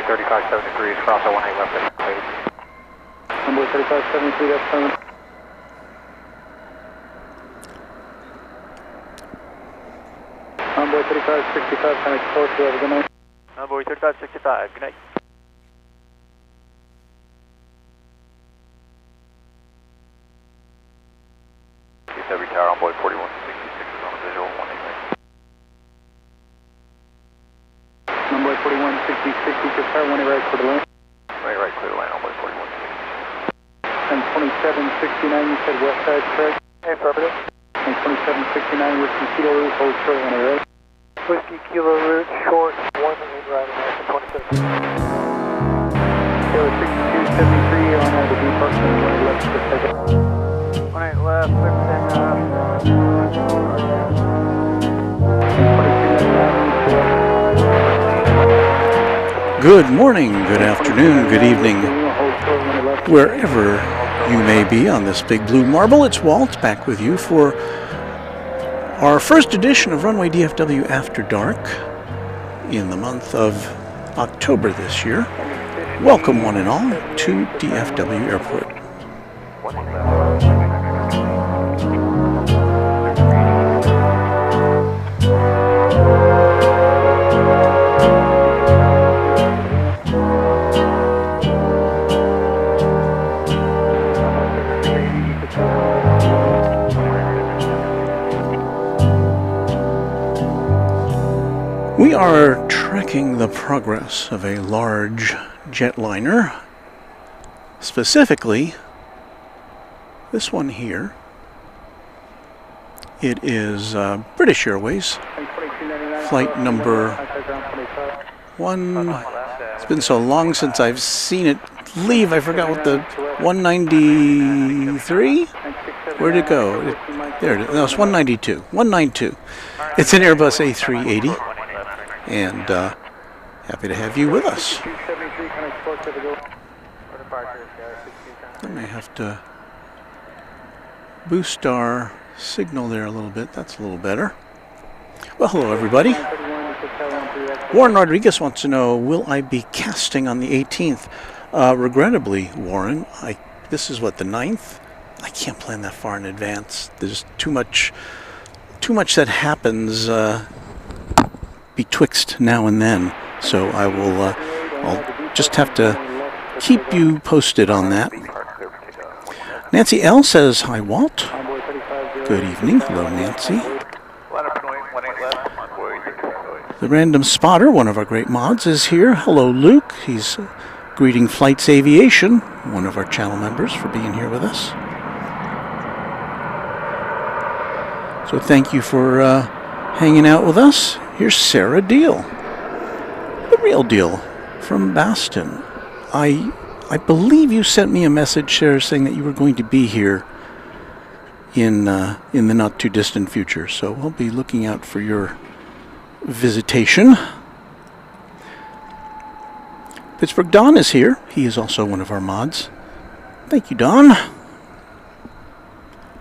3573 is cross 18 left at page. Runway 3573, that's coming. Runway 3565, connect close to have a good night. Runway 3565, good night. DFW Tower on board 4166 is on the visual, 188. Runway 4160, just tower, 1 right for the lane. Right, clear the line on board 4166. And 2769, you said west side, correct? Affirmative. And 2769, Whiskey Kilo Route, hold short, 1 right. Whiskey Kilo Route, short, 1 right, American 27. Kilo 6273 on the departure, 1 left, just take it. 1 left, clear for 10 Good morning, good afternoon, good evening, wherever you may be on this big blue marble. It's Walt back with you for our first edition of Runway DFW After Dark in the month of October this year. Welcome one and all to DFW Airport. We are tracking the progress of a large jetliner, specifically this one here. It is British Airways, flight number 1. It's been so long since I've seen it leave, I forgot what the 193? Where'd it go? There it is. No, it's 192. 192. It's an Airbus A380. And happy to have you with us. I may have to boost our signal there a little bit. That's a little better. Well, hello everybody. Warren Rodriguez wants to know, will I be casting on the 18th? Regrettably, Warren, this is what, the 9th? I can't plan that far in advance. There's too much that happens betwixt now and then, so I'll just have to keep you posted on that. Nancy L says, hi Walt. Good evening. Hello Nancy. The Random Spotter, one of our great mods, is here. Hello Luke. He's greeting Flights Aviation, one of our channel members, for being here with us. So thank you for hanging out with us. Here's Sarah Deal, the real deal from Baston. I believe you sent me a message, Sarah, saying that you were going to be here in the not too distant future. So we'll be looking out for your visitation. Pittsburgh Don is here. He is also one of our mods. Thank you, Don.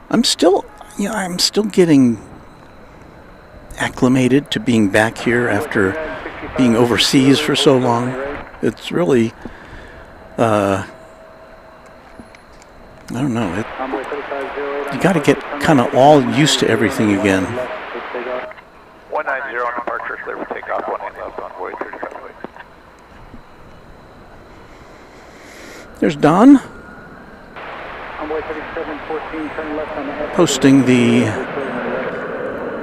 I'm still getting acclimated to being back here after being overseas for so long. It's really, I don't know, you got to get kind of all used to everything again. 190 on departure, clear for takeoff, 18 left on board 35 ways. There's Don, posting the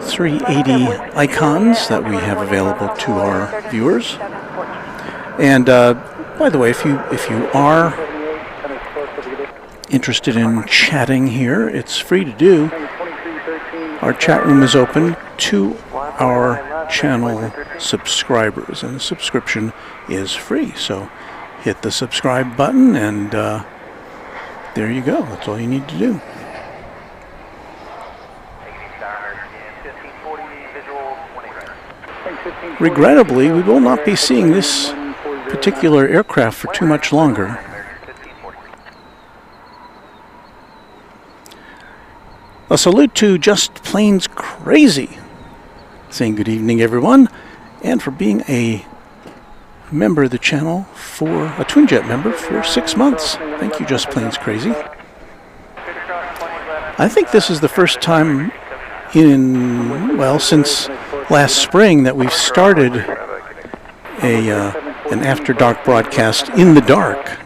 380 icons that we have available to our viewers. And by the way, if you are interested in chatting here, it's free to do. Our chat room is open to our channel subscribers, and the subscription is free. So hit the subscribe button, and there you go. That's all you need to do. Regrettably, we will not be seeing this particular aircraft for too much longer. A salute to Just Plains Crazy, saying good evening everyone, and for being a member of the channel for a twin jet member for 6 months. Thank you, Just Plains Crazy. I think this is the first time in, well, since last spring that we've started an After Dark broadcast in the dark.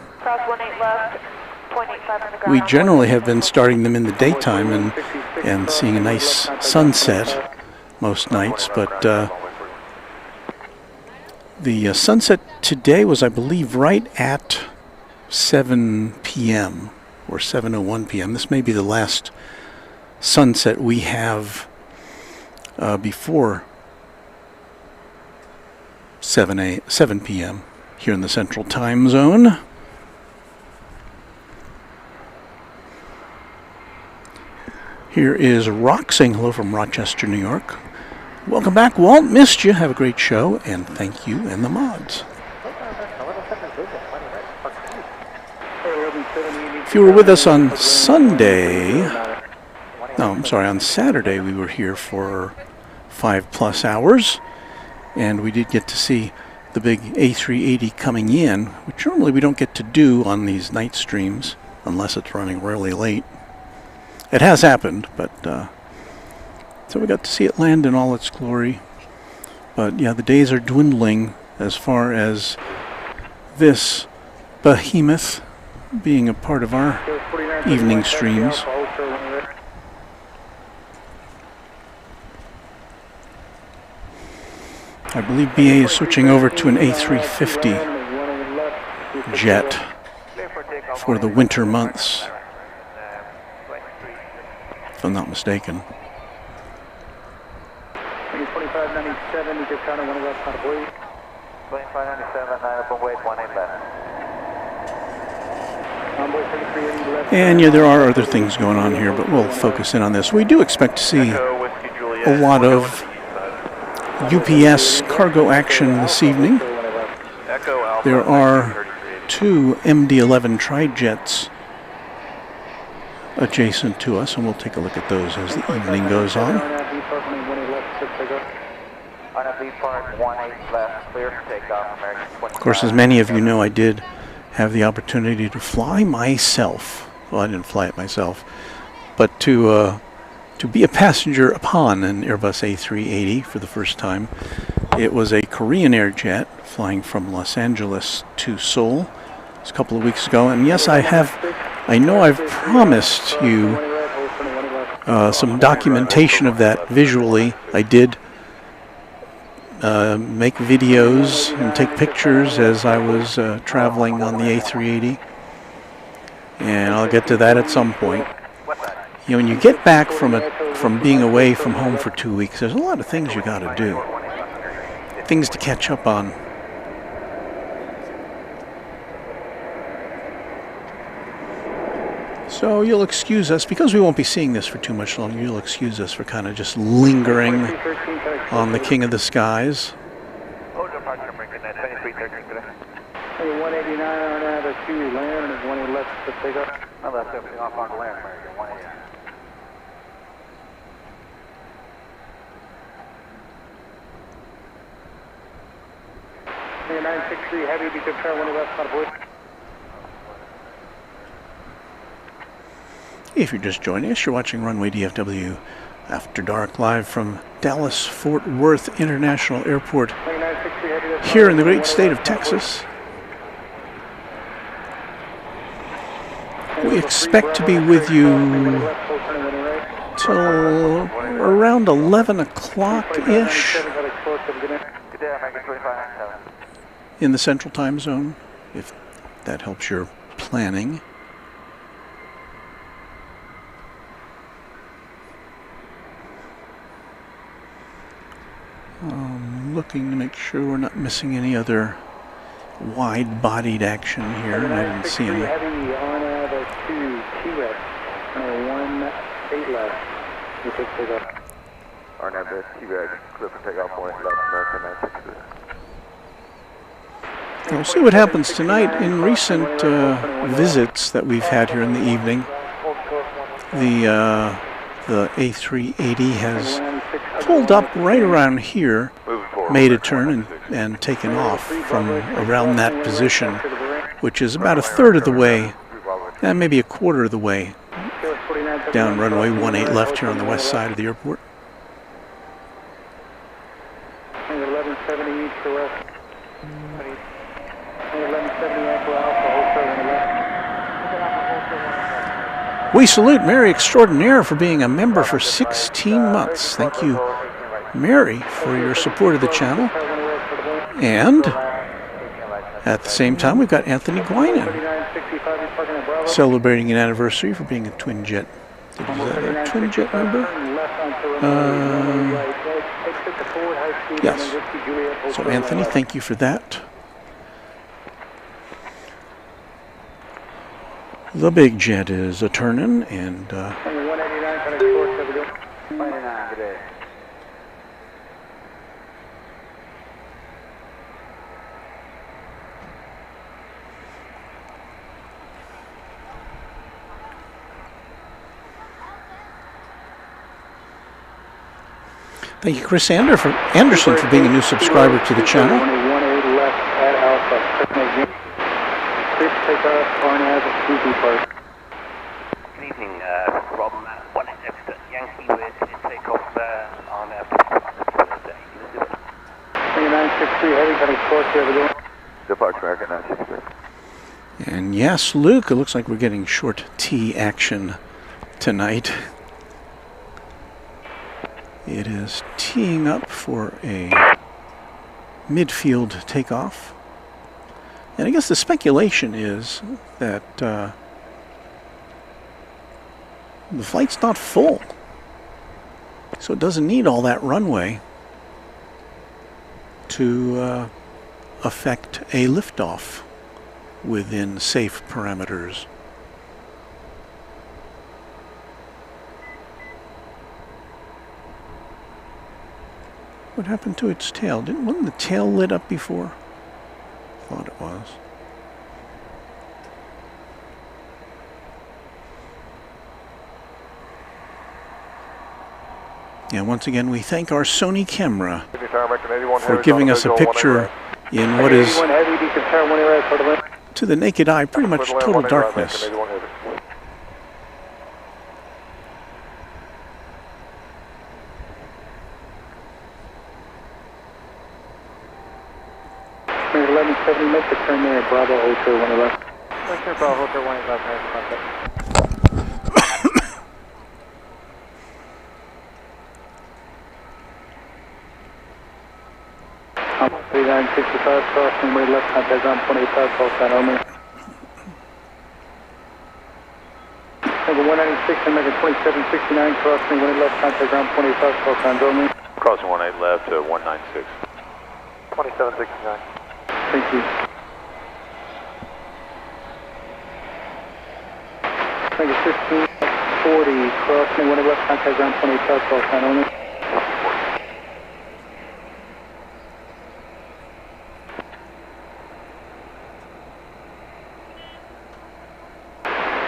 We generally have been starting them in the daytime and seeing a nice sunset most nights, but the sunset today was, I believe, right at 7 p.m. or 7:01 p.m. This may be the last sunset we have before 7 p.m. here in the Central Time Zone. Here is Rock saying hello from Rochester, New York. Welcome back, Walt. Missed you. Have a great show, and thank you and the mods. If you were with us on Sunday, no, I'm sorry, on Saturday, we were here for 5+ hours, and we did get to see the big A380 coming in, which normally we don't get to do on these night streams unless it's running really late. It has happened, but so we got to see it land in all its glory. But yeah, the days are dwindling as far as this behemoth being a part of our evening streams. I believe BA is switching over to an A350 jet for the winter months, if I'm not mistaken. 2597, you just kind of want to left on a blue. 2597, 9 up and wait, 18 left. And yeah, there are other things going on here, but we'll focus in on this. We do expect to see a lot of UPS cargo action this evening. There are 2 MD-11 tri-jets adjacent to us, and we'll take a look at those as the evening goes on. Of course, as many of you know, I did have the opportunity to fly myself. Well, I didn't fly it myself, but to be a passenger upon an Airbus A380 for the first time. It was a Korean Air jet flying from Los Angeles to Seoul. It was a couple of weeks ago, and yes, I know I've promised you some documentation of that visually. I did make videos and take pictures as I was traveling on the A380, and I'll get to that at some point. You know, when you get back from being away from home for 2 weeks, there's a lot of things you got to do, things to catch up on. So you'll excuse us, because we won't be seeing this for too much longer, you'll excuse us for kind of just lingering on the King of the Skies. 189 on out of 2 land and 1 left to pick up. I left everything off on land, American 189. 963 heavy, be good turn 1 left on a void. If you're just joining us, you're watching Runway DFW After Dark, live from Dallas-Fort Worth International Airport here in the great state of Texas. We expect to be with you till around 11 o'clock-ish in the Central Time Zone, if that helps your planning. Looking to make sure we're not missing any other wide-bodied action here, and I didn't see any. Heavy on the 2 T-Rex, 1-8 left. You could pick up. RNAV T-Rex, clear for takeoff, 1 left, American 963. We'll see what happens tonight. In recent visits that we've had here in the evening, the A380 has pulled up right around here, made a turn, and and taken off from around that position, which is about a third of the way, and maybe a quarter of the way down runway 18 left here on the west side of the airport. 1170 east to west. 1170 Echo Alpha, Hotel on the left. We salute Mary Extraordinaire for being a member for 16 months. Thank you, Mary, for your support of the channel. And at the same time, we've got Anthony Guinan celebrating an anniversary for being a twin jet. Is that a twin jet member? Yes. So Anthony, thank you for that. The big jet is a turning, and thank you, Chris Anderson, for being a new subscriber to the channel. 18 left at Alpha. Chris, take off on Park. Good evening, Rob. 1 Exeter Yankee with takeoff on Thursday. 963 heavy, coming short here. Departure American 963. And yes, Luke, it looks like we're getting short T action tonight. It is teeing up for a midfield takeoff. And I guess the speculation is that the flight's not full, so it doesn't need all that runway to affect a liftoff within safe parameters. What happened to its tail? Wasn't the tail lit up before? Thought it was. Yeah, once again, we thank our Sony camera for giving us a picture in what is, to the naked eye, pretty much total darkness. Make the turn there at Bravo Hotel 1 left. Bravo Hotel 1 left. I'm 3965, crossing way left, contact ground 25, call sign only. Number 196, I'm making 2769, crossing way left, contact ground 25, call sign only. Crossing 18 left to 196. 2769. Thank you. Make it 1540, crossing one left, contact ground 25, call sign only.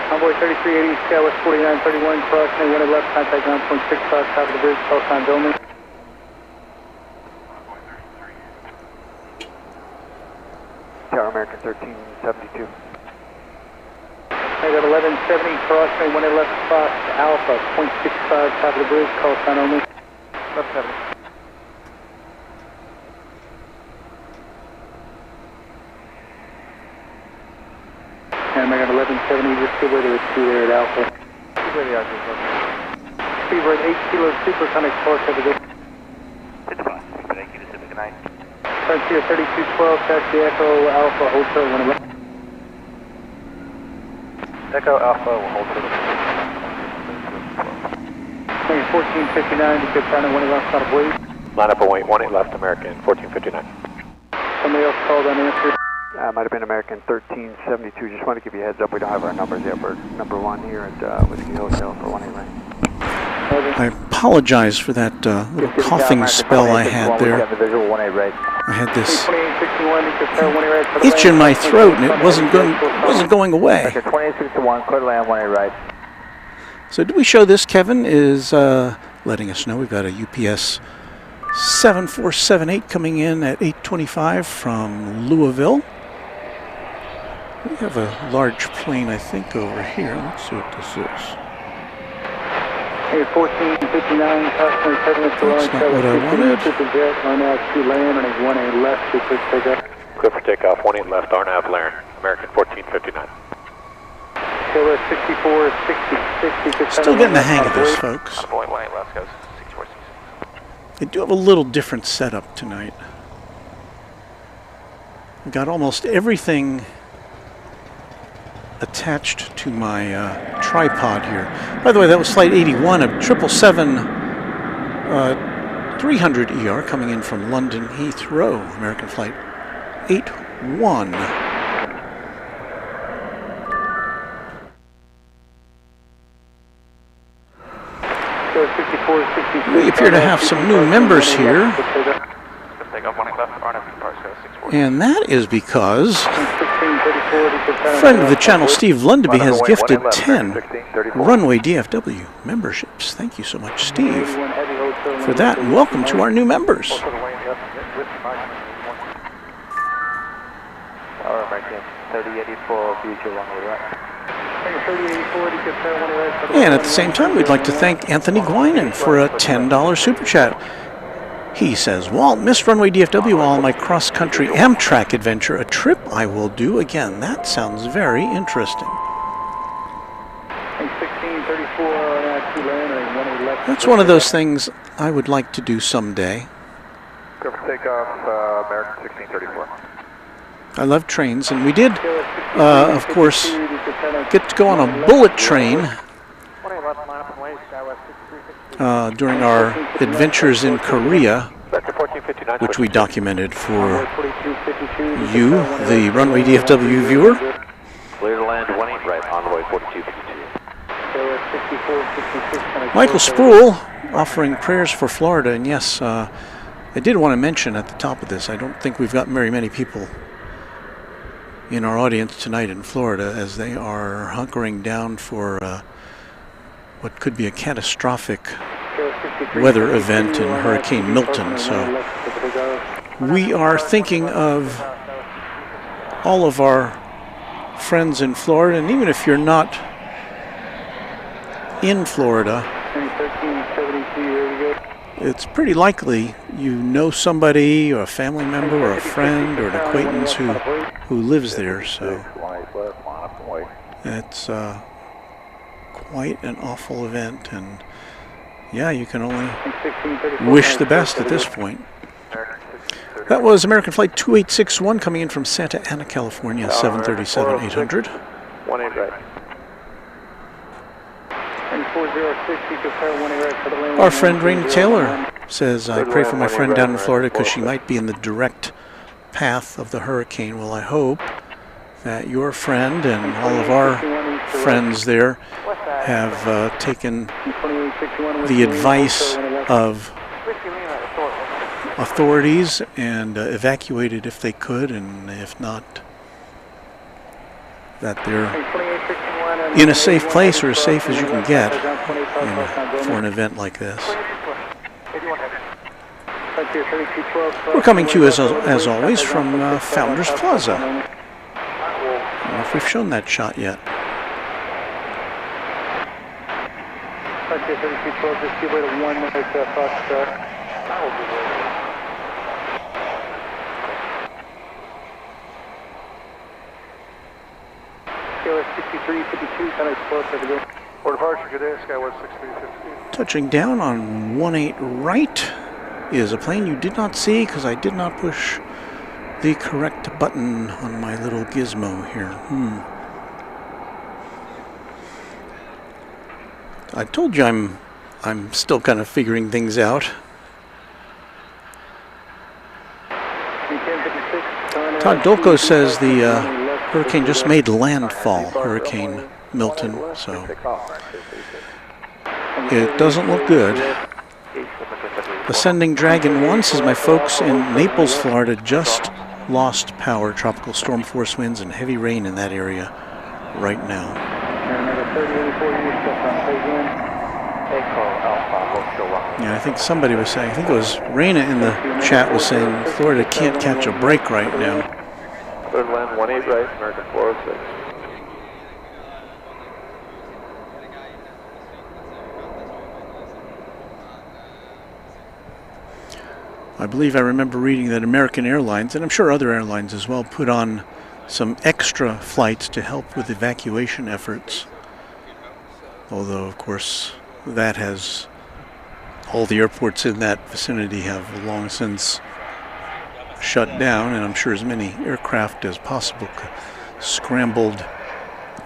Envoy 3380, Skywest 4931, crossing one left, contact ground 0.65, top of the bridge, call signs only. Tower American 1372. I got 1170, crossing one left, Fox Alpha, 0.65, top of the bridge, call sign only. Left 7. And I got 1170, just give way to the 2 there at Alpha. Speedbird 8 Kilo Super, connect Park, have a good. Goodbye. Speedbird 8 Kilo Super, good night. Frontier 3212, taxi Echo Alpha, Hotel 1 left. Echo Alpha will hold to the 1459, you could turn at 1 left, not a bleed. line up away 18 left American 1459. Somebody else called unanswered. Might have been American 1372. Just want to give you a heads up. We don't have our numbers yet. We're number 1 here at Whiskey Hotel for 1 lane. I apologize for that little coughing spell I had there. I had this itch in my throat, and it wasn't going away. 2861, clear to land 18 right. So did we show this? Kevin is letting us know we've got a UPS 7478 coming in at 825 from Louisville. We have a large plane, I think, over here. Let's see what this is. Hey, 1459, cautionary That's not what I wanted. Superjet, RNAV 2 land, and a 1A left, super takeoff. Clear for takeoff, 18 left, RNAV Laren, American 1459. Kilo 64, 60, 60. Still getting the hang of this, folks. Boeing 18 left, goes 64. They do have a little different setup tonight. We've got almost everything attached to my tripod here. By the way, that was Flight 81 of 777-300 ER coming in from London Heathrow, American Flight 81. We appear to have some new members here. And that is because friend of the channel, Steve Lundaby, has gifted 10 Runway DFW memberships. Thank you so much, Steve, for that, and welcome to our new members. And at the same time, we'd like to thank Anthony Guinan for a $10 super chat. He says, Walt, missed Runway DFW while on my cross-country Amtrak adventure, a trip I will do again. That sounds very interesting. That's one of those things I would like to do someday. Go for takeoff, American 1634. I love trains, and we did, of course, get to go on a bullet train during our adventures in Korea, which we documented for you, the Runway DFW viewer. Clear to land 18 right, envoy 4252. Michael Sproul offering prayers for Florida, and yes, I did want to mention at the top of this, I don't think we've got very many people in our audience tonight in Florida as they are hunkering down for what could be a catastrophic weather event in Hurricane Milton. So we are thinking of all of our friends in Florida, and even if you're not in Florida, it's pretty likely you know somebody or a family member or a friend or an acquaintance who lives there, so it's quite an awful event, and yeah, you can only wish the best at this point. That was American Flight 2861 coming in from Santa Ana, California, 737-800. 18 right. Our friend Raina Taylor says, I pray for my friend down in Florida because she might be in the direct path of the hurricane. Well, I hope that your friend and all of our friends there have taken the advice of authorities and evacuated if they could, and if not, that they're in a safe place or as safe as you can get for an event like this. We're coming to you, as always, from Founders Plaza. I don't know if we've shown that shot yet. Touching down on 18 right is a plane you did not see because I did not push the correct button on my little gizmo here. I told you I'm still kind of figuring things out. Todd Dolko says the hurricane just made landfall, Hurricane Milton, so it doesn't look good. Ascending Dragon 1 says my folks in Naples, Florida just lost power. Tropical storm force winds and heavy rain in that area right now. Yeah, I think somebody was saying, I think it was Raina in the chat was saying Florida can't catch a break right now. Third land 18 right, American 406. I believe I remember reading that American Airlines, and I'm sure other airlines as well, put on some extra flights to help with evacuation efforts. Although, of course, that has, all the airports in that vicinity have long since shut down, and I'm sure as many aircraft as possible scrambled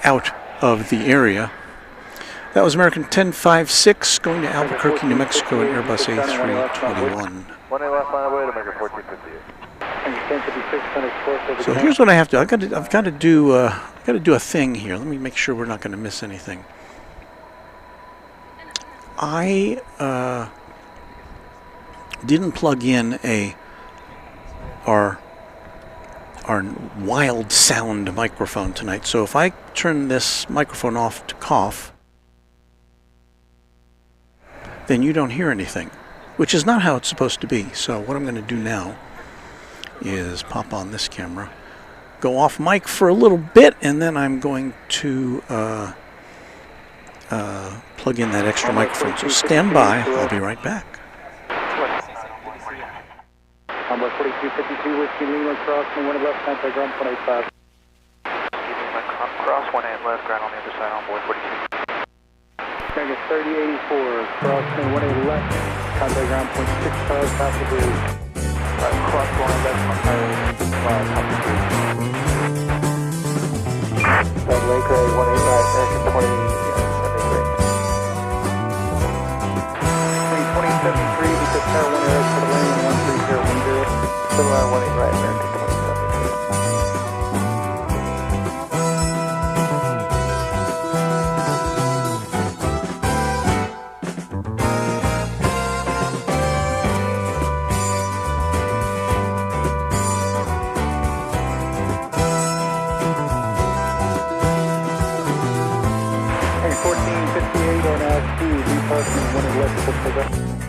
out of the area. That was American 1056 going to Albuquerque, New Mexico, in Airbus A321. 1 left line away to American 1458. So here's what I have to. I've got to do a thing here. Let me make sure we're not going to miss anything. I didn't plug in our wild sound microphone tonight. So if I turn this microphone off to cough, then you don't hear anything, which is not how it's supposed to be. So what I'm going to do now is pop on this camera, go off mic for a little bit, and then I'm going to plug in that extra microphone. So stand by. I'll be right back. Number 4252 Whiskey Lima crossing 1 left, contact ground 185. Cross 18 left, ground on the other side, on board 42. American 3084 crossing 18 left, contact ground 0.65, top of the bridge. Cross 1 left, top of the bridge. Lake Ray 18 right, American 20, Lake Ray. 2073 because tower 1 air for the lane 13010. 7 line 18 right, American 2073.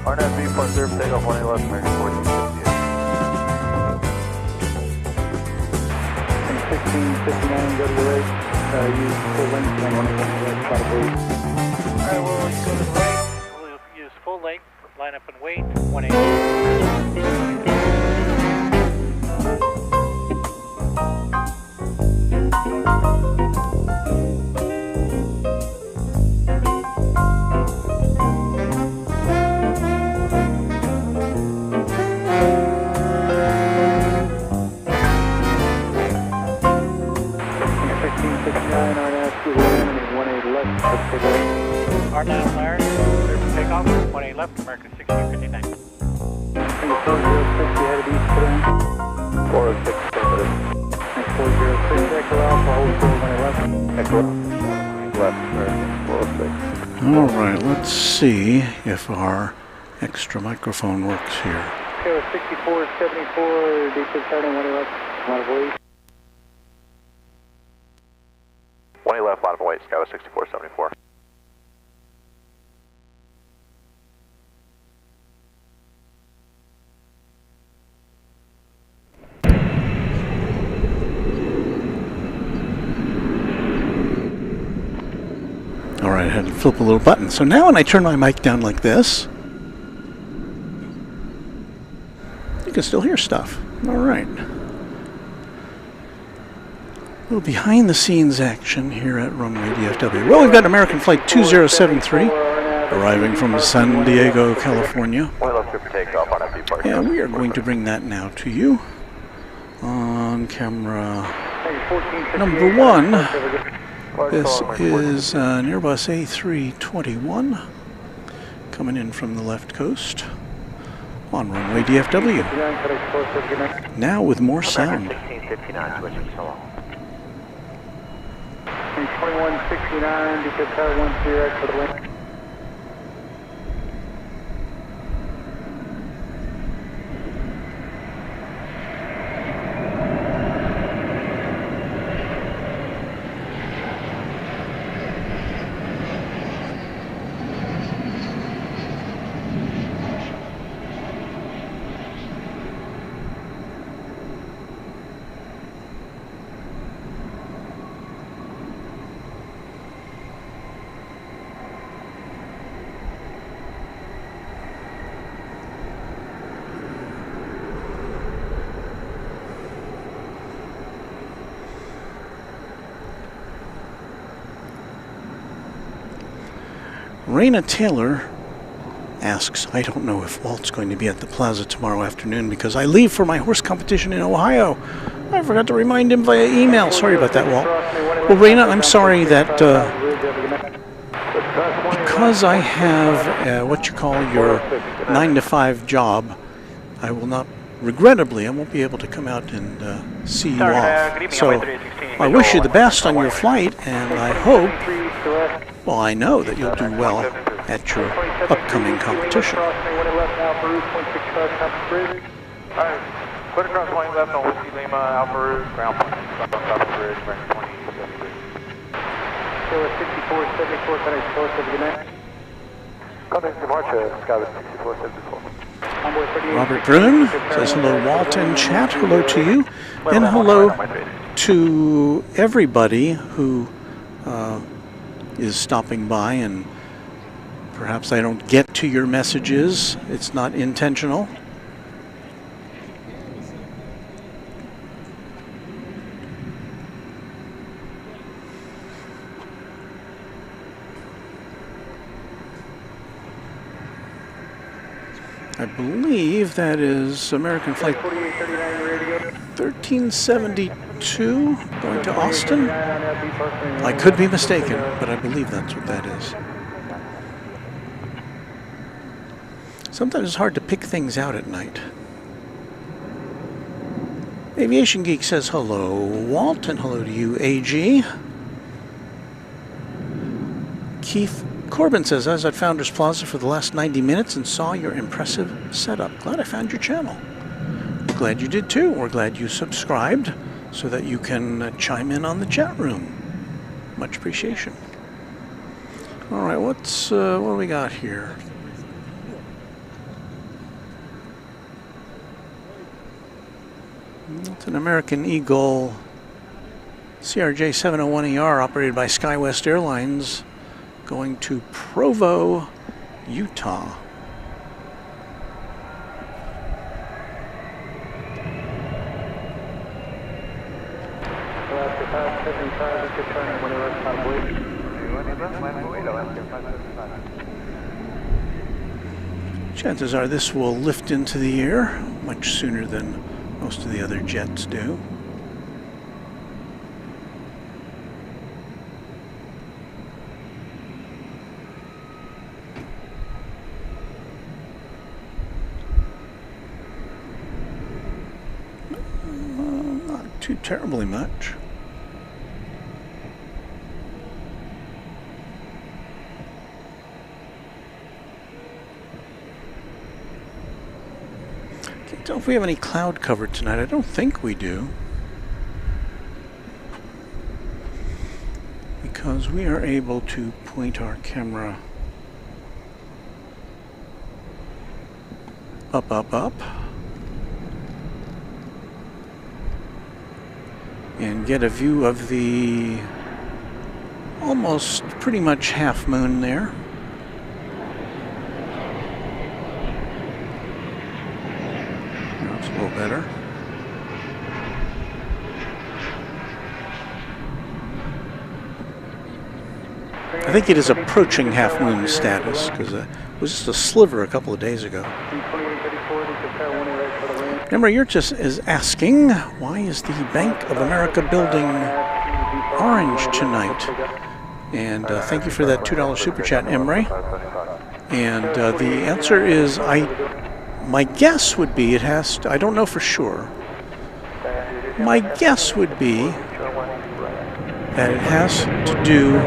RNAV Park 0 takeoff 18 left, American 1458. 1659, go to the right, use full length on 1 left, try to wait. Alright, we'll go to the right. We'll use full length, line up and wait. 18. R9 Larry, clear for takeoff, 18 left, American 1659. 406, you had to be put in. 406, 406, Echo Alpha, hold still 18 left. Echo left, American 406. All right, let's see if our extra microphone works here. Okay, 6474, deep starting 18 left, line of wait. 18 left, line of wait, Skywa 6474. All right, I had to flip a little button. So now when I turn my mic down like this, you can still hear stuff. All right. A little behind the scenes action here at Runway DFW. Well, we've got American Flight 2073 arriving from San Diego, California. 1 left, clear for takeoff, RNAV Park. And we are going to bring that now to you on camera number 1. This is an Airbus A321 coming in from the left coast on Runway DFW. Now with more sound. 1659, switching solo. 2169, because tower 1 clear for the lane. Raina Taylor asks, I don't know if Walt's going to be at the plaza tomorrow afternoon because I leave for my horse competition in Ohio. I forgot to remind him via email. Sorry about that, Walt. Well, Raina, I'm sorry that because I have what you call your 9-to-5 job, I will not, regrettably, I won't be able to come out and see you off. So I wish you the best on your flight, and I hope, well, I know that you'll do well at your upcoming competition. Clear across 20 left on Whiskey Lima, Alpha Rouge, ground point, top of the bridge, range 20, DFW. Kilo 6474, contact 474, good night. Contact departure, Skyway 6474. Robert Brennan says hello, Walt and chat. Hello to you, and hello to everybody who is stopping by, and perhaps I don't get to your messages. It's not intentional. I believe that is American Flight 1372 going to Austin. I could be mistaken, but I believe that's what that is. Sometimes it's hard to pick things out at night. Aviation Geek says hello, Walt, and hello to you, AG. Keith Corbin says, I was at Founders Plaza for the last 90 minutes and saw your impressive setup. Glad I found your channel. Glad you did too. We're glad you subscribed so that you can chime in on the chat room. Much appreciation. All right, what do we got here? It's an American Eagle CRJ 701ER operated by SkyWest Airlines, going to Provo, Utah. Chances are this will lift into the air much sooner than most of the other jets do. Not too terribly much. Can't tell if we have any cloud cover tonight. I don't think we do, because we are able to point our camera up, up, up, and get a view of the almost pretty much half moon there. That's a little better. I think it is approaching half moon status, because it was just a sliver a couple of days ago. Remember, you're just is asking, why is the Bank of America building orange tonight? And thank you for that $2 super chat, Emre. And the answer is, my guess would be it has to, I don't know for sure. My guess would be that it has to do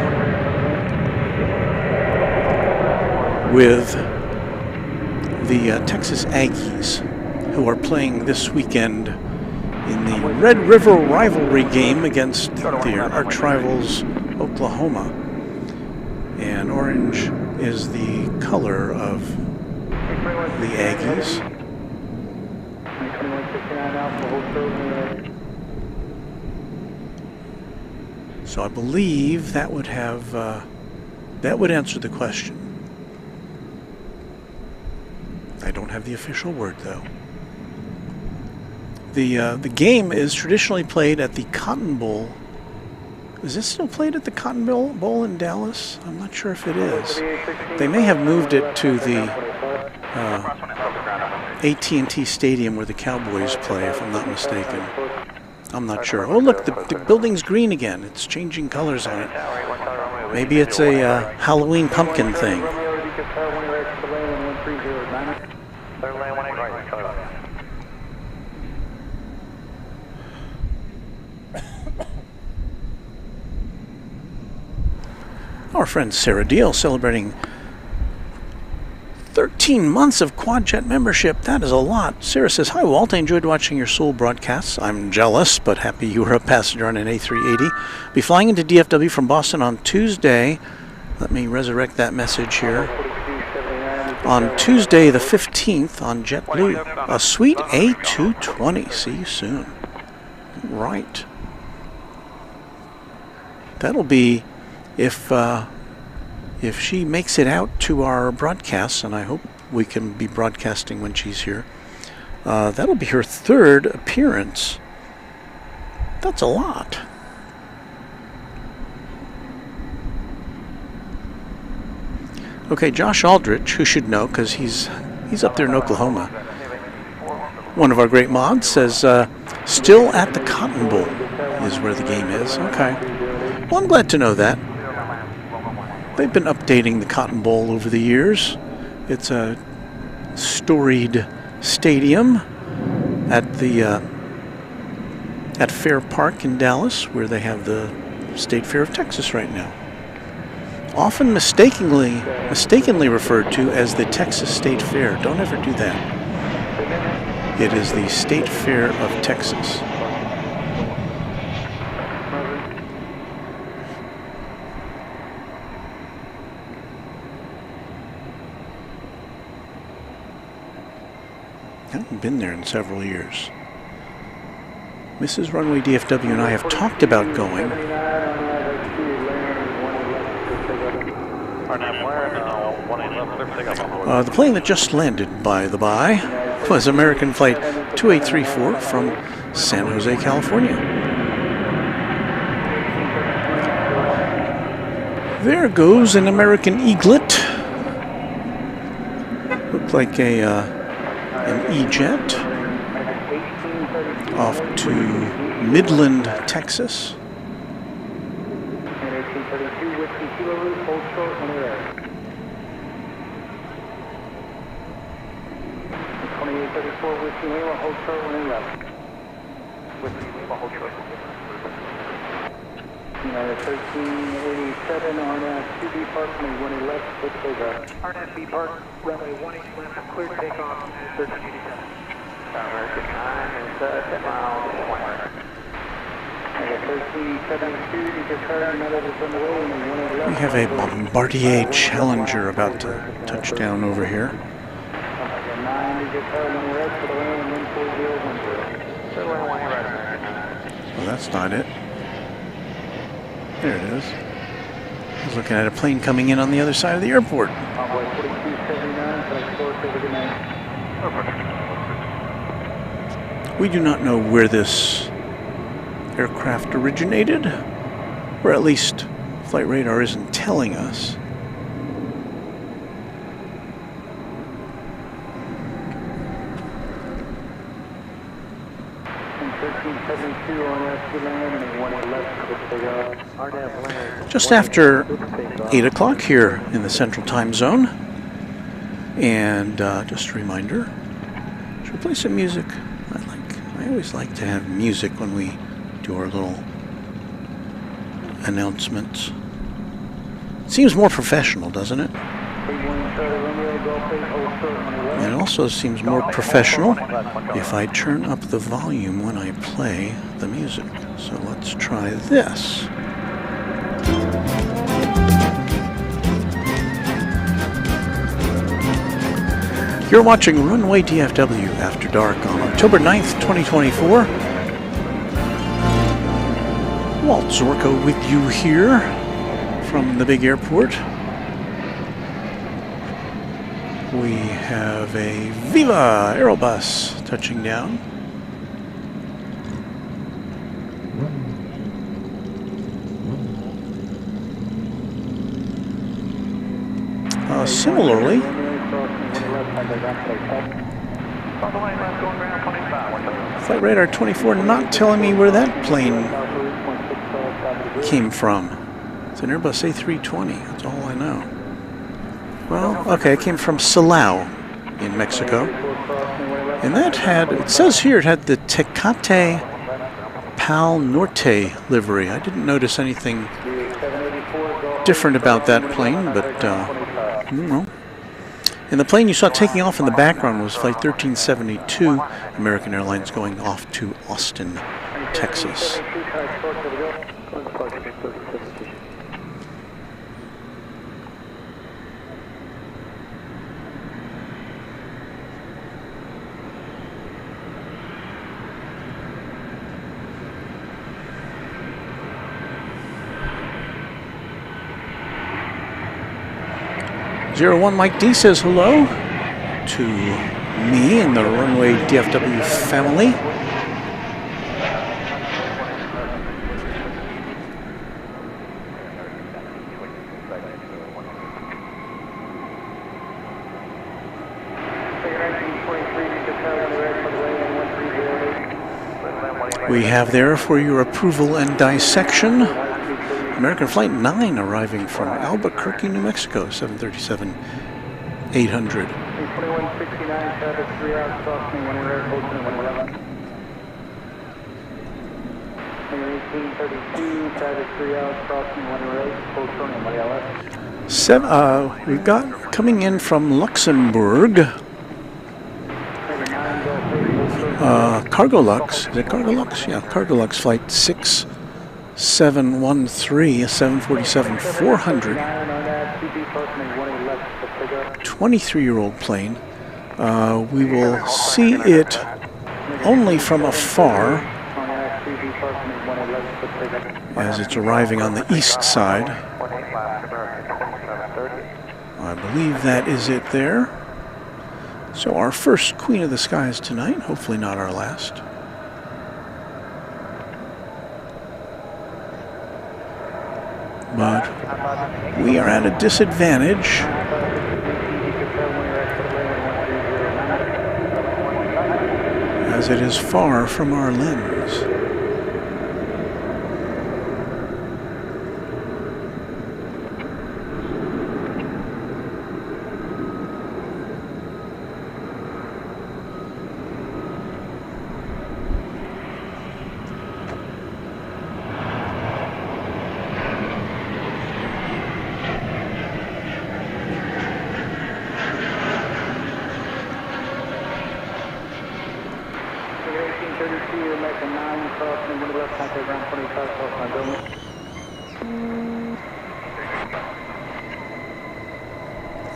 with the Texas Aggies, who are playing this weekend in the Red River rivalry game against their arch rivals Oklahoma. And orange is the color of the Aggies. So I believe that would have that would answer the question. I don't have the official word though. The game is traditionally played at the Cotton Bowl Is this still played at the Cotton Bowl in Dallas? I'm not sure if it is. They may have moved it to the AT&T Stadium where the Cowboys play, if I'm not mistaken. I'm not sure. Oh, look, the building's green again. It's changing colors on it. Maybe it's a Halloween pumpkin thing. Our friend Sarah Deal celebrating 13 months of QuadJet membership. That is a lot. Sarah says, "Hi Walt, I enjoyed watching your Seoul broadcasts. I'm jealous, but happy you were a passenger on an A380. Be flying into DFW from Boston on Tuesday." Let me resurrect that message here. On Tuesday the 15th on JetBlue. A sweet A220. See you soon. Right. That'll be if she makes it out to our broadcasts, and I hope we can be broadcasting when she's here, that'll be her third appearance. That's a lot. Okay, Josh Aldrich, who should know because he's up there in Oklahoma, one of our great mods, says still at the Cotton Bowl is where the game is. Okay. Well, I'm glad to know that. They've been updating the Cotton Bowl over the years. It's a storied stadium at the at Fair Park in Dallas, where they have the State Fair of Texas right now. Often mistakenly referred to as the Texas State Fair. Don't ever do that. It is the State Fair of Texas. I haven't been there in several years. Mrs. Runway DFW and I have talked about going. The plane that just landed, by the by, was American Flight 2834 from San Jose, California. There goes an American Eaglet. Looked like an E-Jet off to Midland, Texas. United 1387 on QB Park, runway 18 left, let's go back. RNFB Park, runway 18 left, clear takeoff, 1387. American 9 is 10 miles, 1372, you just heard another is on the way, and we have a Bombardier Challenger about to touch down over here. 9, you just heard on the rest for the land, 14010. Well, that's not it. There it is. I was looking at a plane coming in on the other side of the airport. We do not know where this aircraft originated, or at least Flight Radar isn't telling us. Just after 8 o'clock here in the Central Time Zone. And just a reminder, should we play some music? I always like to have music when we do our little announcements. It seems more professional, doesn't it? It also seems more professional if I turn up the volume when I play the music. So let's try this. You're watching Runway DFW After Dark on October 9th, 2024. Walt Zorko with you here from the big airport. We have a Viva Aerobus touching down. Similarly, Flight Radar 24 not telling me where that plane came from. It's an Airbus A320, that's all I know. Well, okay, it came from Silao in Mexico. And that had, it says here, it had the Tecate Pal Norte livery. I didn't notice anything different about that plane, but I don't know. And the plane you saw taking off in the background was Flight 1372, American Airlines going off to Austin, Texas. 01 Mike D says hello to me and the Runway DFW family. We have there for your approval and dissection American Flight 9 arriving from Albuquerque, New Mexico, 737-800. 2169, traffic 3 hours, crossing 1 air, code 2111. 1832, traffic 3 hours, crossing 1 air, code 2111. We've got coming in from Luxembourg. Cargolux, is it Cargolux? Yeah, Cargolux flight 6713, a 747-400, 23-year-old plane. We will see it only from afar as it's arriving on the east side. I believe that is it there. So our first Queen of the Skies tonight, hopefully not our last. But we are at a disadvantage. As it is far from our lens.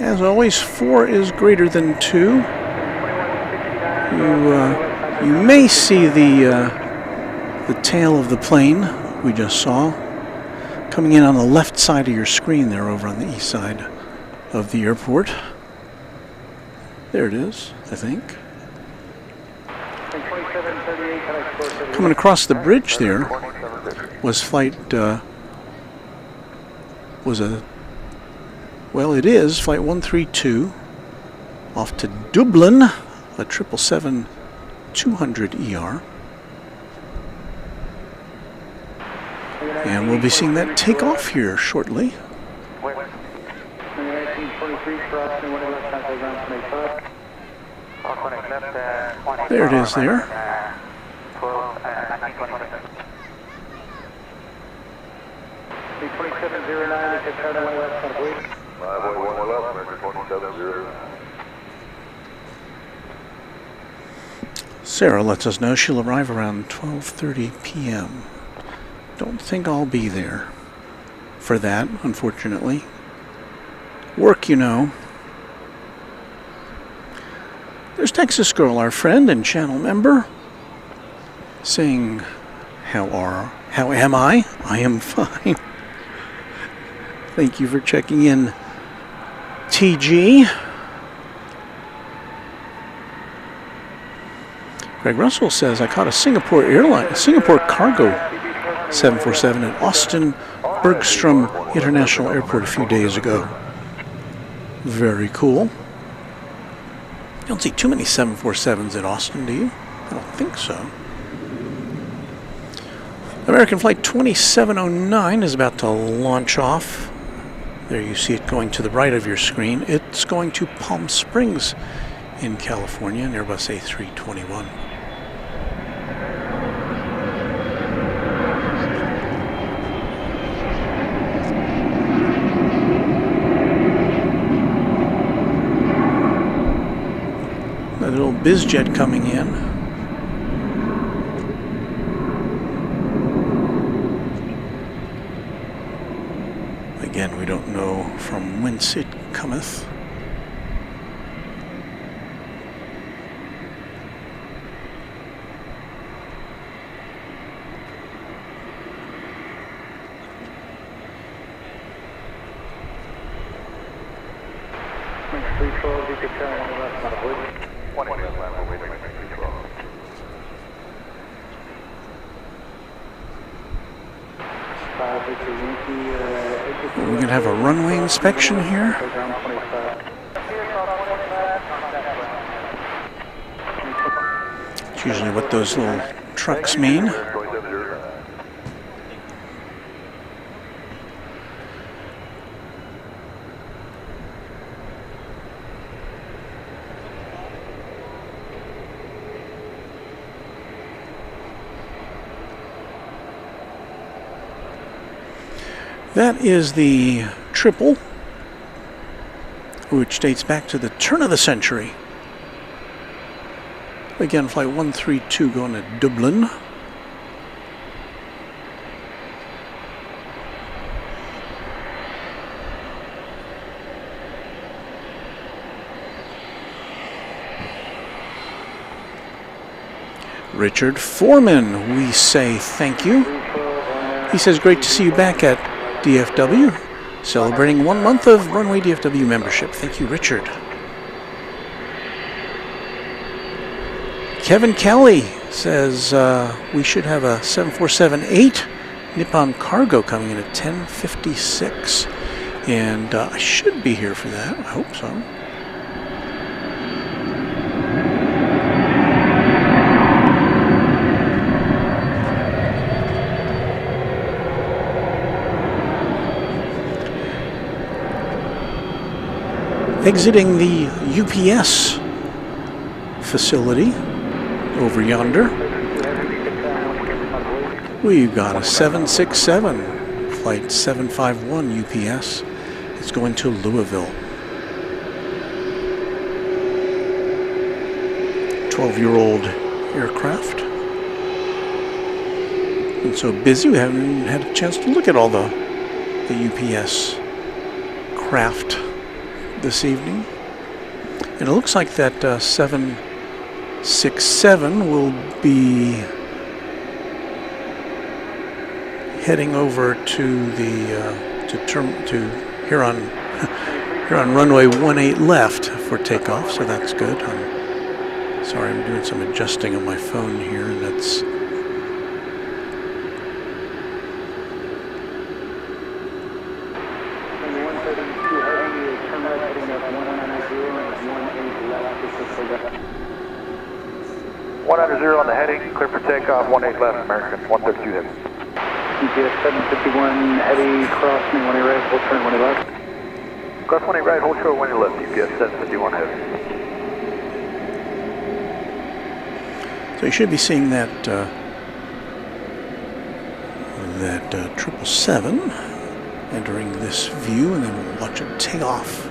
As always, 4 is greater than 2. You may see the tail of the plane we just saw coming in on the left side of your screen there over on the east side of the airport. There it is, I think. Coming across the bridge there was flight, it is Flight 132 off to Dublin, a 777-200ER. And we'll be seeing that take off here shortly. There it is there. Sarah lets us know she'll arrive around 12:30 p.m. Don't think I'll be there for that, unfortunately. Work, you know. There's Texas Girl, our friend and channel member, saying, how am I? I am fine. Thank you for checking in, TG. Greg Russell says, I caught a Singapore cargo 747 at Austin Bergstrom International Airport a few days ago. Very cool. You don't see too many 747s at Austin, do you? I don't think so. American Flight 2709 is about to launch off. There you see it going to the right of your screen. It's going to Palm Springs in California, an Airbus A321. A little bizjet coming in. Again, we don't know from whence it cometh. We're going to have a runway inspection here. It's usually what those little trucks mean. That is the triple, which dates back to the turn of the century. Again, flight 132 going to Dublin. Richard Foreman, we say thank you. He says, great to see you back at DFW, celebrating 1 month of Runway DFW membership. Thank you, Richard. Kevin Kelly says we should have a 747-8 Nippon Cargo coming in at 10:56, and I should be here for that. I hope so. Exiting the UPS facility over yonder, we've got a 767, flight 751 UPS. It's going to Louisville. 12-year-old aircraft. Been so busy we haven't even had a chance to look at all the UPS craft this evening. And it looks like that 767 will be heading over to the here on runway 18 left for takeoff, so that's good. Sorry, I'm doing some adjusting on my phone here, and that's on the heading, clear for takeoff, 18 left, American, 132 heavy. GPS 751 heavy, cross me 18 right, hold turn 18 left. Cross 18 right, hold short 18 left, GPS 751 heavy. So you should be seeing that 777 entering this view, and then we'll watch it take off.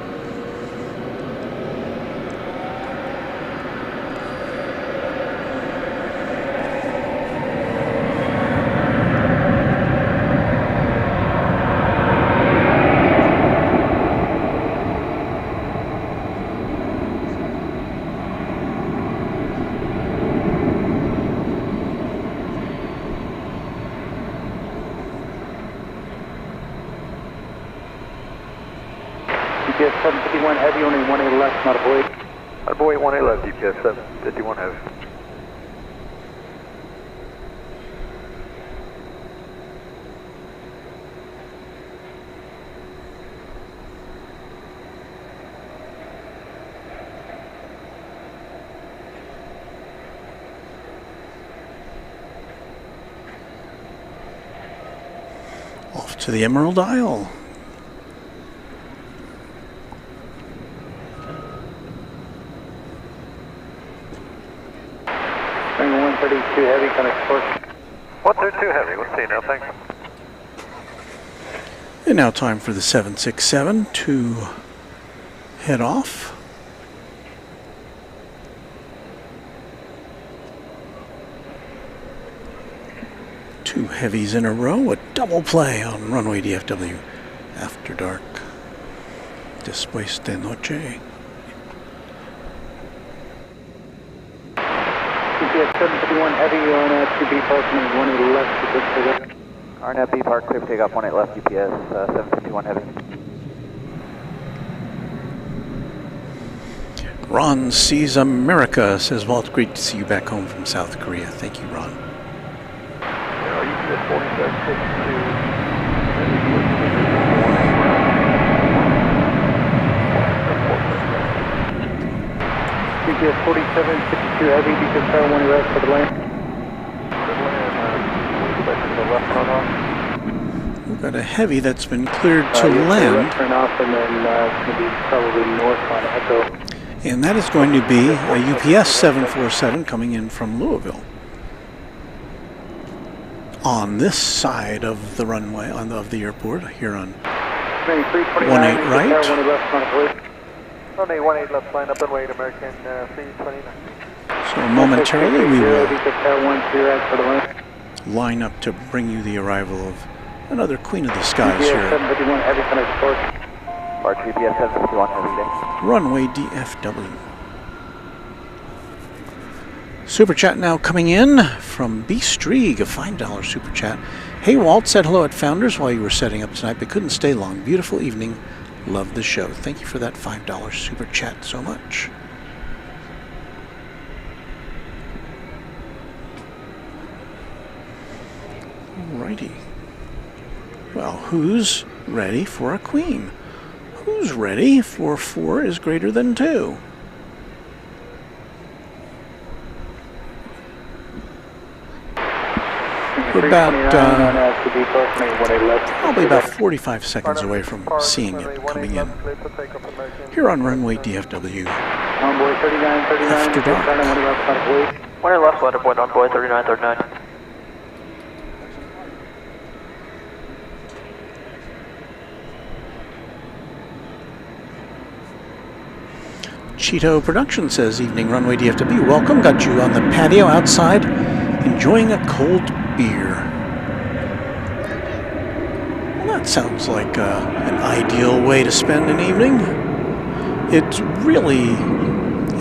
GPS 751 heavy, only 18 left, not a void. Not a void, 18 left, GPS 751 heavy. Off to the Emerald Isle. Bring 132 heavy, connect course. 132 heavy, let's see now, thanks. And now time for the 767 to head off. Two heavies in a row, a double play on Runway DFW after dark. Después de noche. GPS 751 heavy on 2B parking 18 left to good takeoff. RNAV B Park, clear for takeoff, 18 left, GPS 751 heavy. Ron sees America, says Walt. Great to see you back home from South Korea. Thank you, Ron. GPS 4752 heavy, because Tower 1 rest for the land. We've got a heavy that's been cleared to Yes, land. turn off, and then it's going to be probably north on Echo. And that is going to be a UPS 747 coming in from Louisville. On this side of the runway, of the airport, here on 329, 18 right. Tower 1 left on the Runway 18 left, line up and wait, American 329. So momentarily we will because Tower 1 clear out for the land. line up to bring you the arrival of another Queen of the Skies GPS here. 751 heavy, connect course. March GPS 751 heavy day. Runway DFW. Super chat now coming in from B. Streeg, a $5 super chat. Hey Walt, said hello at Founders while you were setting up tonight, but couldn't stay long. Beautiful evening. Love the show. Thank you for that $5 super chat so much. Alrighty. Well, who's ready for a queen? Who's ready for 4 is greater than 2? We're about, probably about 45 seconds away from seeing it coming in. Here on Runway DFW. After dark. 1 left, ladder point on boy 3939. Cheeto Production says, evening Runway DFW. Welcome. Got you on the patio outside, enjoying a cold beer. Well, that sounds like an ideal way to spend an evening. It's really,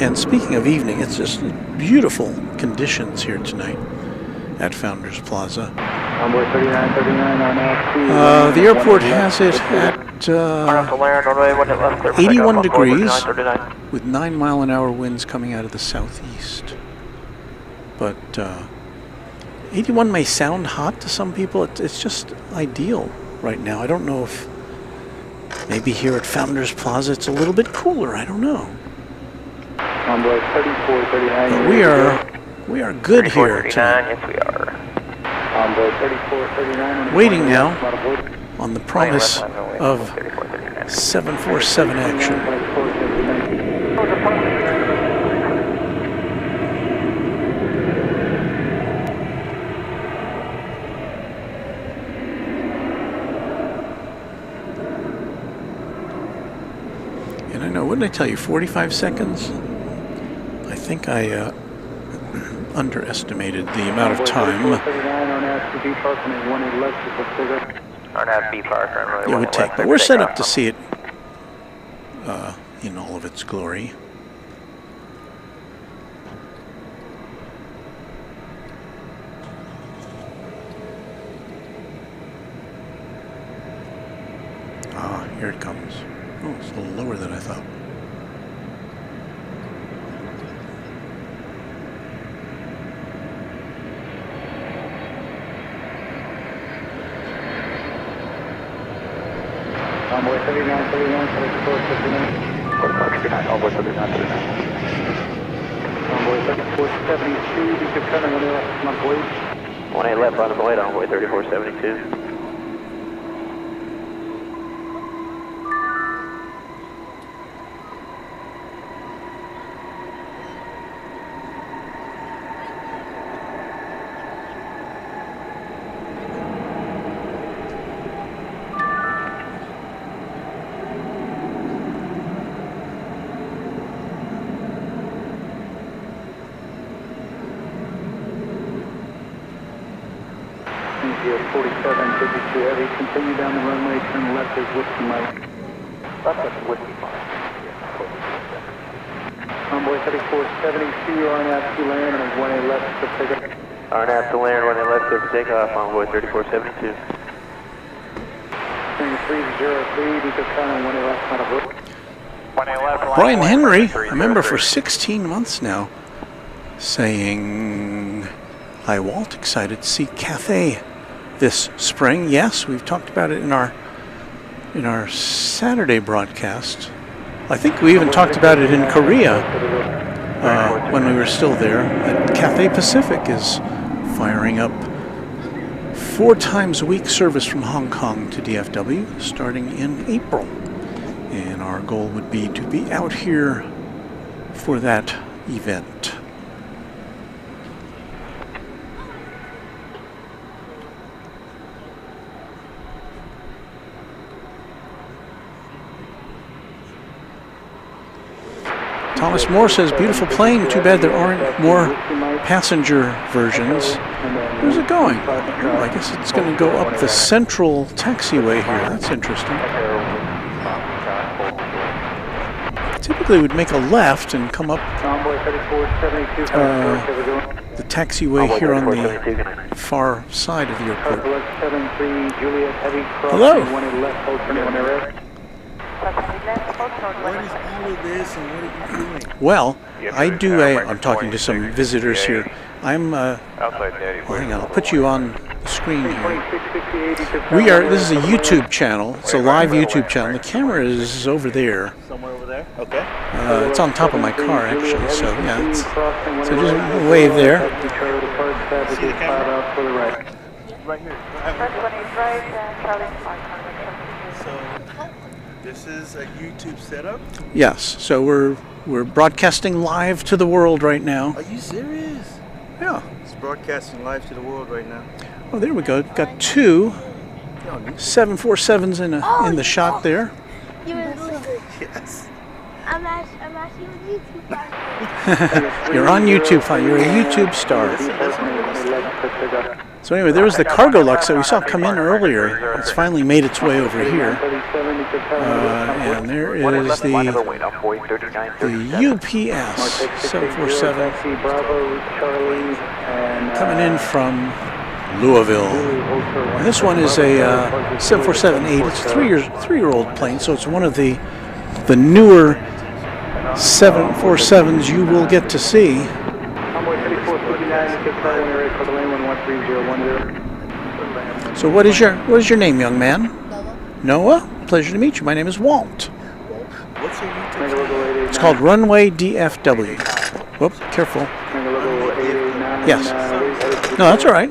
and speaking of evening, it's just beautiful conditions here tonight at Founders Plaza. The airport has it at 81 degrees with 9-mile-an-hour winds coming out of the southeast. But 81 may sound hot to some people. It's just ideal right now. I don't know if maybe here at Founders Plaza it's a little bit cooler. I don't know. But we are good here tonight. Yes, we are. Waiting now on the promise of 747 action. And I know, what did I tell you, 45 seconds? I think I underestimated the amount of time it would take, but we're set up to see it in all of its glory. Ah, here it comes. Oh, it's a little lower than I thought. Envoy 3931, select course 59. Envoy 3939. Envoy 3472, because turn on the left, not void. 18 left, bottom right, Envoy 3472. India 4752 Heavy, continue down the runway, turn left as Whiskey Mike. Left is Whiskey Mike. Envoy 3472, RNAV to land and 1A left for takeoff. RNAV to land, 1A left clear for takeoff, Envoy 3472. Turn 303, Deco China, 1A left, not a book. Brian Henry, I remember for 16 months now, saying, "Hi Walt, excited to see Cathay this spring." Yes, we've talked about it in our Saturday broadcast. I think we even talked about it in Korea when we were still there. And Cathay Pacific is firing up 4 times a week service from Hong Kong to DFW starting in April. And our goal would be to be out here for that event. Thomas Moore says, beautiful plane, too bad there aren't more passenger versions. Where's it going? Oh, I guess it's going to go up the central taxiway here. That's interesting. Typically would make a left and come up the taxiway here on the far side of the airport. Hello. What is all of this and what are you doing? Well, I'm talking to some visitors here. Well, hang on, I'll put you on the screen here. This is a YouTube channel. It's a live YouTube channel. The camera is over there. Somewhere over there? Okay. It's on top of my car, actually, so yeah. So just wave there. See the camera? Right here. So, this is a YouTube setup? Yes, so we're broadcasting live to the world right now. Are you serious? Yeah. It's broadcasting live to the world right now. Oh, there we go. Got 2 747s in the shot there. Yes. I'm actually on YouTube. You're on YouTube, fine. You're a YouTube star. So anyway, there was the cargo lux that we saw come in earlier. It's finally made its way over here. And there is the UPS 747 coming in from Louisville. And this one is a 747-8. It's a three-year-old plane, so it's one of the newer 747s you will get to see. So what is your name, young man? Noah. Pleasure to meet you. My name is Walt. What's your YouTube? It's called Runway DFW. Whoop, careful. Yes. No, that's all right.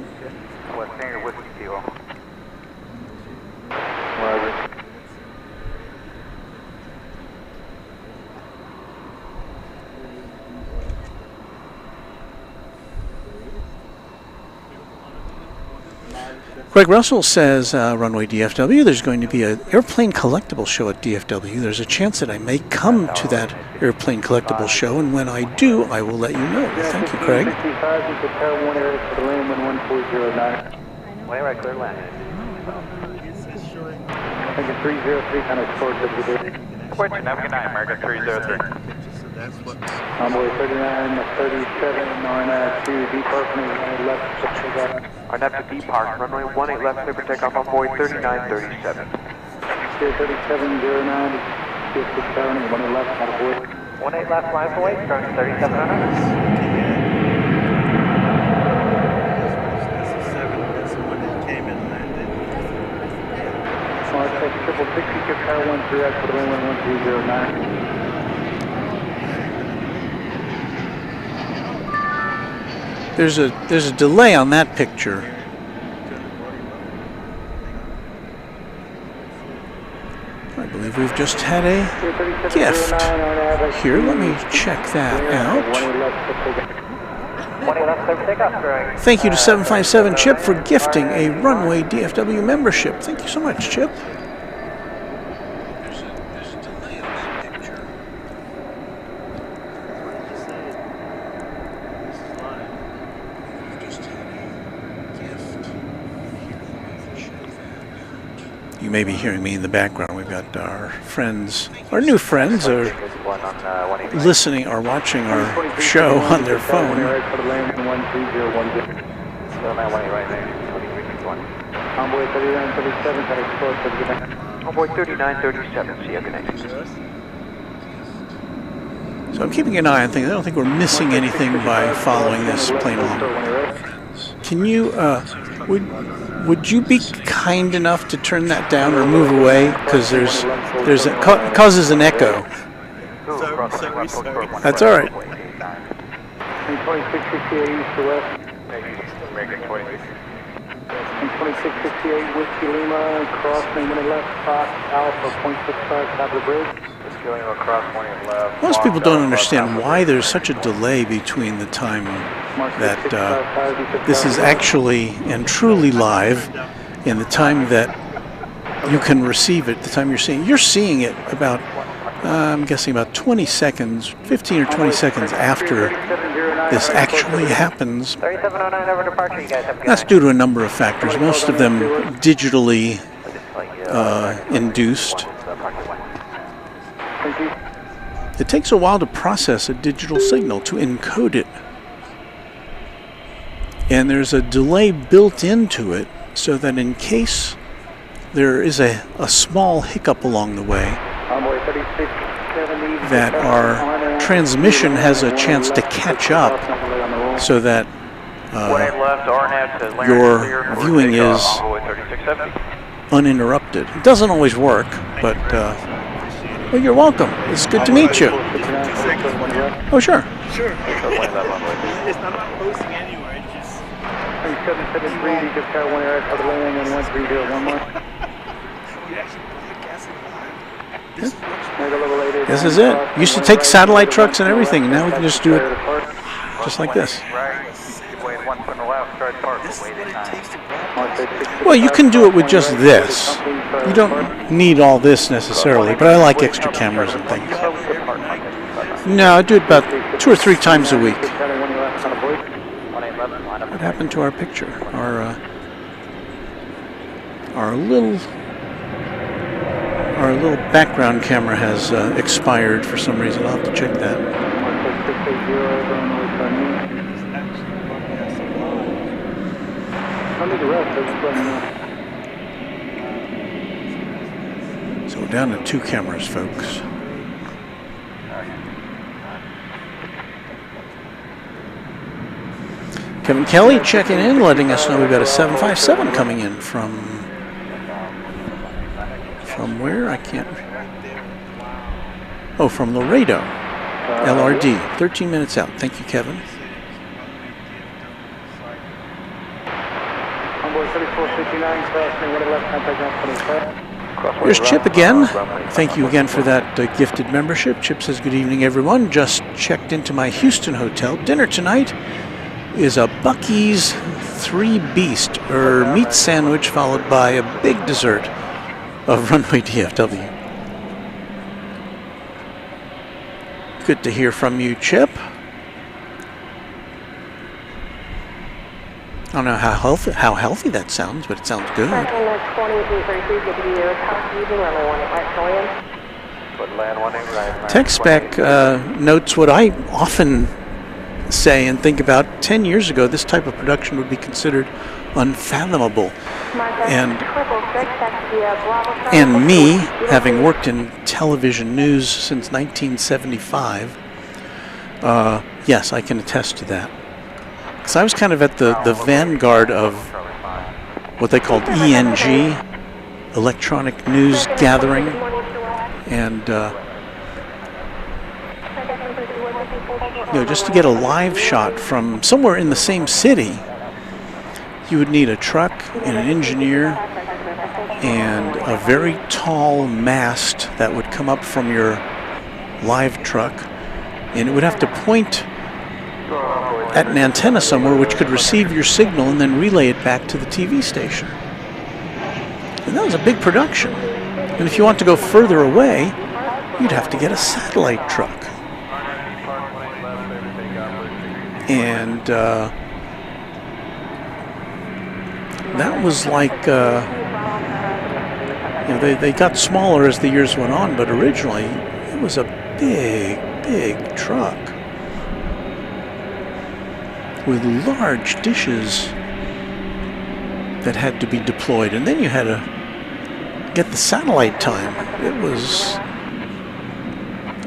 Greg Russell says, Runway DFW, there's going to be an airplane collectible show at DFW. There's a chance that I may come to that airplane collectible show, and when I do, I will let you know. Thank you, Craig. Way right, clear land. Fortune, have a good night, America 303. Envoy 3937 on 2 depart left. RNAV to depart, runway 18 left clear for takeoff, Envoy 3937. 3709, 667, 1 left, out of void. 18 left, line for weight, starting 3700. That's the one that came and landed. Mark 660, Tower 13, for the runway 1309. There's a delay on that picture. I believe we've just had a gift here. Let me check that out. Thank you to 757 Chip for gifting a Runway DFW membership. Thank you so much, Chip. You may be hearing me in the background. We've got our friends, our new friends, are listening or watching our show on their phone. Envoy 3937, got explode for the good night. Envoy 3937, see you connect. So I'm keeping an eye on things. I don't think we're missing anything by following this plane along. Can you, would you be kind enough to turn that down or move away? Because it causes an echo. That's all right. 2668 east to west. 2668 Whiskey Lima, cross main left, Fox Alpha, 0.65, top of the bridge. Whiskey Lima, cross main left. Most people don't understand why there's such a delay between the time that this is actually and truly live and the time that you can receive it, the time you're seeing it about, I'm guessing about 20 seconds, 15 or 20 seconds after this actually happens. That's due to a number of factors, most of them digitally induced. It takes a while to process a digital signal, to encode it. And there's a delay built into it so that in case there is a small hiccup along the way, that our transmission has a chance to catch up so that your viewing is uninterrupted. It doesn't always work, but well, you're welcome. It's good to meet you. Oh, sure. Sure. It's not posting anywhere. It's just... 773, you just got one air for the landing and 130, one more. This is it. Used to take satellite trucks and everything, and now we can just do it just like this. Well, you can do it with just this. You don't need all this necessarily, but I like extra cameras and things. No, I do it about 2 or 3 times a week. What happened to our picture? Our little background camera has expired for some reason. I'll have to check that. So we're down to 2 cameras, folks. Kevin Kelly checking in, letting us know we've got a 757 coming in from where? I can't. Oh, from Laredo. LRD. 13 minutes out. Thank you, Kevin. Here's Chip again. Thank you again for that gifted membership. Chip says, good evening, everyone. Just checked into my Houston hotel. Dinner tonight is a Buc-ee's 3 Beast, meat sandwich followed by a big dessert of Runway DFW. Good to hear from you, Chip. I don't know how healthy that sounds, but it sounds good. Tech Spec notes what I often say and think about. 10 years ago, this type of production would be considered unfathomable. And me, having worked in television news since 1975, yes, I can attest to that. Because I was kind of at the vanguard of what they called ENG, electronic news gathering, and just to get a live shot from somewhere in the same city, you would need a truck and an engineer and a very tall mast that would come up from your live truck, and it would have to point at an antenna somewhere which could receive your signal and then relay it back to the TV station. And that was a big production. And if you want to go further away, you'd have to get a satellite truck. And that was like You know, they got smaller as the years went on, but originally it was a big truck with large dishes that had to be deployed, and then you had to get the satellite time. It was,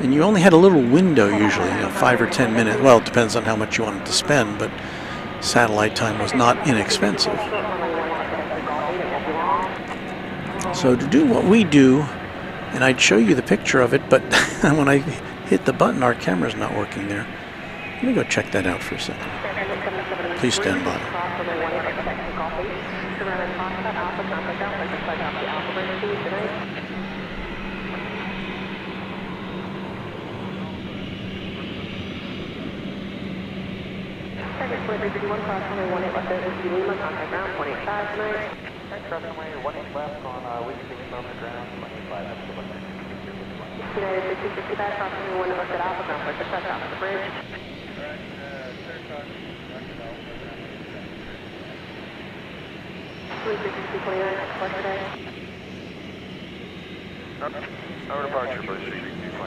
and you only had a little window usually, 5 or 10 minutes. Well, it depends on how much you wanted to spend, but satellite time was not inexpensive. So to do what we do, and I'd show you the picture of it, but when I hit the button, our camera's not working there. Let me go check that out for a second. Please stand by. Our departure for 3229.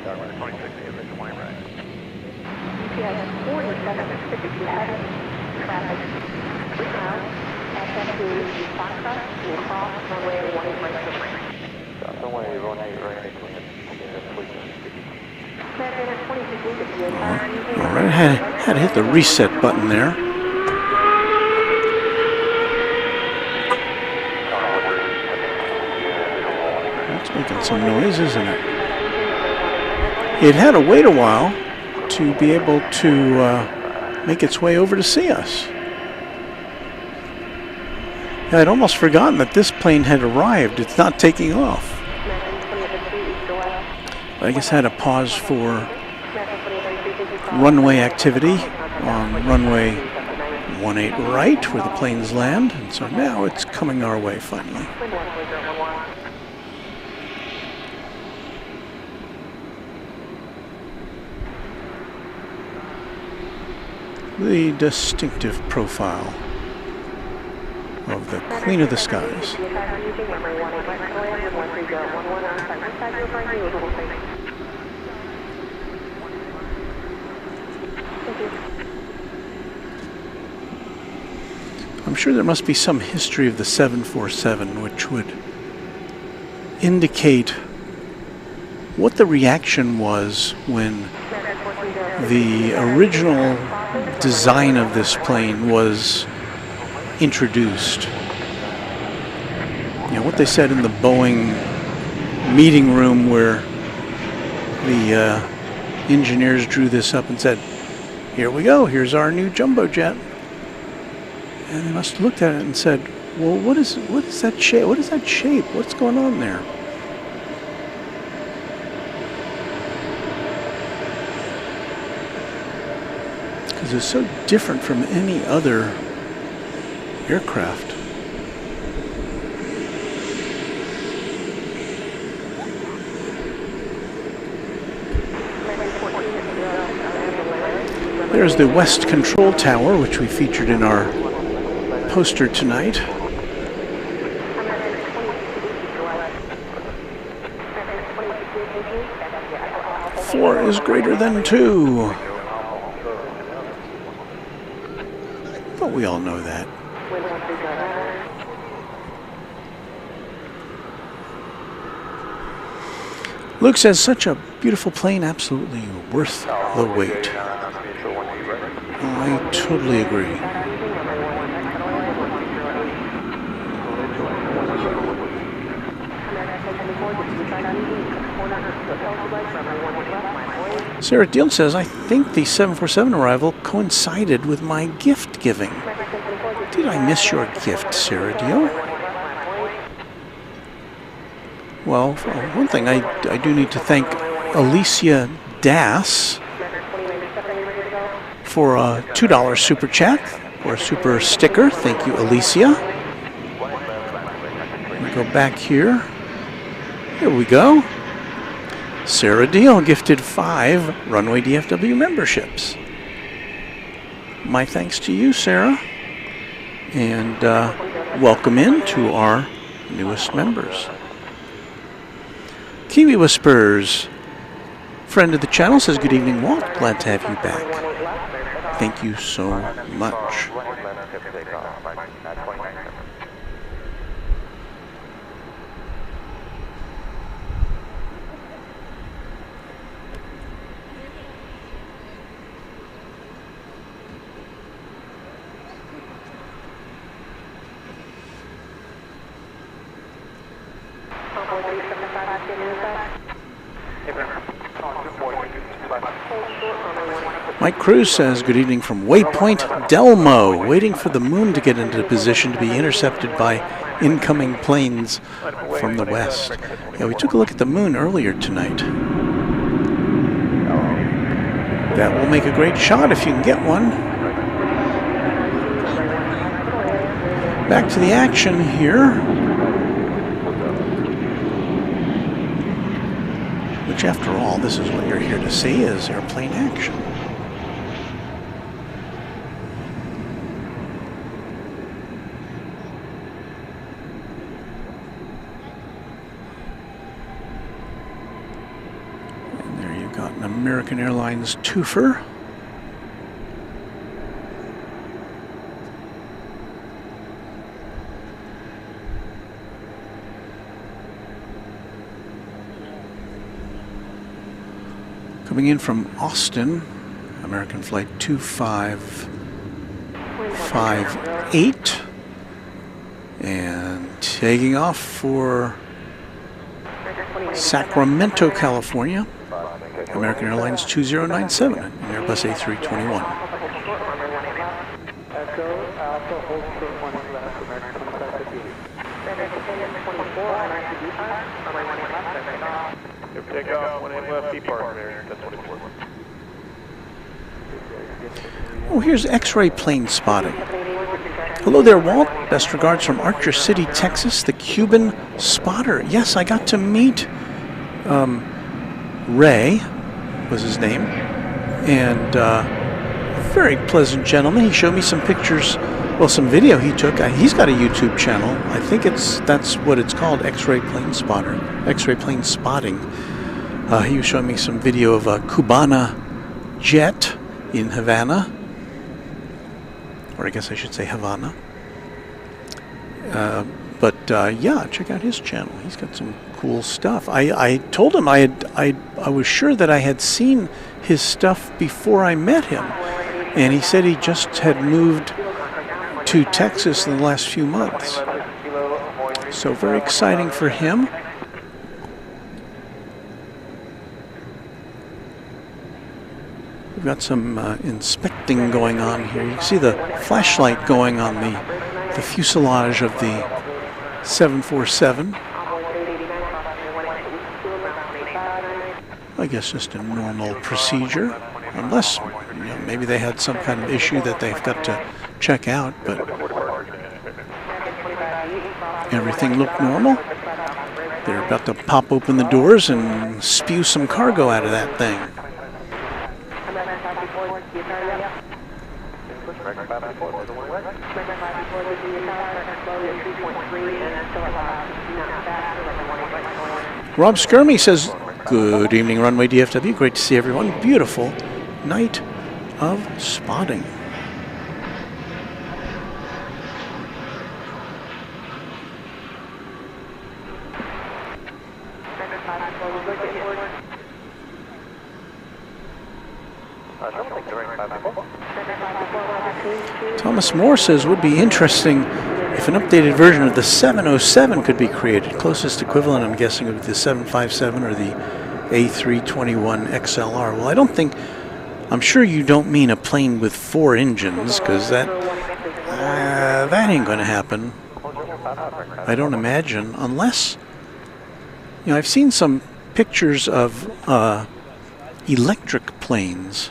Tower 26 is at 20 right. GPS 4752 heavy traffic 3 miles, SF2 Foxtrot, will cross runway 18 right to frame. Runway 18 right to frame. All right, had to hit the reset button there. That's making some noise, isn't it? It had to wait a while to be able to make its way over to see us. I'd almost forgotten that this plane had arrived. It's not taking off. I guess I had to pause for runway activity on runway 18 right, where the planes land. And so now it's coming our way finally. The distinctive profile of the Queen of the Skies. I'm sure there must be some history of the 747 which would indicate what the reaction was when the original design of this plane was introduced. You know, what they said in the Boeing meeting room where the engineers drew this up and said, "Here we go, here's our new jumbo jet." And they must have looked at it and said, "Well, what is that shape? What is that shape? What's going on there?" Because it's so different from any other aircraft. There's the West Control Tower, which we featured in our poster tonight. 4 is greater than 2. But we all know that. Luke says, such a beautiful plane, absolutely worth the wait. I totally agree. Sarah Deal says, I think the 747 arrival coincided with my gift giving. Did I miss your gift, Sarah Deal? Well, for one thing, I do need to thank Alicia Das for a $2 super chat or a super sticker. Thank you, Alicia. Let me go back here. Here we go. Sarah Deal gifted 5 Runway DFW memberships. My thanks to you, Sarah. And welcome in to our newest members. Kiwi Whispers, friend of the channel, says, good evening, Walt. Glad to have you back. Thank you so much. Mike Cruz says, good evening from Waypoint Delmo, waiting for the moon to get into position to be intercepted by incoming planes from the west. Yeah, we took a look at the moon earlier tonight. That will make a great shot if you can get one. Back to the action here. Which, after all, this is what you're here to see, is airplane action. And there you've got an American Airlines twofer. Coming in from Austin, American Flight 2558, and taking off for Sacramento, California, American Airlines 2097, and Airbus A321. Take off 18 left, depart there. That's 24. Oh, here's X-ray plane spotting. Hello there, Walt. Best regards from Archer City, Texas, the Cuban spotter. Yes, I got to meet Ray, was his name, and very pleasant gentleman. He showed me some pictures, well, some video he took. He's got a YouTube channel. I think that's what it's called, X-ray plane spotter, X-ray plane spotting. He was showing me some video of a Cubana jet in Havana, or I guess I should say Havana. Yeah, check out his channel. He's got some cool stuff. I told him I was sure that I had seen his stuff before I met him, and he said he just had moved to Texas in the last few months. So very exciting for him. We've got some inspecting going on here. You can see the flashlight going on the fuselage of the 747. I guess just a normal procedure, unless maybe they had some kind of issue that they've got to check out, but everything looked normal. They're about to pop open the doors and spew some cargo out of that thing. Rob Skirmy says, good evening, Runway DFW. Great to see everyone. Beautiful night of spotting. Thomas Moore says, would be interesting if an updated version of the 707 could be created. Closest equivalent, I'm guessing, would be the 757 or the A321 XLR. Well, I'm sure you don't mean a plane with 4 engines, because that ain't going to happen. I don't imagine, unless, I've seen some pictures of electric planes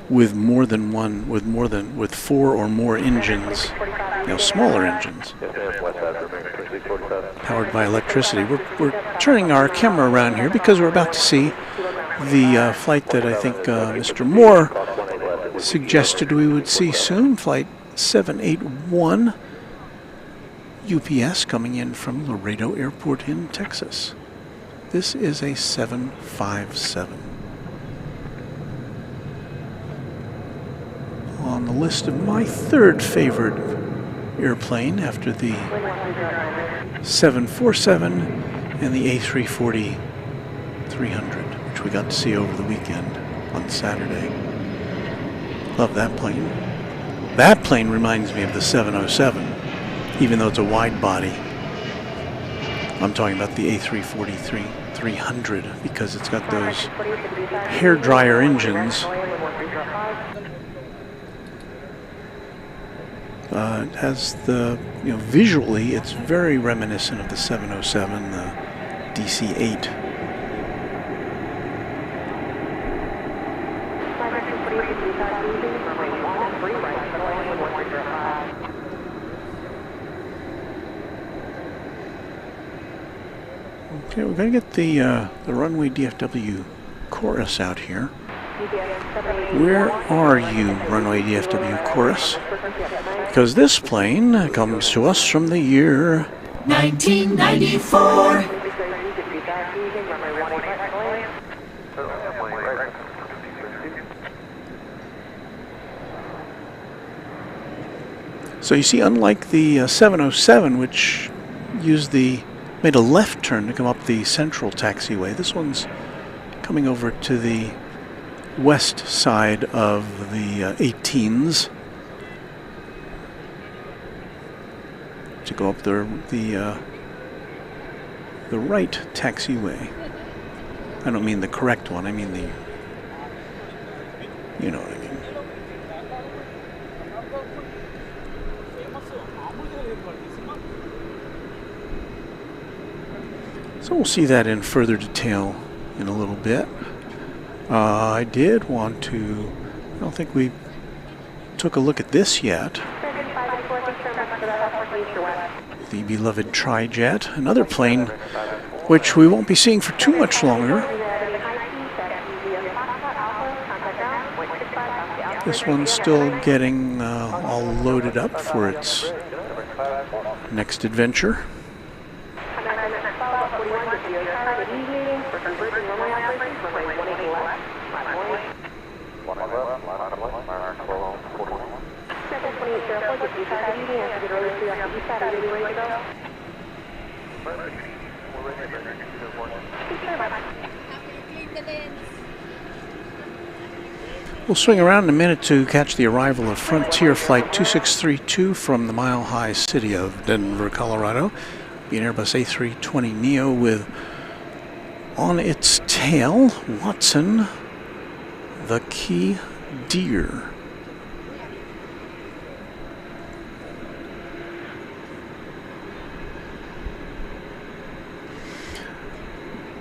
with with 4 or more engines, smaller engines, powered by electricity. We're turning our camera around here because we're about to see the flight that I think Mr. Moore suggested we would see soon, Flight 781, UPS coming in from Laredo Airport in Texas. This is a 757. On the list of my third favorite airplane after the 747 and the A340-300, which we got to see over the weekend on Saturday. Love that plane. That plane reminds me of the 707, even though it's a wide body. I'm talking about the A340-300 because it's got those hair dryer engines. It has the, visually it's very reminiscent of the 707, the DC-8. Okay, we're going to get the Runway DFW chorus out here. Where are you, Runway DFW chorus? Because this plane comes to us from the year 1994. So you see, unlike the 707, which made a left turn to come up the central taxiway, this one's coming over to the west side of the 18s to go up the right taxiway. I don't mean the correct one, I mean the, you know what I mean. So we'll see that in further detail in a little bit. I did want to, I don't think we took a look at this yet. The beloved Tri-Jet, another plane which we won't be seeing for too much longer. This one's still getting all loaded up for its next adventure. We'll swing around in a minute to catch the arrival of Frontier Flight 2632 from the mile-high city of Denver, Colorado. Be an Airbus A320neo with, on its tail, Watson, the key deer.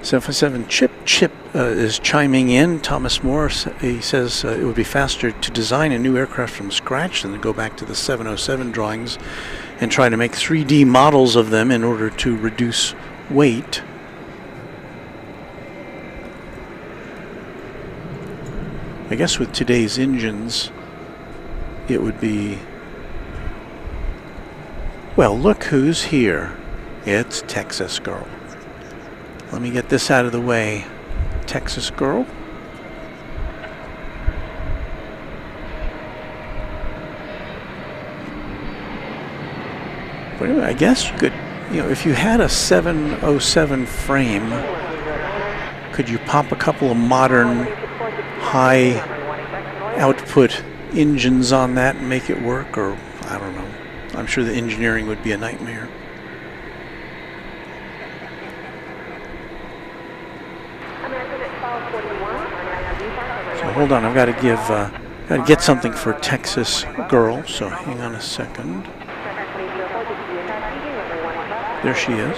757 Chip is chiming in. Thomas Moore, he says it would be faster to design a new aircraft from scratch than to go back to the 707 drawings and try to make 3D models of them in order to reduce weight. I guess with today's engines, it would be, well, look who's here. It's Texas Girl. Let me get this out of the way, Texas Girl. But anyway, I guess you could, if you had a 707 frame, could you pop a couple of modern high output engines on that and make it work? Or, I don't know. I'm sure the engineering would be a nightmare. So hold on, I've got to get something for Texas Girl, so hang on a second. There she is.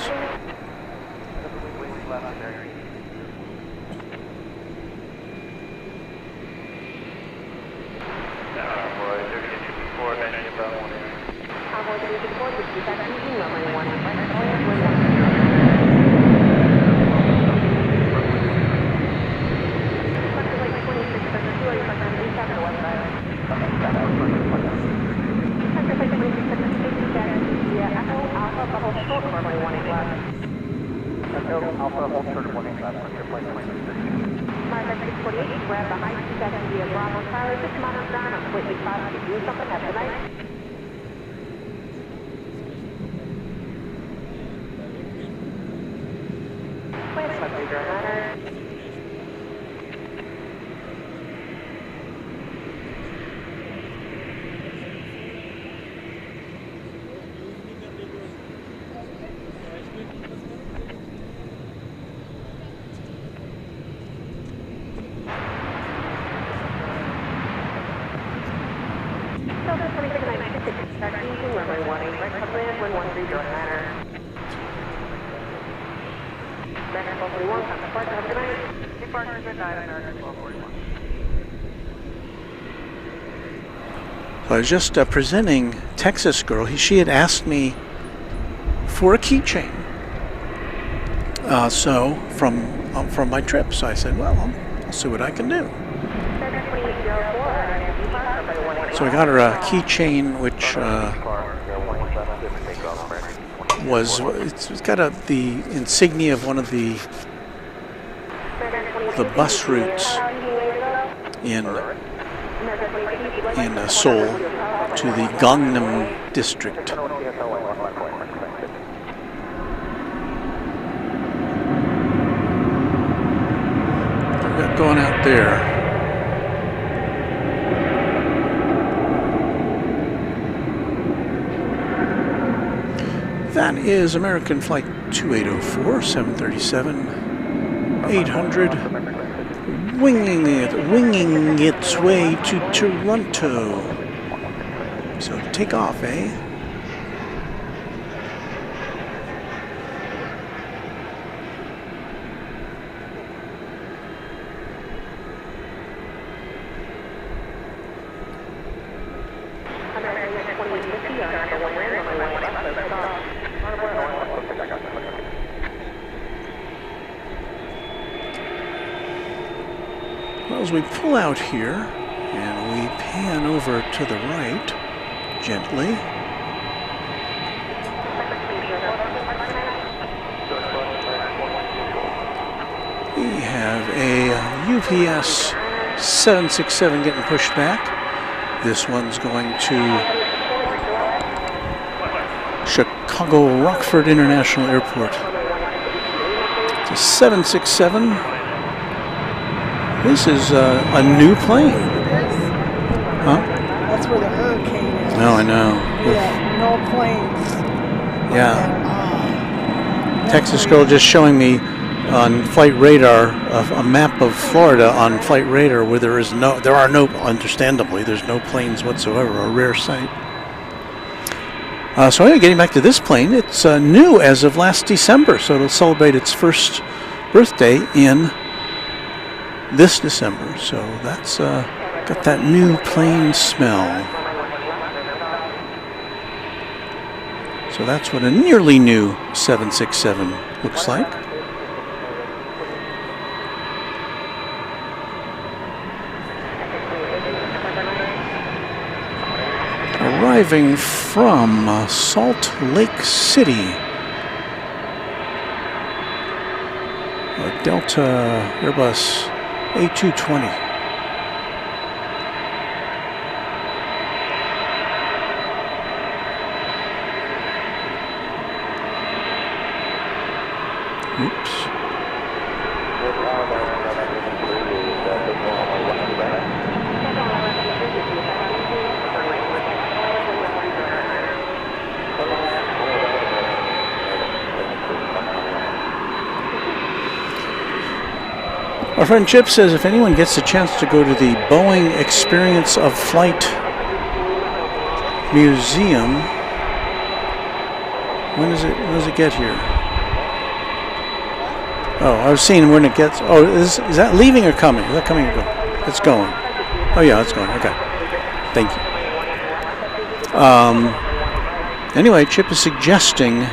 Alpha, hold short of 185, clear flight 26. Mark 648, grab the height 270 of Bravo Charlie, just come on up down, I'm completely positive. Do something, have a good night. Wait a minute, your honor. I was just presenting Texas Girl. She had asked me for a keychain. So from my trip. So I said, well, I'll see what I can do. So I got her a keychain, which it's got the insignia of one of the bus routes in Seoul to the Gangnam district. Going out there. That is American Flight 2804, 737, 800, winging its way to Toronto. So take off, eh? Well, as we pull out here and we pan over to the right gently, we have a UPS 767 getting pushed back. This one's going to Chicago Rockford International Airport. It's a 767. This is a new plane. Huh? That's where the hurricane is. No, I know. Yeah, no planes. Yeah. Texas Girl just showing me on flight radar a map of Florida on flight radar where there are no, understandably, there's no planes whatsoever, a rare sight. So anyway, getting back to this plane, it's new as of last December, so it'll celebrate its first birthday in this December. So that's got that new plane smell. So that's what a nearly new 767 looks like. Arriving from Salt Lake City, a Delta Airbus A220. Oops. Our friend Chip says if anyone gets a chance to go to the Boeing Experience of Flight Museum, when does it get here? Oh, I was seeing when it gets. Oh, is that leaving or coming? Is that coming or going? It's going. Oh yeah, it's going. Okay. Thank you. Anyway, Chip is suggesting,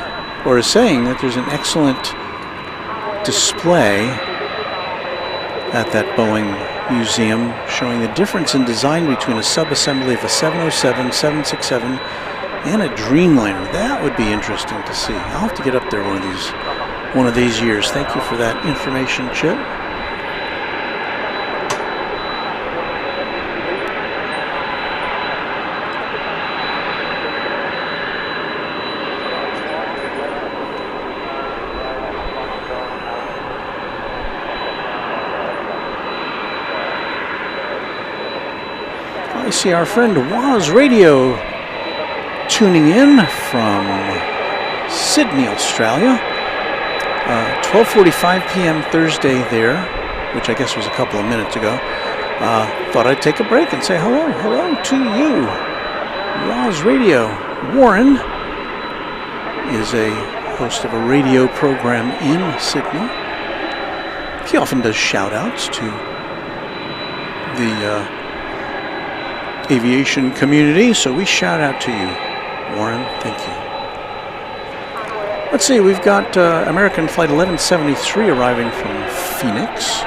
or is saying, that there's an excellent display at that Boeing museum showing the difference in design between a sub-assembly of a 707, 767, and a Dreamliner. That would be interesting to see. I'll have to get up there one of one of these years. Thank you for that information, Chip. I see our friend Waz Radio tuning in from Sydney, Australia. 12:45 p.m. Thursday there, which I guess was a couple of minutes ago. Thought I'd take a break and say hello to you. Waz Radio. Warren is a host of a radio program in Sydney. He often does shout-outs to the aviation community, so we shout out to you, Warren. Thank you. Let's see, we've got American Flight 1173 arriving from Phoenix,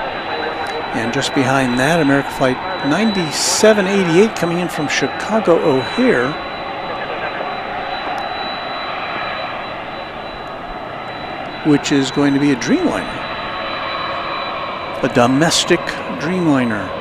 and just behind that, American Flight 9788 coming in from Chicago O'Hare. Which is going to be a Dreamliner, a domestic Dreamliner.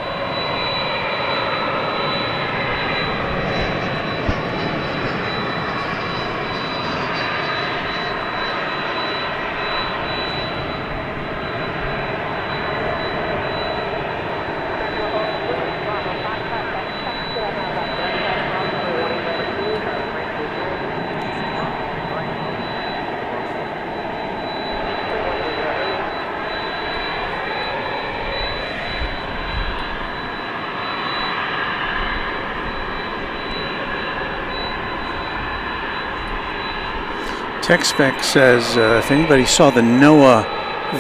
TechSpec says if anybody saw the NOAA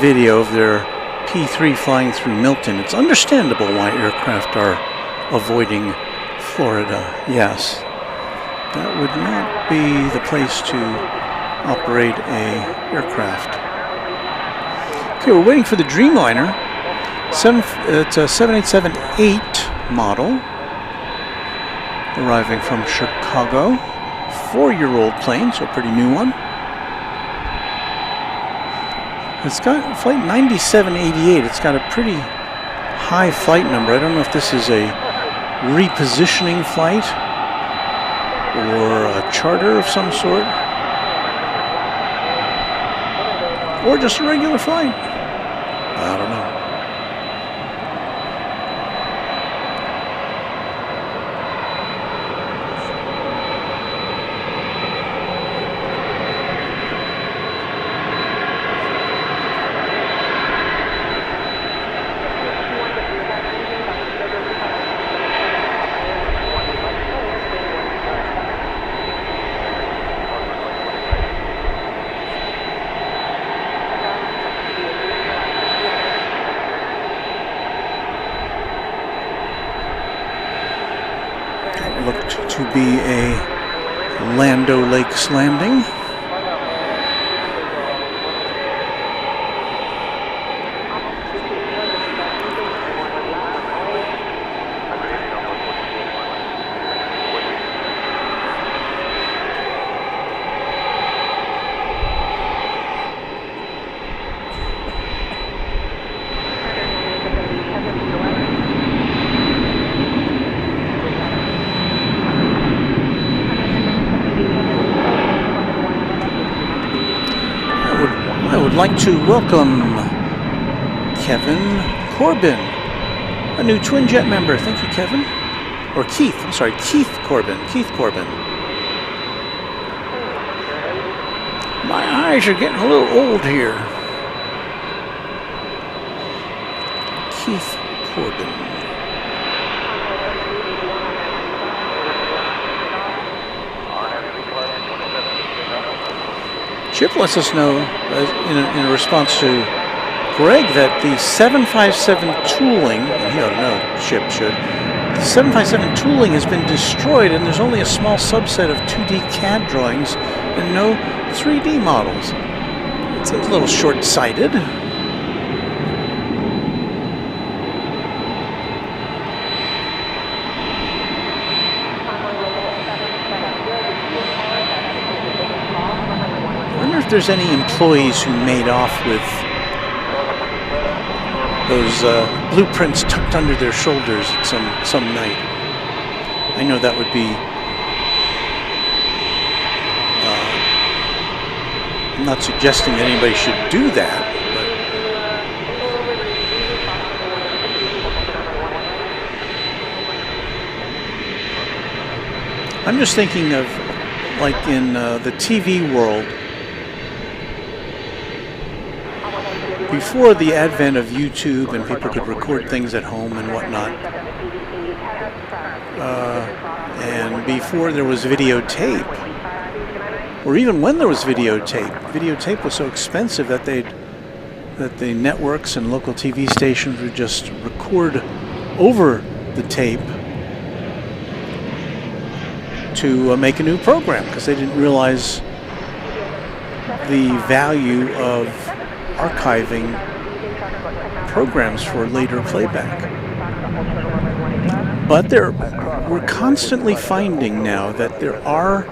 video of their P-3 flying through Milton, it's understandable why aircraft are avoiding Florida. Yes, that would not be the place to operate a aircraft. Okay, we're waiting for the Dreamliner. It's a 7878 model, arriving from Chicago. 4-year-old plane, so a pretty new one. It's got flight 9788. It's got a pretty high flight number. I don't know if this is a repositioning flight or a charter of some sort, or just a regular flight. I don't know. To be a Land O'Lakes landing. I'd like to welcome Kevin Corbin, a new Twin Jet member. Thank you, Kevin. Or Keith, I'm sorry, Keith Corbin. Keith Corbin. My eyes are getting a little old here. Keith Corbin. Chip lets us know, in a response to Greg, that the 757 tooling, and he ought to know, Chip should, the 757 tooling has been destroyed and there's only a small subset of 2D CAD drawings and no 3D models. It seems a little short-sighted. if there's any employees who made off with those blueprints tucked under their shoulders at some night. I know that would be. I'm not suggesting that anybody should do that, but I'm just thinking of, like in the TV world, before the advent of YouTube and people could record things at home and whatnot, and before there was videotape, or even when there was videotape was so expensive that the networks and local TV stations would just record over the tape to make a new program, because they didn't realize the value of archiving programs for later playback. But we're constantly finding now that there are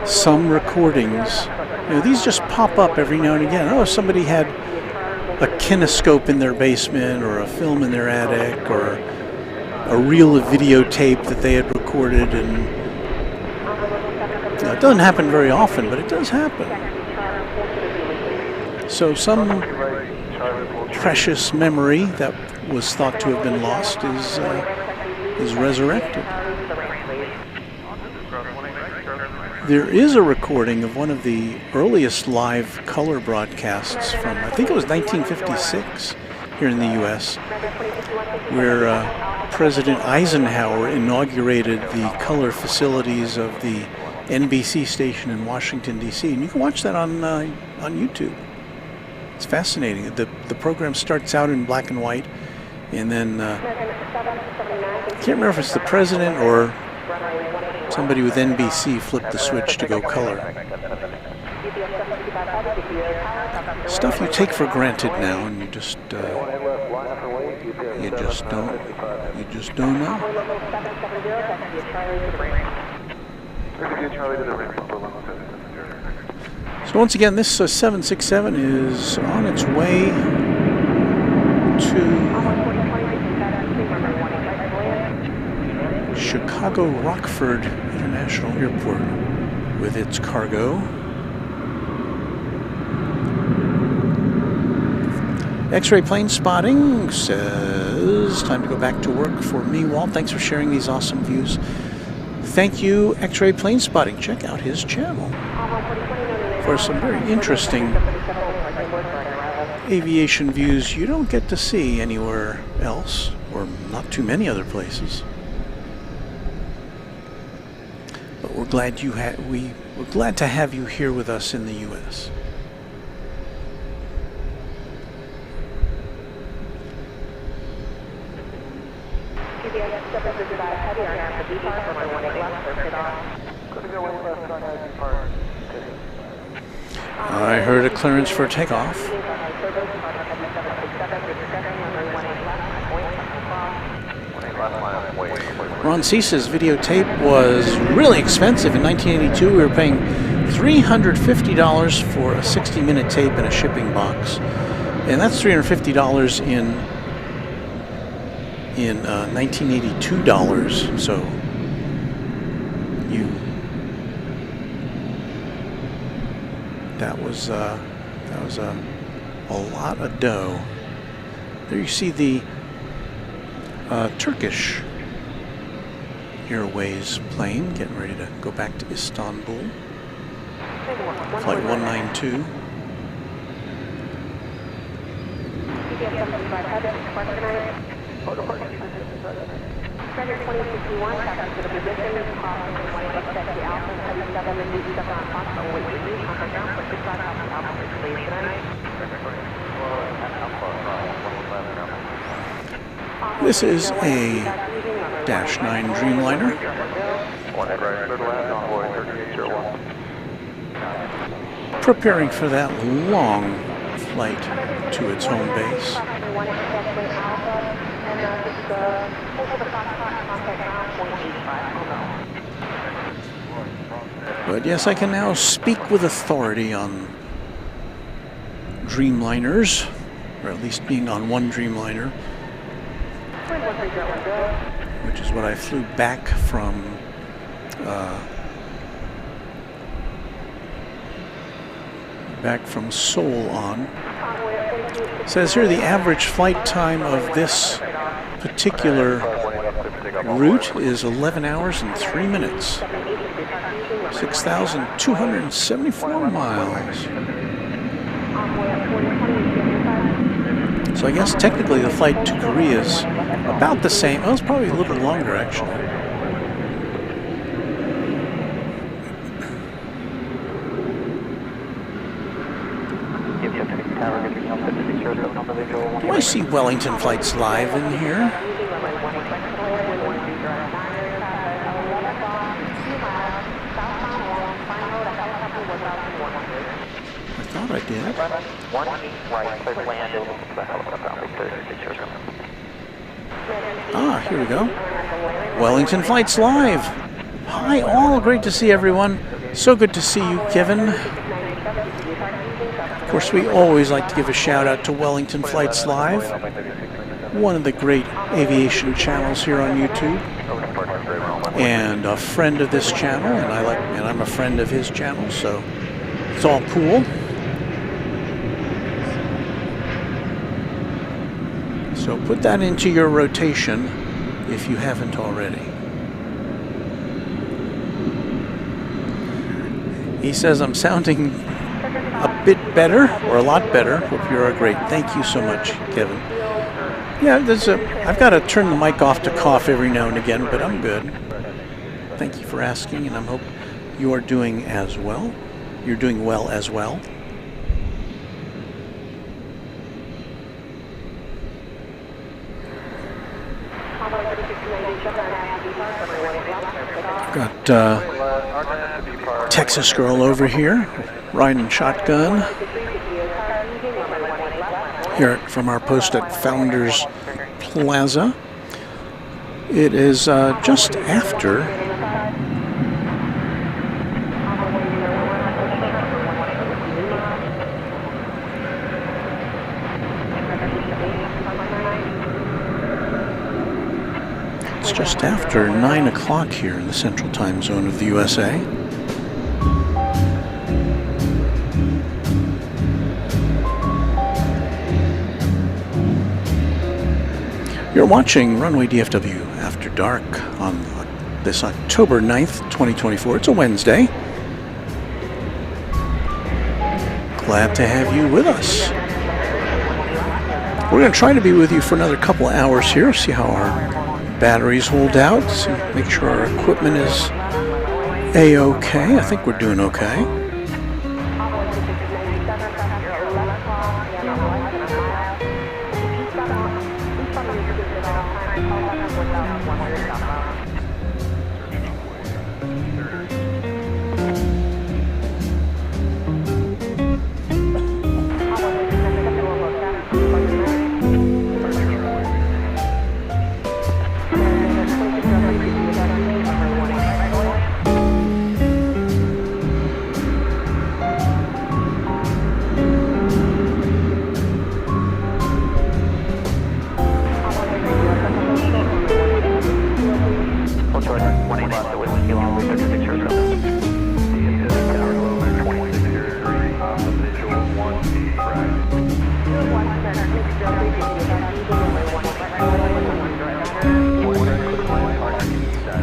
some recordings. You know, these just pop up every now and again. Oh, somebody had a kinescope in their basement, or a film in their attic, or a reel of videotape that they had recorded, and it doesn't happen very often, but it does happen. So some precious memory that was thought to have been lost is resurrected. There is a recording of one of the earliest live color broadcasts from, I think it was 1956 here in the U.S., where President Eisenhower inaugurated the color facilities of the NBC station in Washington, D.C. And you can watch that on YouTube. It's fascinating. The program starts out in black and white, and then I can't remember if it's the president or somebody with NBC flipped the switch to go color. Stuff you take for granted now, and you just don't know. So once again, this 767 is on its way to Chicago Rockford International Airport with its cargo. X-ray plane spotting says time to go back to work for me, Walt. Thanks for sharing these awesome views. Thank you, X-ray plane spotting. Check out his channel for some very interesting aviation views you don't get to see anywhere else, or not too many other places. But we're glad we're glad to have you here with us in the U.S. I heard a clearance for takeoff. Ron Cease's videotape was really expensive. In 1982, we were paying $350 for a 60-minute tape in a shipping box. And that's $350 in 1982 dollars. So that was a lot of dough. There you see the Turkish Airways plane getting ready to go back to Istanbul. Flight 192. This is a Dash 9 Dreamliner. Preparing for that long flight to its home base. But yes, I can now speak with authority on Dreamliners, or at least being on one Dreamliner, which is what I flew back from Seoul on. It says here the average flight time of this particular route is 11 hours and 3 minutes. 6,274 miles. So I guess technically the flight to Korea is about the same. Oh, it's probably a little longer actually. Do I see Wellington flights live in here? I thought I did. Ah, here we go. Wellington flights live. Hi all, great to see everyone. So good to see you, Kevin. Of course, we always like to give a shout out to Wellington Flights Live, one of the great aviation channels here on YouTube, and a friend of this channel, and I'm a friend of his channel, so it's all cool. So put that into your rotation if you haven't already. He says I'm sounding a bit better, or a lot better. Hope you're great. Thank you so much, Kevin. Yeah, I've got to turn the mic off to cough every now and again, but I'm good. Thank you for asking, and I hope you are doing as well. You're doing well as well. Got Texas girl over here, riding shotgun. Here from our post at Founders Plaza. It is just after it's just after 9 o'clock here in the central time zone of the USA. You're watching Runway DFW After Dark on this October 9th, 2024. It's a Wednesday. Glad to have you with us. We're going to try to be with you for another couple of hours here, see how our batteries hold out, make sure our equipment is A-okay. I think we're doing okay.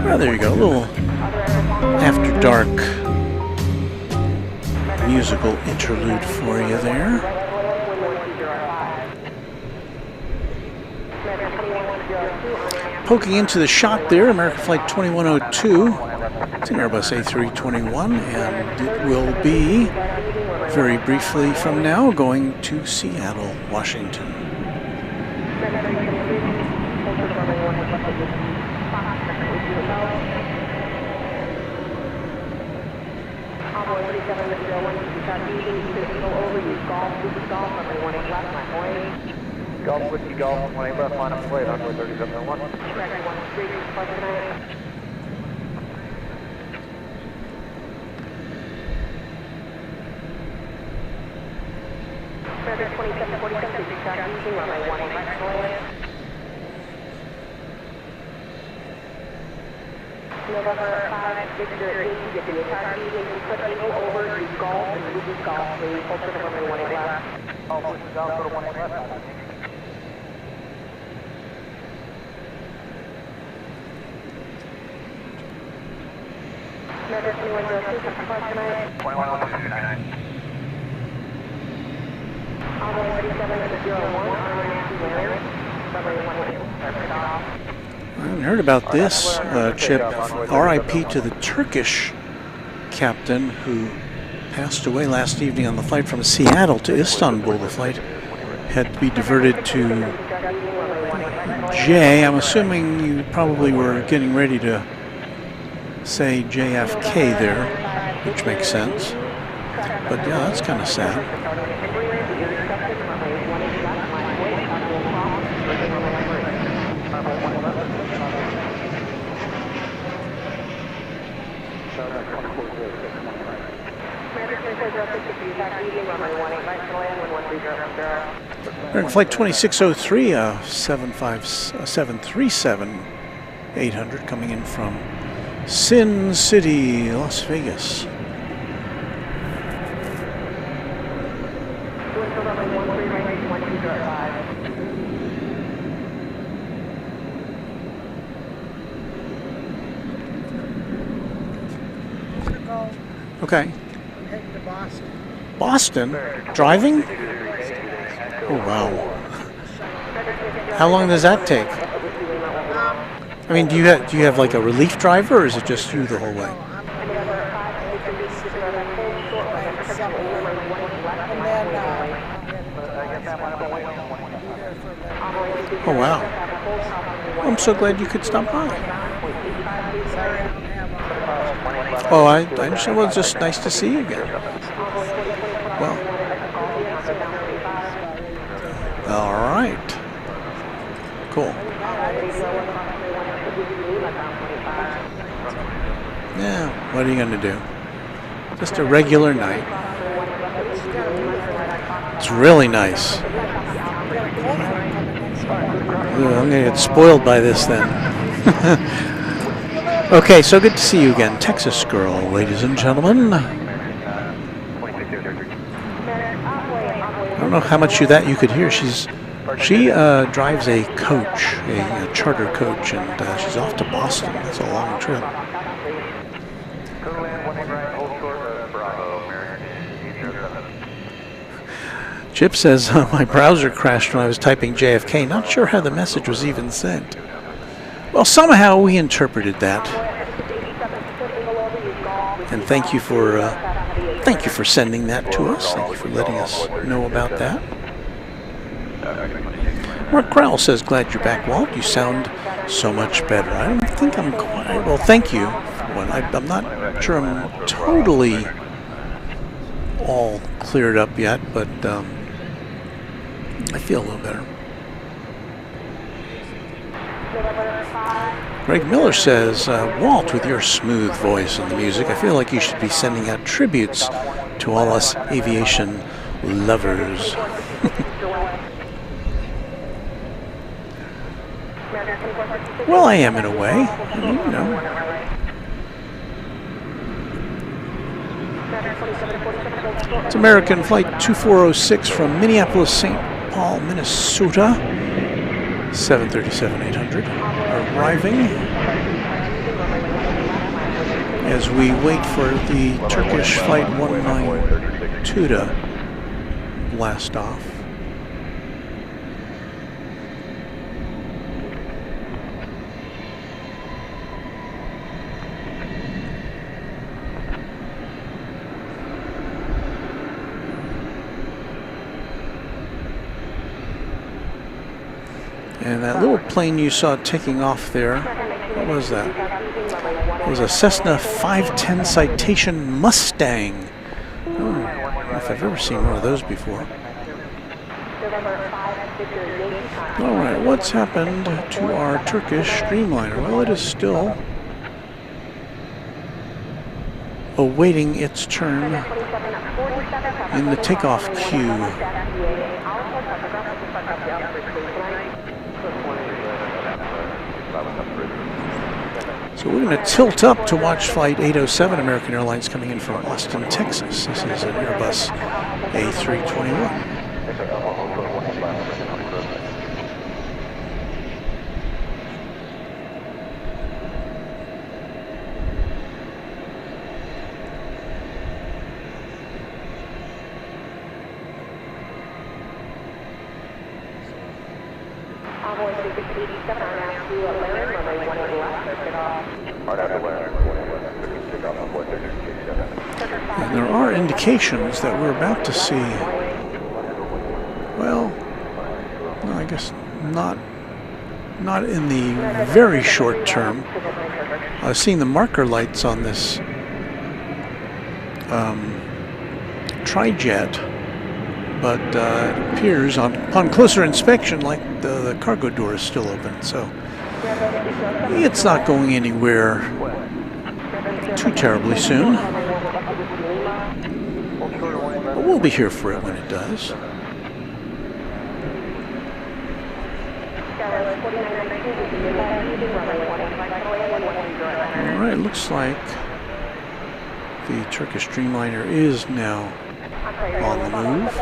Well, there you go, a little After Dark musical interlude for you there. Poking into the shot there, American Flight 2102. It's an Airbus A321, and it will be, very briefly from now, going to Seattle, Washington. Golf Whiskey Golf, 1 left, line up plate, runway 3701. American 2747, Jackery, runway 18 left to land. November 5, Victor 8, get the entire evening, put Eagle over to Golf and Lucas Golf, please, hold to the runway 18 left. Oh, Lucas Golf, go to 18 left. American 2102, come to park tonight. 21-129. Envoy 3701, runway 19 land, runway 18, start off. I haven't heard about this, Chip. RIP to the Turkish captain who passed away last evening on the flight from Seattle to Istanbul. The flight had to be diverted to J. I'm assuming you probably were getting ready to say JFK there, which makes sense. But yeah, that's kind of sad. American Flight 2603, 737-800 coming in from Sin City, Las Vegas. Okay. I'm heading to Boston. Boston? Driving? Oh, wow. How long does that take? I mean, do you have like a relief driver, or is it just you the whole way? Oh, wow. I'm so glad you could stop by. Oh, I understand. Well, it's just nice to see you again. Well, all right. Cool. Yeah, what are you going to do? Just a regular night. It's really nice. Ooh, I'm going to get spoiled by this then. Okay, so good to see you again. Texas girl, ladies and gentlemen. I don't know how much of that you could hear. She drives a coach, a charter coach, and she's off to Boston. That's a long trip. Chip says, my browser crashed when I was typing JFK. Not sure how the message was even sent. Well, somehow we interpreted that. And thank you for sending that to us. Thank you for letting us know about that. Mark Crowell says, glad you're back, Walt. You sound so much better. I don't think I'm quite... Well, thank you. I'm not sure I'm totally all cleared up yet, but I feel a little better. Greg Miller says, Walt, with your smooth voice and the music, I feel like you should be sending out tributes to all us aviation lovers. Well, I am in a way. I mean, you know. It's American Flight 2406 from Minneapolis, St. Paul, Minnesota. 737-800 arriving as we wait for the Turkish Flight 192 to blast off. And that little plane you saw taking off there, what was that? It was a Cessna 510 Citation Mustang. I don't know if I've ever seen one of those before. All right, what's happened to our Turkish Streamliner? Well, it is still awaiting its turn in the takeoff queue. So we're going to tilt up to watch Flight 807, American Airlines, coming in from Austin, Texas. This is an Airbus A321. And there are indications that we're about to see, well, no, I guess not in the very short term. I've seen the marker lights on this tri-jet, but it appears upon closer inspection like the cargo door is still open, so it's not going anywhere too terribly soon. But we'll be here for it when it does. Alright, looks like the Turkish Dreamliner is now on the move.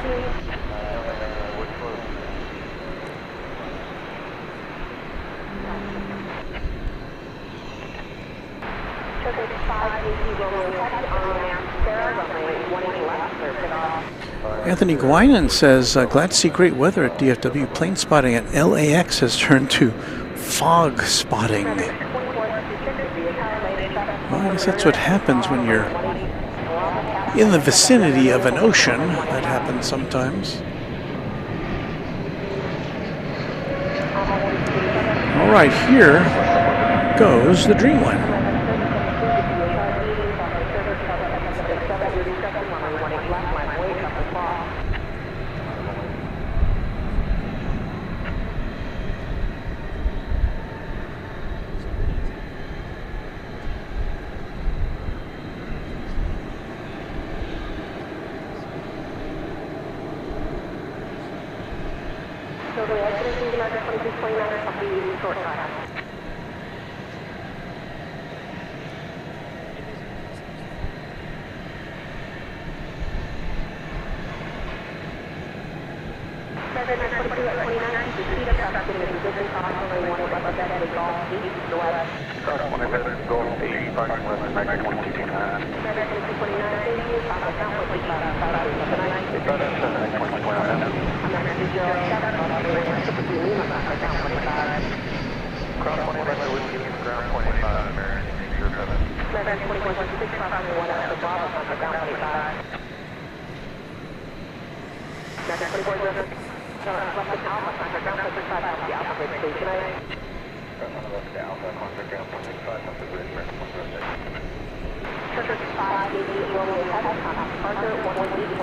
Anthony Guinan says, glad to see great weather at DFW. Plane spotting at LAX has turned to fog spotting. Well, I guess that's what happens when you're in the vicinity of an ocean. That happens sometimes. All right, here goes the Dreamliner.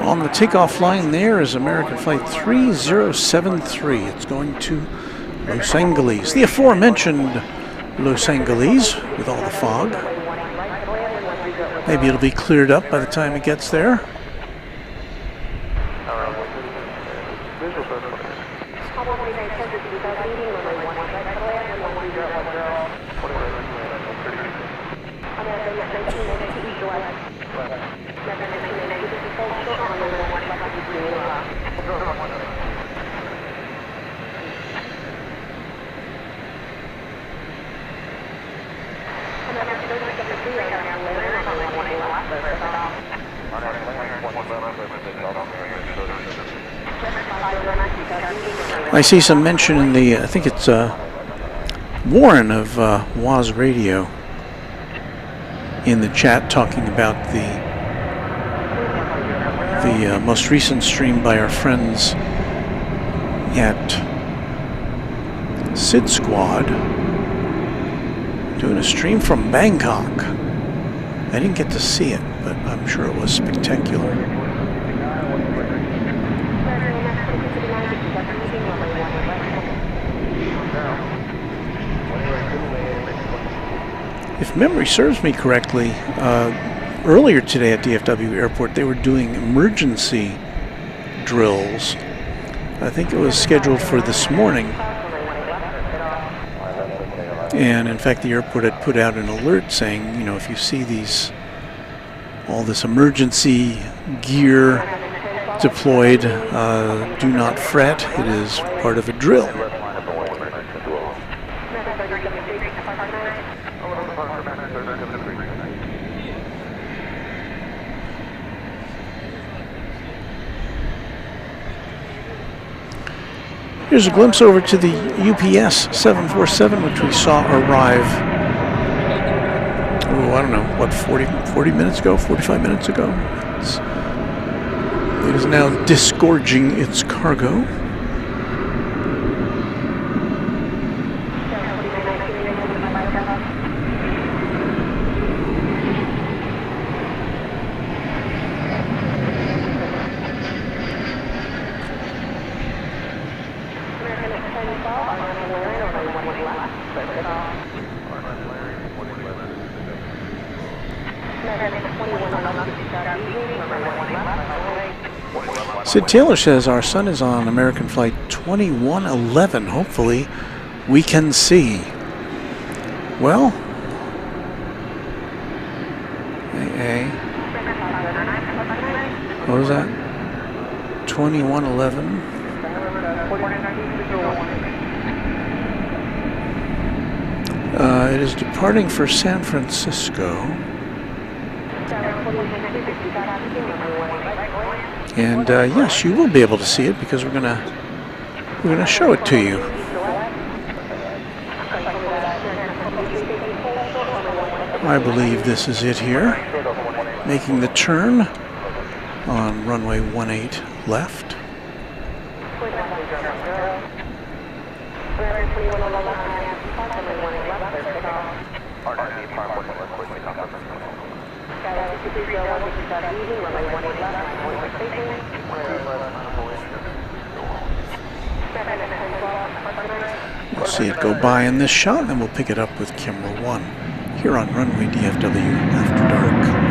On the takeoff line there is American Flight 3073. It's going to Los Angeles, the aforementioned Los Angeles, with all the fog. Maybe it'll be cleared up by the time it gets there. I see some mention in the, I think it's Warren of WAZ Radio in the chat talking about the most recent stream by our friends at Sid Squad, doing a stream from Bangkok. I didn't get to see it, but I'm sure it was spectacular. If memory serves me correctly, earlier today at DFW Airport, they were doing emergency drills. I think it was scheduled for this morning. And in fact, the airport had put out an alert saying, you know, if you see all this emergency gear deployed, do not fret. It is part of a drill. Here's a glimpse over to the UPS 747, which we saw arrive, oh, I don't know, what, 40 minutes ago, 45 minutes ago. It is now disgorging its cargo. Sid Taylor says our son is on American Flight 2111. Hopefully we can see. Well, what was that? 2111. It is departing for San Francisco. And yes, you will be able to see it because we're gonna show it to you. I believe this is it here, making the turn on runway 18 left. We'll see it go by in this shot, and then we'll pick it up with camera 1 here on Runway DFW After Dark.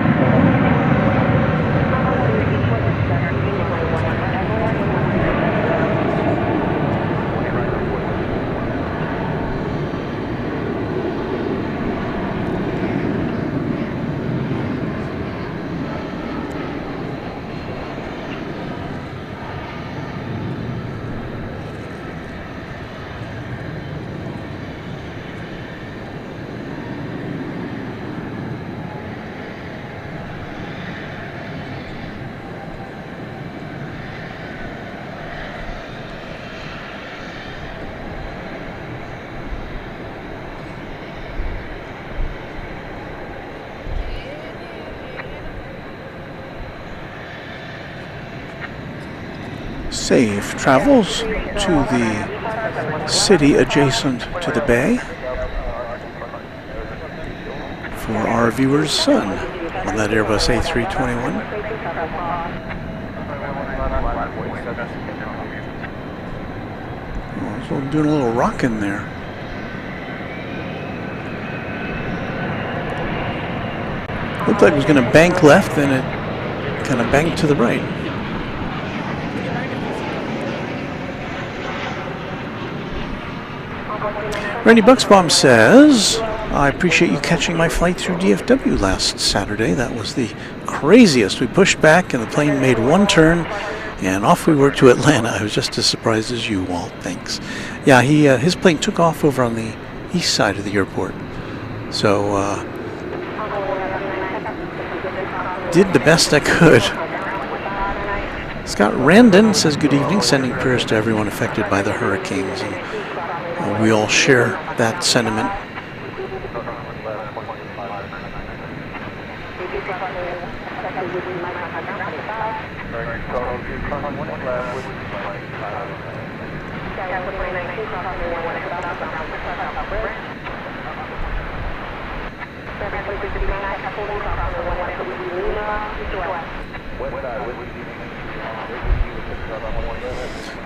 Safe travels to the city adjacent to the bay for our viewer's son on that Airbus A321. Oh, so I'm doing a little rocking there. Looked like it was going to bank left, then it kind of banked to the right. Randy Bucksbaum says, I appreciate you catching my flight through DFW last Saturday. That was the craziest. We pushed back and the plane made one turn and off we were to Atlanta. I was just as surprised as you, Walt. Thanks. Yeah, his plane took off over on the east side of the airport. So, did the best I could. Scott Randon says, good evening, sending prayers to everyone affected by the hurricanes. And we all share that sentiment.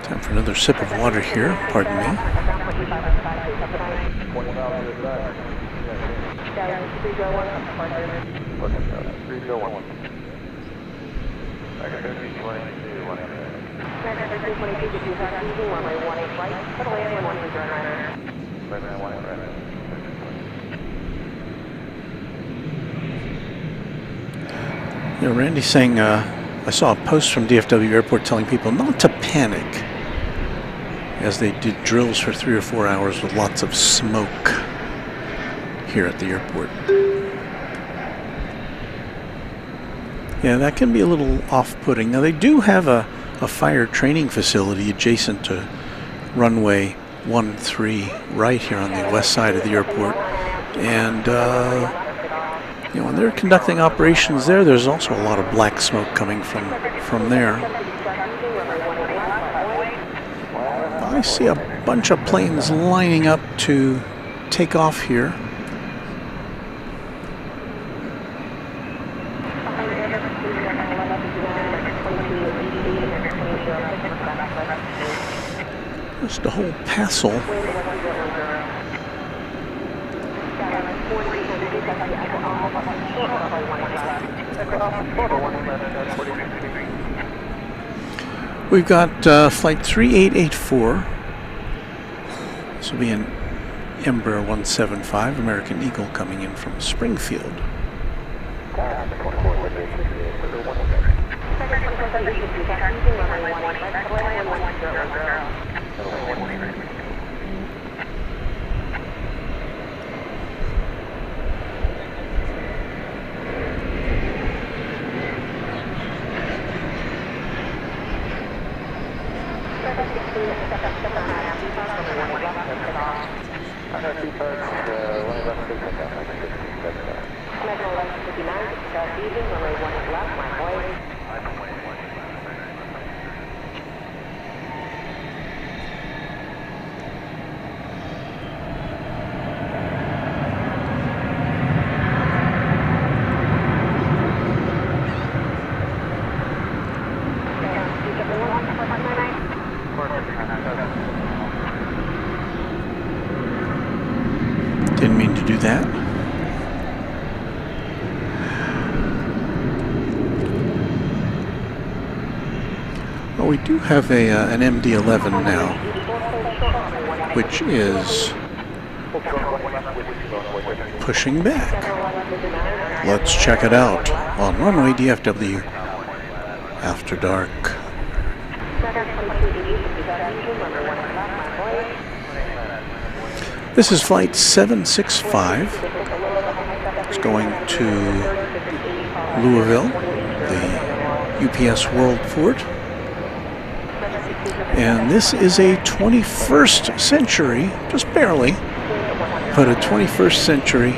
Time for another sip of water here, pardon me. 301. Back at 1322, 1 American 1322, get you back easy, runway 18 right, put away and 1 turn right. Runway 1 right. Yeah, Randy's saying, I saw a post from DFW Airport telling people not to panic as they did drills for 3 or 4 hours with lots of smoke here at the airport. Yeah, that can be a little off-putting. Now, they do have a fire training facility adjacent to runway 13 right here on the west side of the airport. And, you know, when they're conducting operations there, there's also a lot of black smoke coming from there. I see a bunch of planes lining up to take off here. Just a whole passel. We've got flight 3884. This will be an Embraer 175 American Eagle coming in from Springfield. Didn't mean to do that. Well, we do have an MD-11 now, which is pushing back. Let's check it out on Runway DFW after dark. This is flight 765. It's going to Louisville, the UPS Worldport. And this is a 21st century, just barely, but a 21st century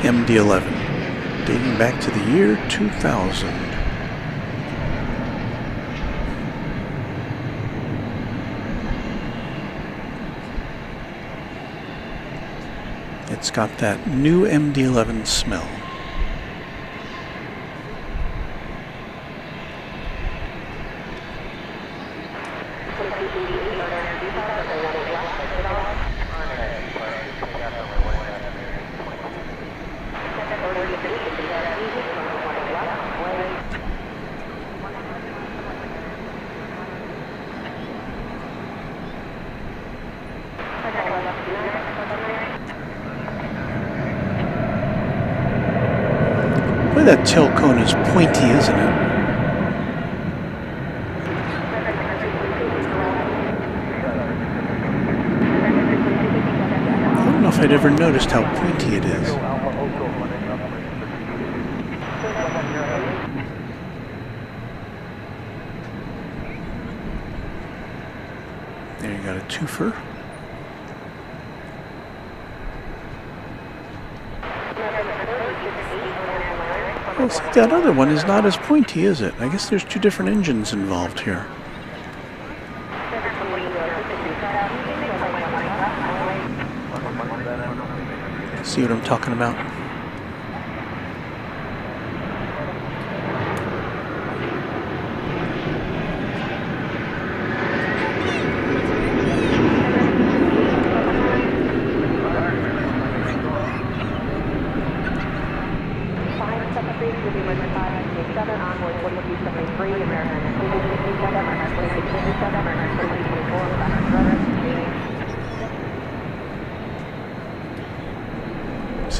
MD-11, dating back to the year 2000. It's got that new MD-11 smell. Boy, that tail cone is pointy, isn't it? I don't know if I'd ever noticed how pointy it is. There you got a twofer. Well, see, that other one is not as pointy, is it? I guess there's two different engines involved here. See what I'm talking about? Runway 2273, American 2267, American 2657, American 2224, American Rudder,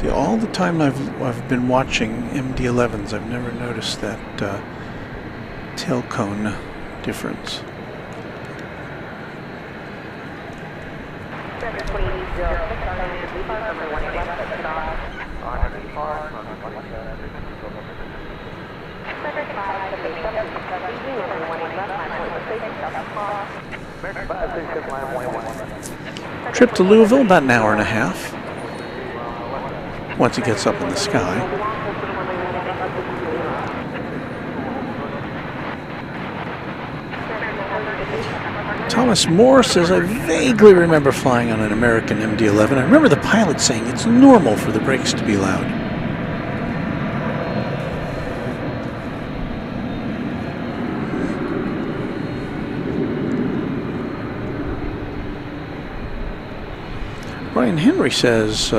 See, all the time I've been watching MD-11s, I've never noticed that tail cone difference. Trip to Louisville, about an hour and a half. Once it gets up in the sky. Thomas Moore says, I vaguely remember flying on an American MD-11. I remember the pilot saying it's normal for the brakes to be loud. Brian Henry says,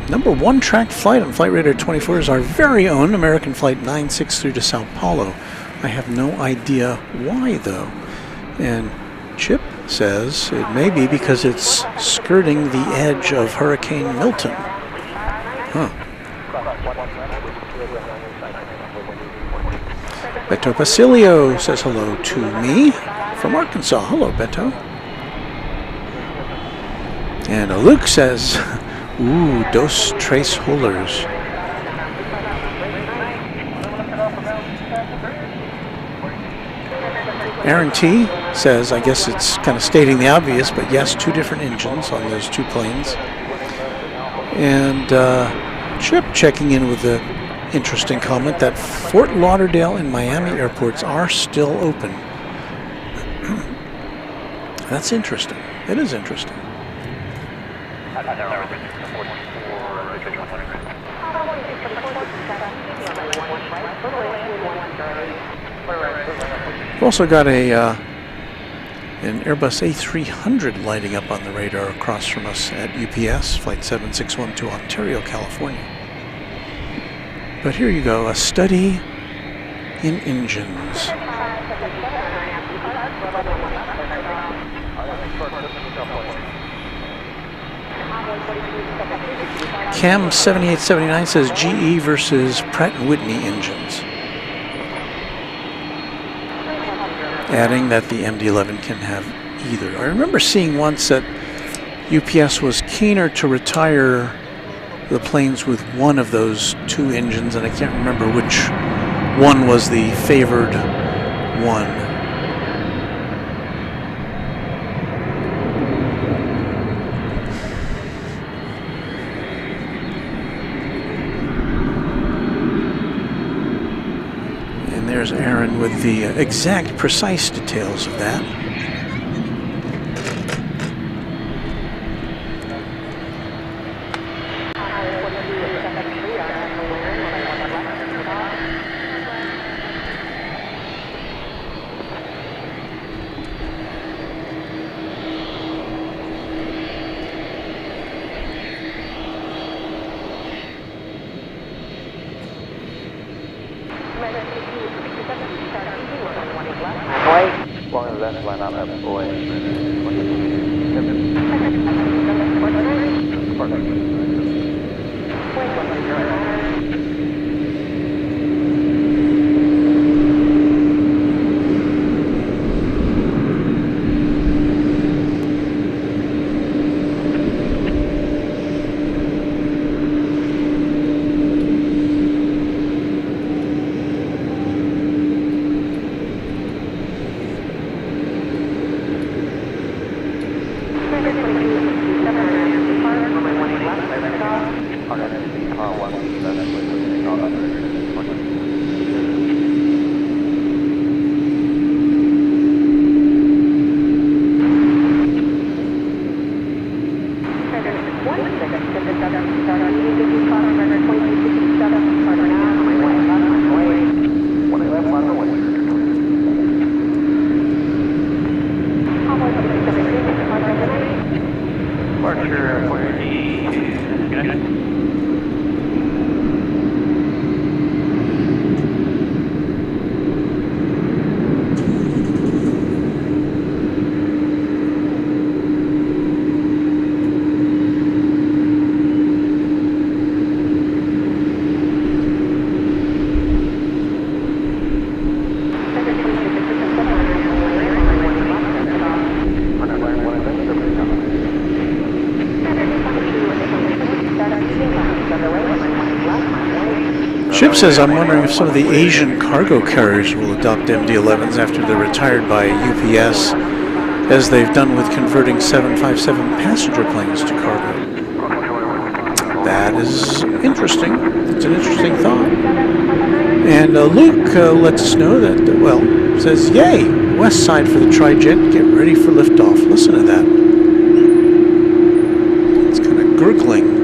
number one tracked flight on Flight Radar 24 is our very own American Flight 963 to Sao Paulo. I have no idea why, though. And Chip says it may be because it's skirting the edge of Hurricane Milton. Huh. Beto Basilio says hello to me from Arkansas. Hello, Beto. And Luke says, ooh, dos tres holers. Aaron T says, I guess it's kind of stating the obvious, but yes, two different engines on those two planes. And Chip checking in with the interesting comment that Fort Lauderdale and Miami airports are still open. That's interesting. It is interesting. We've also got an Airbus A300 lighting up on the radar across from us at UPS, Flight 761 to Ontario, California. But here you go, a study in engines. Cam 7879 says GE versus Pratt & Whitney engines. Adding that the MD-11 can have either. I remember seeing once that UPS was keener to retire the planes with one of those two engines, and I can't remember which one was the favored one. There's Aaron with the exact, precise details of that. Skip says, I'm wondering if some of the Asian cargo carriers will adopt MD-11s after they're retired by UPS, as they've done with converting 757 passenger planes to cargo. That is interesting. It's an interesting thought. And Luke lets us know that, says, yay, west side for the Tri-Jet, get ready for liftoff. Listen to that. It's kind of gurgling.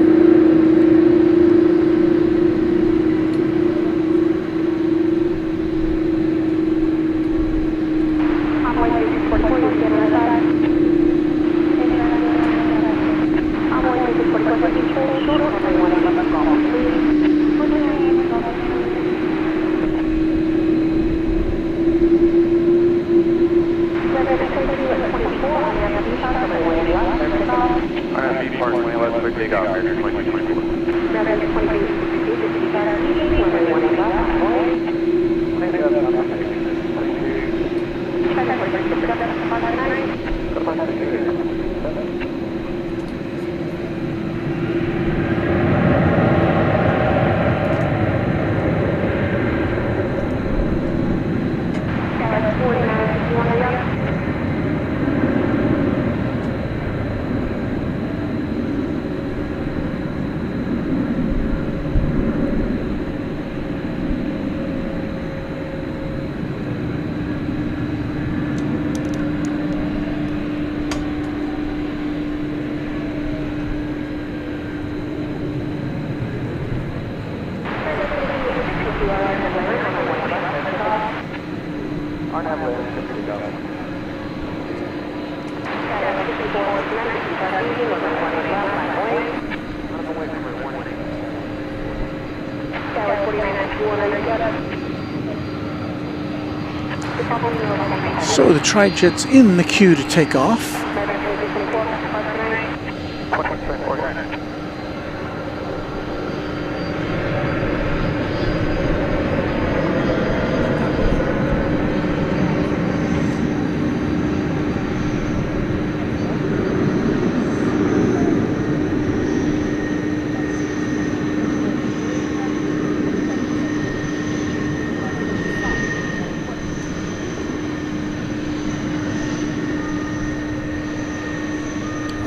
So the Tri-Jet's in the queue to take off.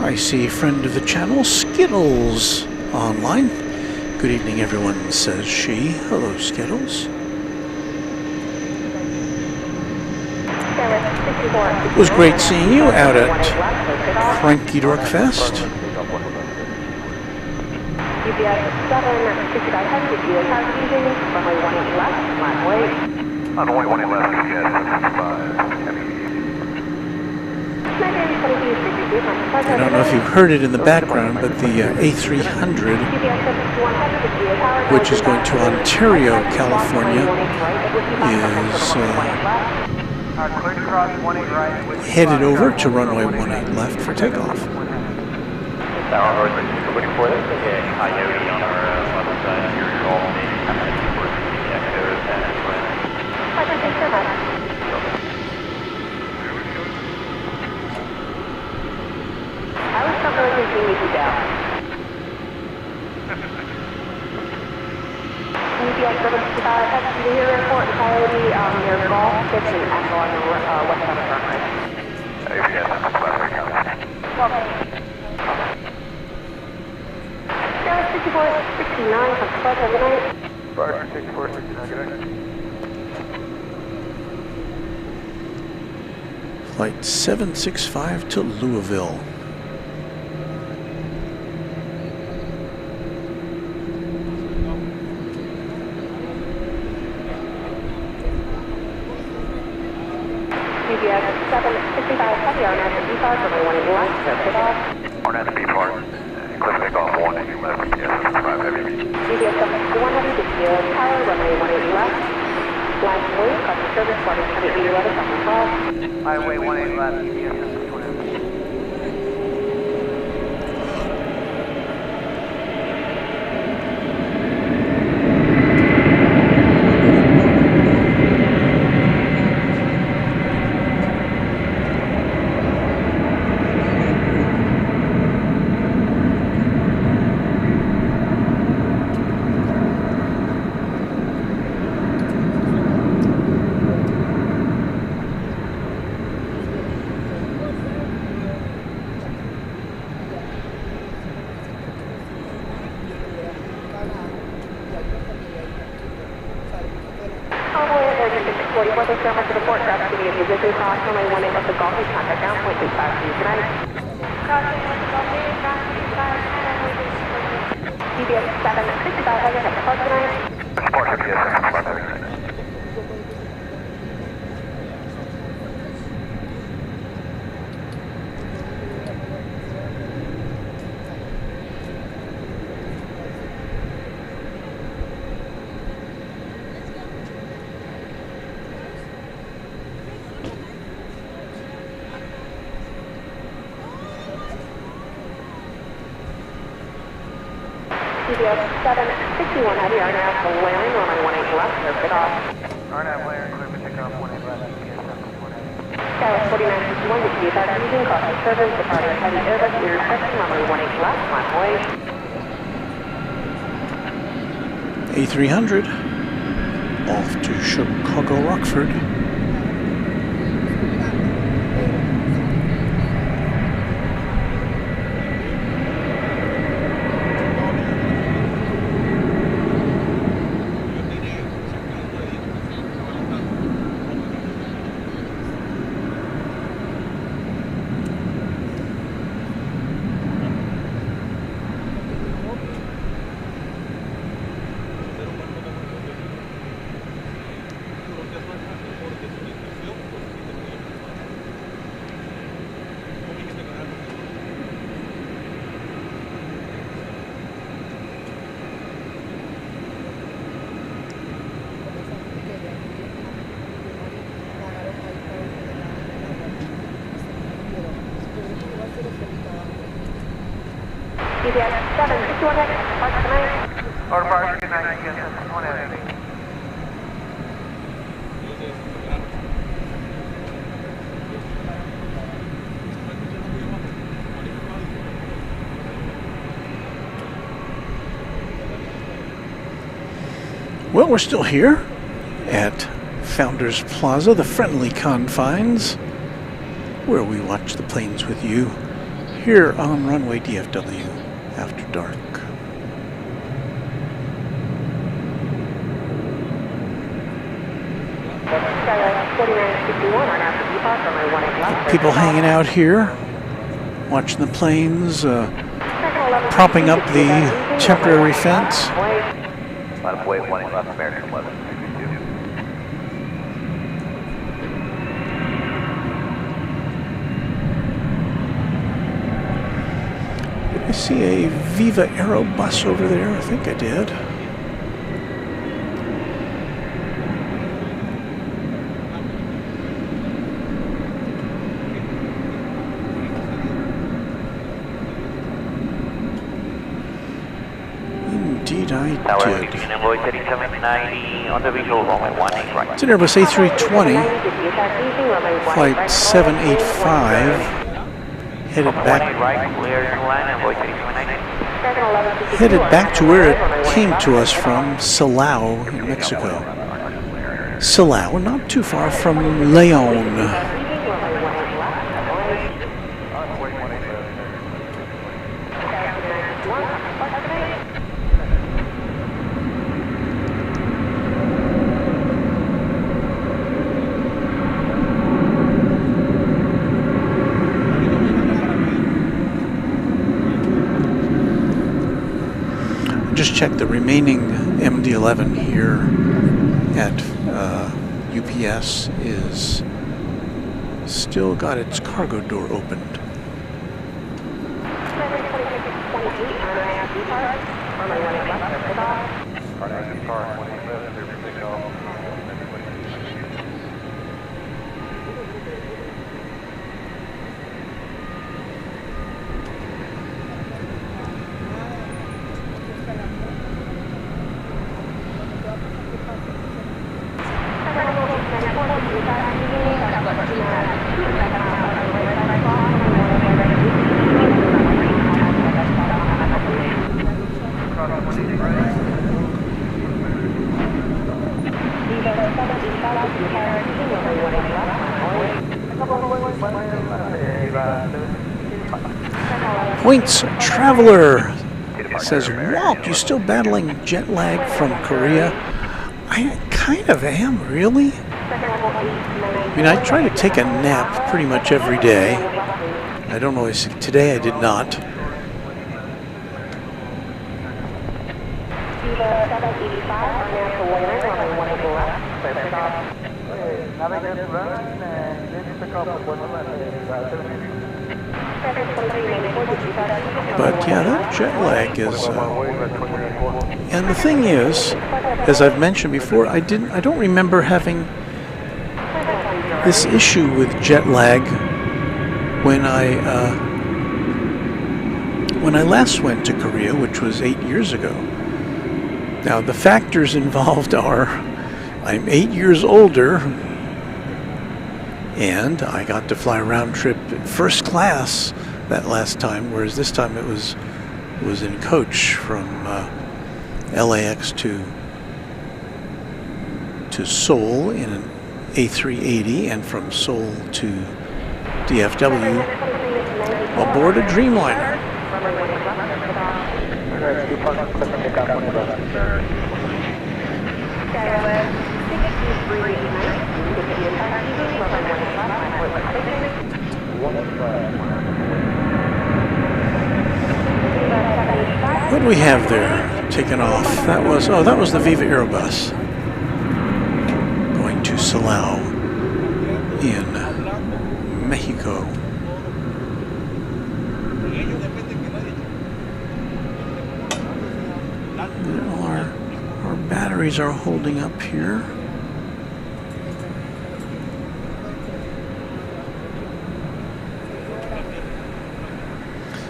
I see a friend of the channel, Skittles, online. Good evening, everyone, says she. Hello, Skittles. It was great seeing you out at Cranky Dork Fest. Runway 18 left, I don't know if you've heard it in the background, but the A300, which is going to Ontario, California, is headed over to runway 18 left for takeoff. looking for this. Okay, Coyote on our other side here. You're all I was still going to continue to down. UPS 765, head to the airport, Coyote, near Golf, pitching Echo on the west side of the runway. Aviation, Welcome. Dallas 6469, come to Pleasant, good night. Roger, 6469, good night. Flight 765 to Louisville. UPS 765 heavy RNAV and B-Park, runway 18 left, so take off. RNAV and B-Park, click takeoff 18 left, yes, 5 heavy. UPS 761 heavy to Sierra Tower, runway 18 left. Line away, customer service, flight 811, customer call. Highway 18 left, UPS 761. 44th is Fairmont to the port. Traffic to be in position. Cross runway 18 left of Golf Beach. Contact down. Point 65 to you tonight. DBS 765 has a depart tonight. Support DBS 765. DBS 761 heavy, RNAV flaring, runway 18 left, clear for takeoff. RNAV flaring, clear for takeoff, 18 left, Skywest 4961, the TFR using caution service, departing heavy Airbus, rear section, runway 18 left, left away. A300 off to Chicago Rockford. DBS 761 heavy, park tonight. Order park, good night, DBS 761 heavy. Well, we're still here at Founders Plaza, the friendly confines, where we watch the planes with you here on Runway DFW after dark. People hanging out here, watching the planes, propping up the temporary fence. Line up wave 18 left, American 11. I see a Viva Aero bus over there. I think I did. Indeed, I did. It's an Airbus A320, flight 785. Headed back to where it came to us from, Silao in Mexico. Silao, not too far from Leon. Just check the remaining MD-11 here at UPS is still got its cargo door opened. Points Traveler says, Walt, you still battling jet lag from Korea? I kind of am, really. I mean, I try to take a nap pretty much every day. I don't always. Today I did not. But yeah, that jet lag is. And the thing is, as I've mentioned before, I don't remember having this issue with jet lag when I last went to Korea, which was 8 years ago. Now the factors involved are I'm 8 years older, and I got to fly round trip first class that last time, whereas this time it was in coach from LAX to Seoul in an A380, and from Seoul to DFW aboard a Dreamliner. What do we have there taken off? That was the Viva Aerobus going to Silao in Mexico. Our batteries are holding up here.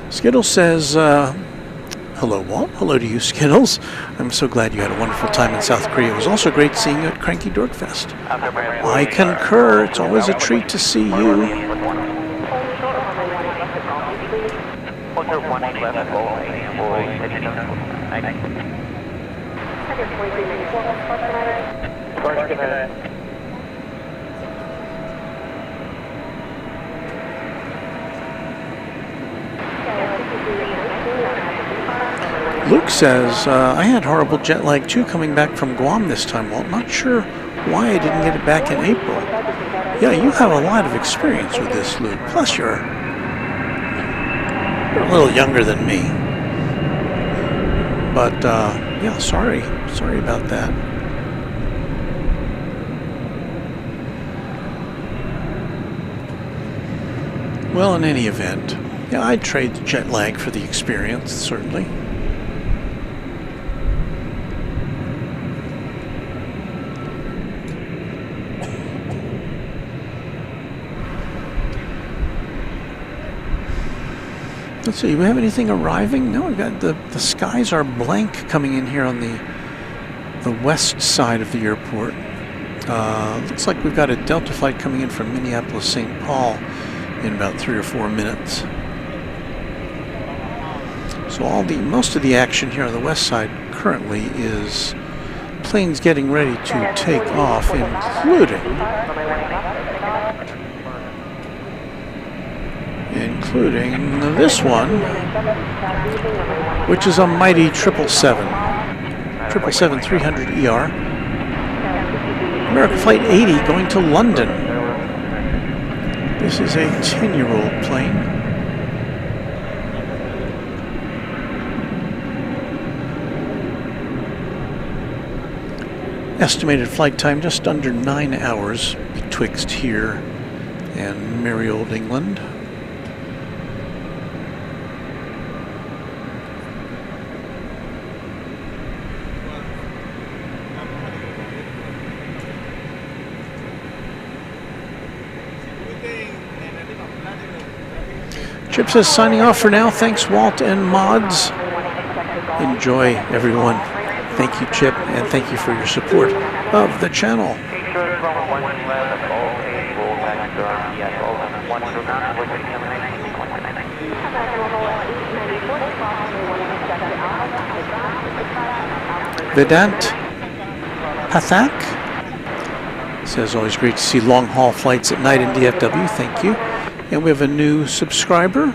Skittles says, hello, Walt. Hello to you, Skittles. I'm so glad you had a wonderful time in South Korea. It was also great seeing you at Cranky Dork Fest. I concur. It's always a treat to see you. Luke says, I had horrible jet lag too coming back from Guam this time, Walt. Not sure why I didn't get it back in April. Yeah, you have a lot of experience with this, Luke. Plus you're a little younger than me. But, yeah, sorry about that. Well, in any event, yeah, I'd trade the jet lag for the experience, certainly. Let's see, do we have anything arriving? No, we've got the skies are blank coming in here on the west side of the airport. Looks like we've got a Delta flight coming in from Minneapolis, St. Paul in about 3 or 4 minutes. So most of the action here on the west side currently is planes getting ready to take off, including this one, which is a mighty 777-300ER. American Flight 80 going to London. This is a 10-year-old plane. Estimated flight time just under 9 hours betwixt here and merry old England. Chip says, signing off for now. Thanks, Walt and mods. Enjoy, everyone. Thank you, Chip, and thank you for your support of the channel. Vedant Pathak says, always great to see long-haul flights at night in DFW. Thank you. And we have a new subscriber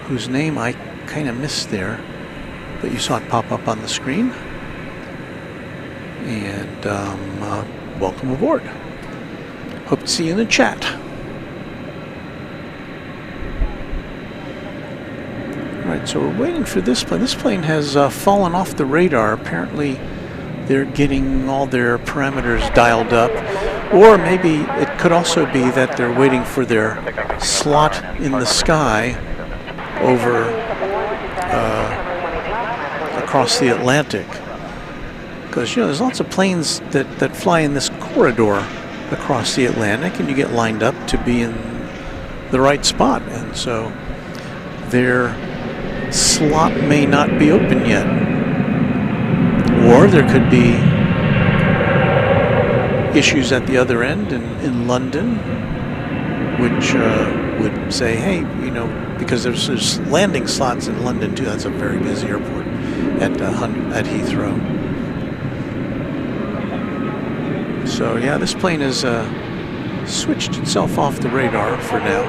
whose name I kind of missed there, but you saw it pop up on the screen. And welcome aboard. Hope to see you in the chat. Alright, so we're waiting for this plane. This plane has fallen off the radar. Apparently they're getting all their parameters dialed up. Or maybe it could also be that they're waiting for their slot in the sky over across the Atlantic. Because, you know, there's lots of planes that fly in this corridor across the Atlantic, and you get lined up to be in the right spot. And so their slot may not be open yet. Or there could be issues at the other end in London, which would say, hey, you know, because there's landing slots in London too. That's a very busy airport at Heathrow. So yeah, this plane has switched itself off the radar for now.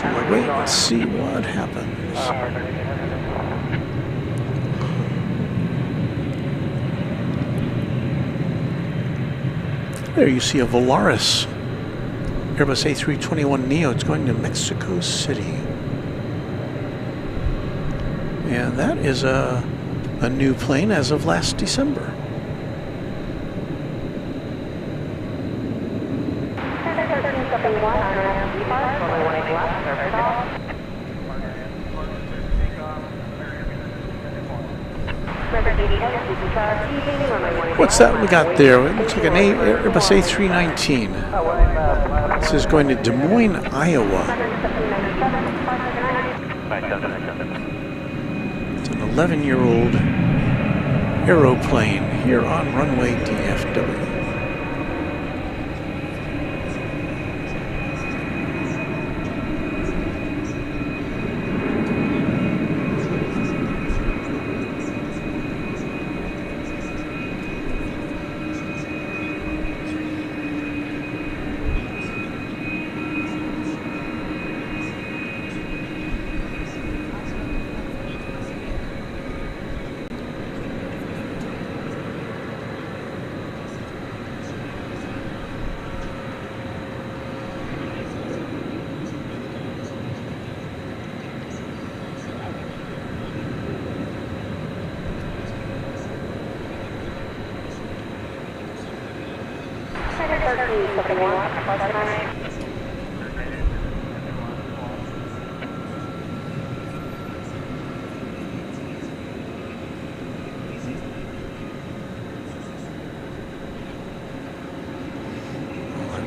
So we'll wait and see what happens. There you see a Volaris Airbus A321neo. It's going to Mexico City. And that is a new plane as of last December. What's that we got there? It looks like an Airbus A319. This is going to Des Moines, Iowa. It's an 11-year-old aeroplane here on runway DFW.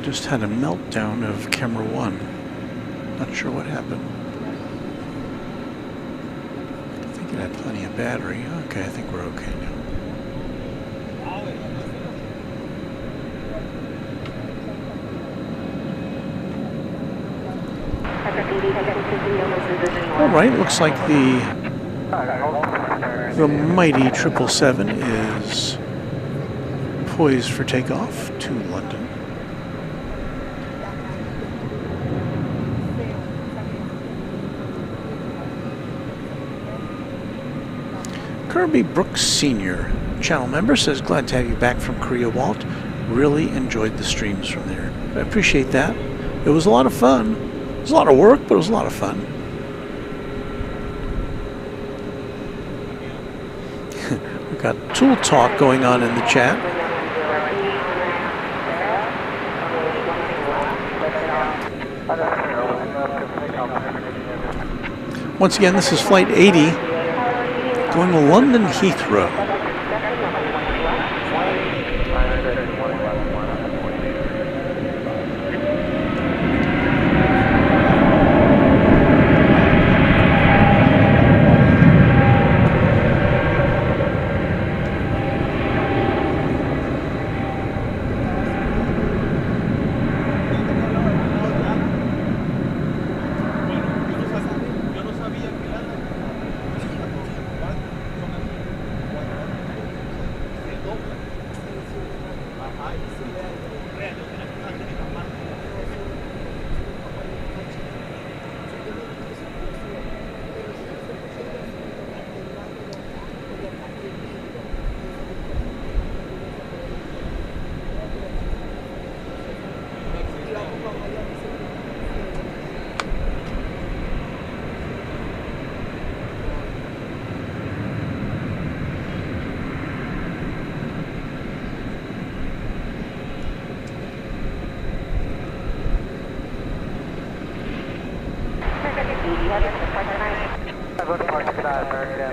Just had a meltdown of camera 1. Not sure what happened. I think it had plenty of battery. Okay, I think we're okay now. All right, looks like the mighty 777 is poised for takeoff to London. Kirby Brooks Sr., channel member, says, glad to have you back from Korea, Walt. Really enjoyed the streams from there. I appreciate that. It was a lot of fun. It was a lot of work, but it was a lot of fun. We've got tool talk going on in the chat. Once again, this is Flight 80. Going to London Heathrow. ahead to the park tonight. I'm going to park tonight, American.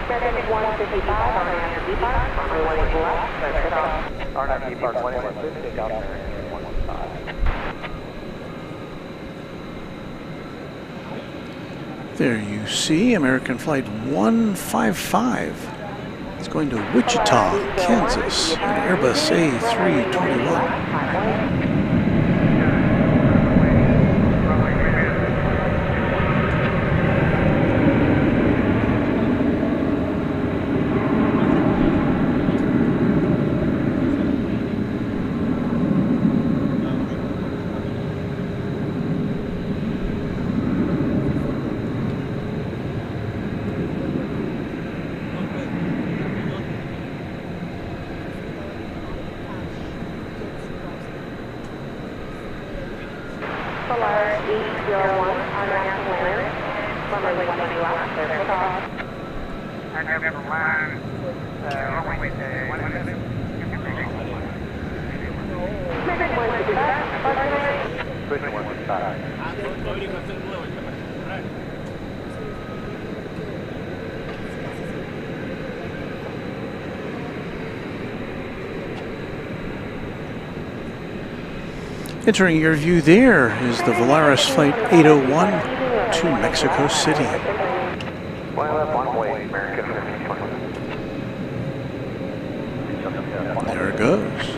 American 155 on Runway D-Park, runway 18 left, clear takeoff. Runway D-Park 115, take off American 115. There you see American Flight 155. It's going to Wichita, Kansas, an Airbus A321. Entering your view there is the Volaris Flight 801 to Mexico City. There it goes.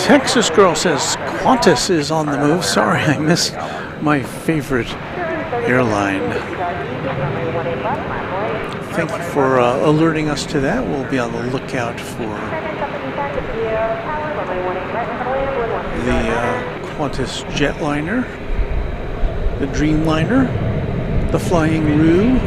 Texas Girl says Qantas is on the move. Sorry, I missed my favorite airline. Thank you for alerting us to that. We'll be on the lookout for the Qantas jetliner, the Dreamliner, the Flying Roo.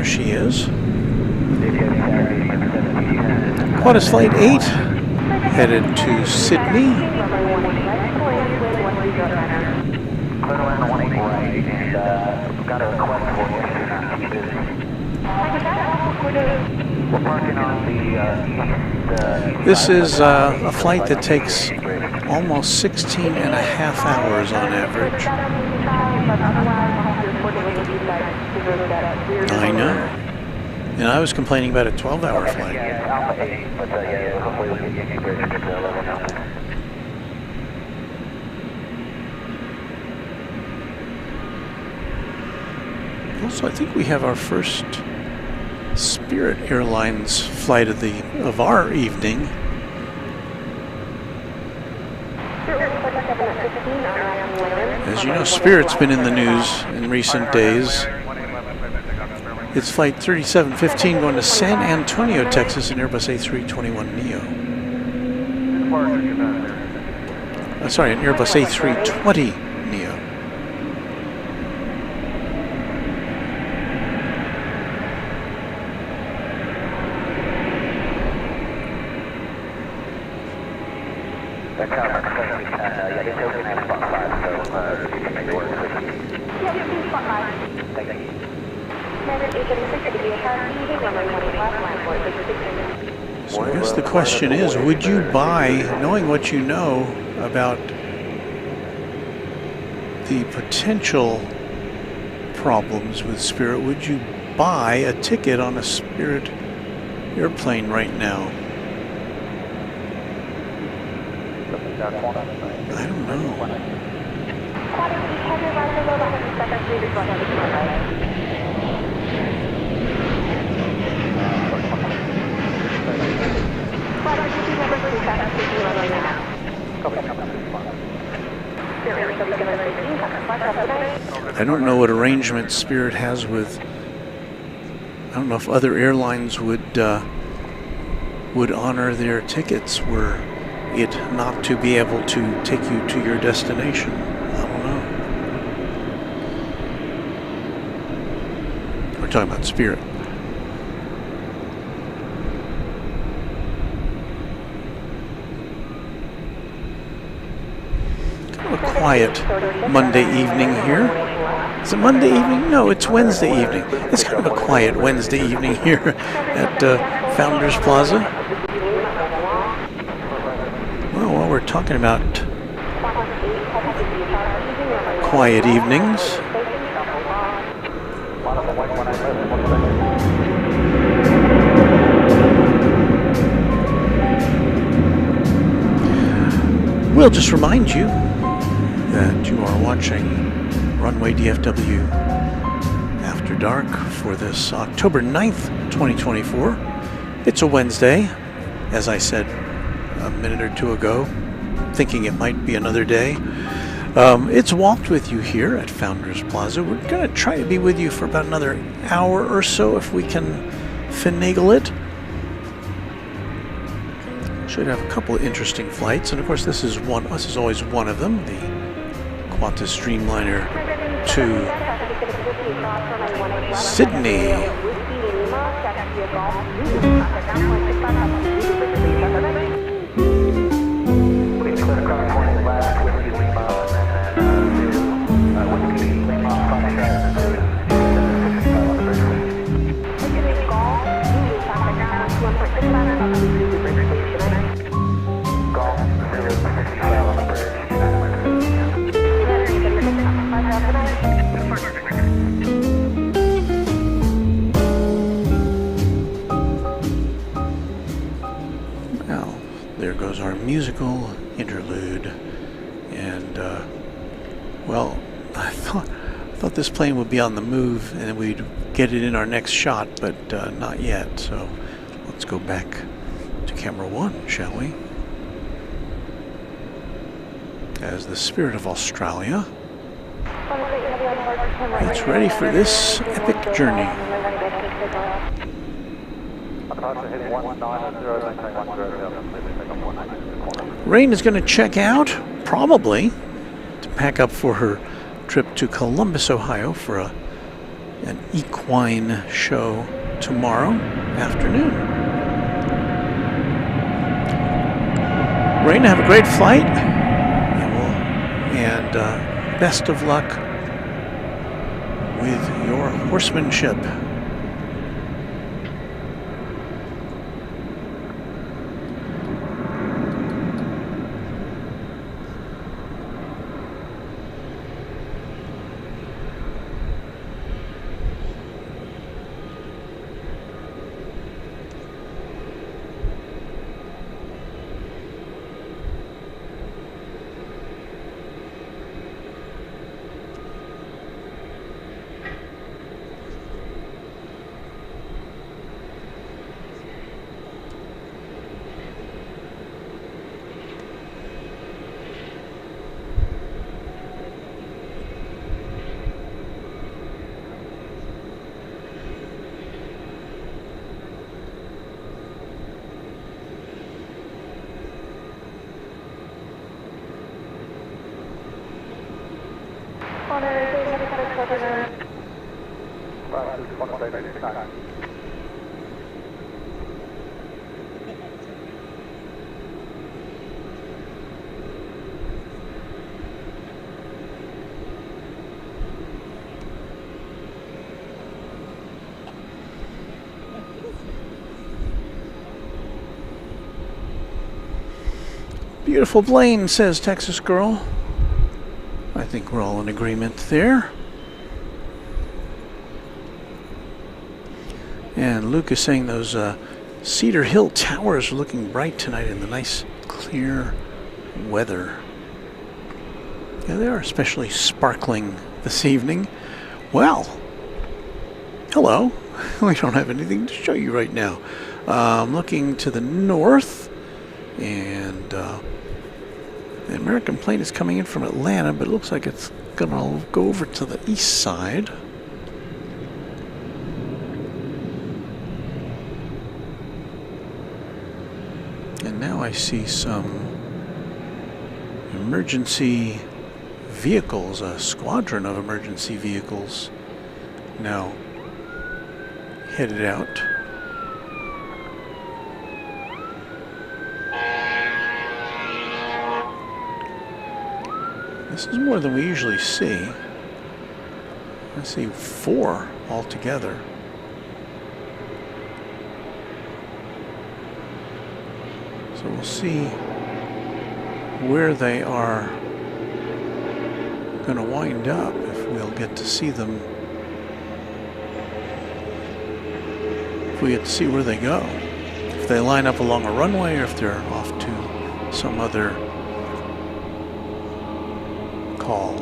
She is. Qantas Flight 8 headed to Sydney. This is a flight that takes almost 16 and a half hours on average. I know. And I was complaining about a 12-hour flight. Also, I think we have our first Spirit Airlines flight of our evening. As you know, Spirit's been in the news in recent days. It's Flight 3715 going to San Antonio, Texas, an Airbus A321neo. Sorry, an Airbus A320neo. So I guess the question is, would you buy, knowing what you know about the potential problems with Spirit, would you buy a ticket on a Spirit airplane right now? I don't know. I don't know what arrangement Spirit has with, I don't know if other airlines would honor their tickets were it not to be able to take you to your destination. I don't know. We're talking about Spirit. Kind of a quiet Monday evening here. Is it Monday evening? No, it's Wednesday evening. It's kind of a quiet Wednesday evening here at Founders Plaza. Well, while we're talking about quiet evenings, we'll just remind you that you are watching Runway DFW After Dark for this October 9th, 2024. It's a Wednesday, as I said a minute or two ago, thinking it might be another day. It's Walked with you here at Founders Plaza. We're going to try to be with you for about another hour or so if we can finagle it. Should have a couple of interesting flights, and of course this is always one of them, the Qantas Dreamliner to Sydney. Well, there goes our musical interlude, and well, I thought this plane would be on the move and we'd get it in our next shot, but not yet. So let's go back to camera one, shall we? As the Spirit of Australia, it's ready for this epic journey. Rain is going to check out, probably, to pack up for her trip to Columbus, Ohio for an equine show tomorrow afternoon. Rain, have a great flight, and best of luck with your horsemanship. Beautiful plane, says Texas Girl. I think we're all in agreement there. And Luke is saying those Cedar Hill towers are looking bright tonight in the nice clear weather. Yeah, they are especially sparkling this evening. Well, hello. We don't have anything to show you right now. I'm looking to the north, and the American plane is coming in from Atlanta, but it looks like it's going to go over to the east side. And now I see some emergency vehicles, a squadron of emergency vehicles now headed out. This is more than we usually see. I see 4 altogether. So we'll see where they are going to wind up, if we'll get to see them. If we get to see where they go. If they line up along a runway, or if they're off to some other call.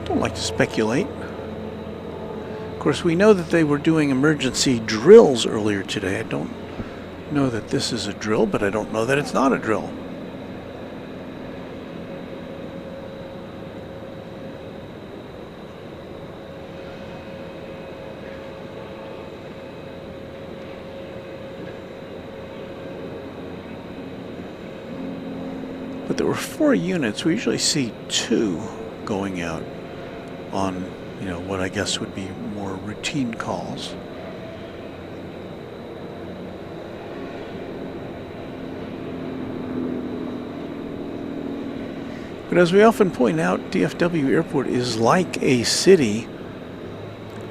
Don't like to speculate. Of course, we know that they were doing emergency drills earlier today. I don't know that this is a drill, but I don't know that it's not a drill. But there were 4 units. We usually see 2 going out on, what I guess would be more routine calls. But as we often point out, DFW Airport is like a city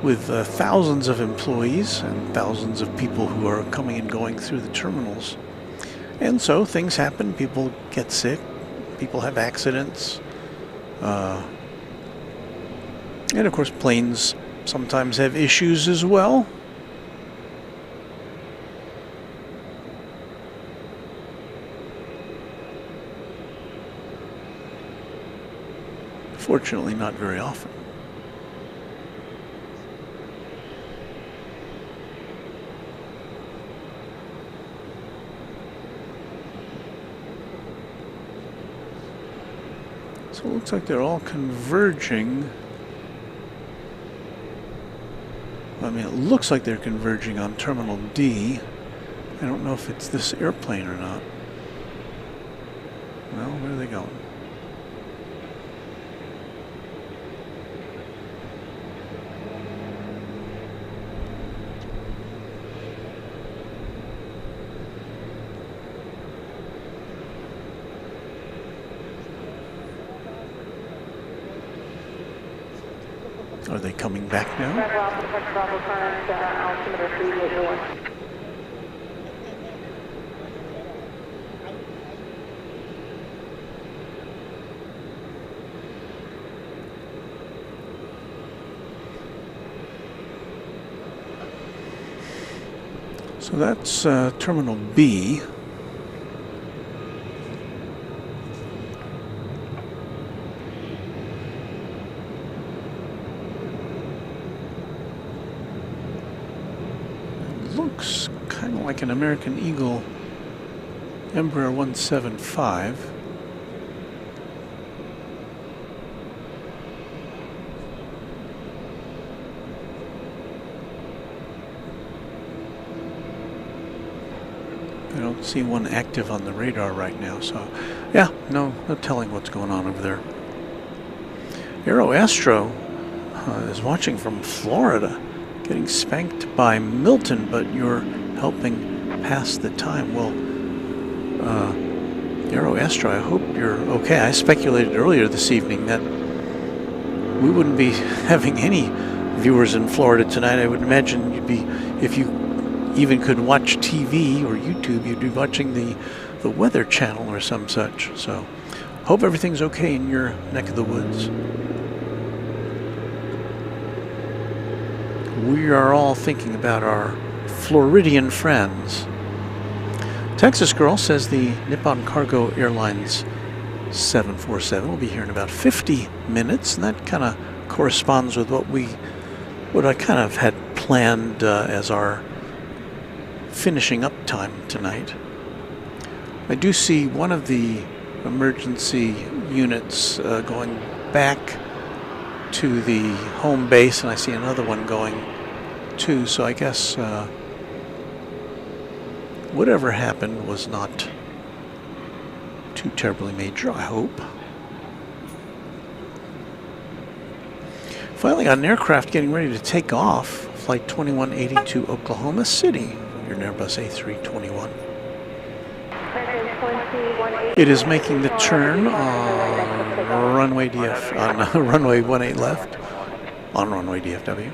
with thousands of employees and thousands of people who are coming and going through the terminals. And so things happen, people get sick, people have accidents, and of course planes sometimes have issues as well. Fortunately, not very often. So it looks like they're all converging. I mean, it looks like they're converging on Terminal D. I don't know if it's this airplane or not. Well, where are they going? Are they coming back now? So that's Terminal B. Looks kind of like an American Eagle Embraer 175. I don't see one active on the radar right now, so yeah, no telling what's going on over there. Aero Astro is watching from Florida, getting spanked by Milton, but you're helping pass the time. Well, Aero Astro, I hope you're okay. I speculated earlier this evening that we wouldn't be having any viewers in Florida tonight. I would imagine you'd be, if you even could watch TV or YouTube, you'd be watching the Weather Channel or some such. So, hope everything's okay in your neck of the woods. We are all thinking about our Floridian friends. Texas Girl says the Nippon Cargo Airlines 747 will be here in about 50 minutes, and that kind of corresponds with what I kind of had planned as our finishing up time tonight. I do see one of the emergency units going back to the home base, and I see another one going too, so I guess whatever happened was not too terribly major, I hope. Finally got an aircraft getting ready to take off. Flight 2180 to Oklahoma City. Your Airbus A321. It is making the turn on runway runway 18 left, on runway DFW.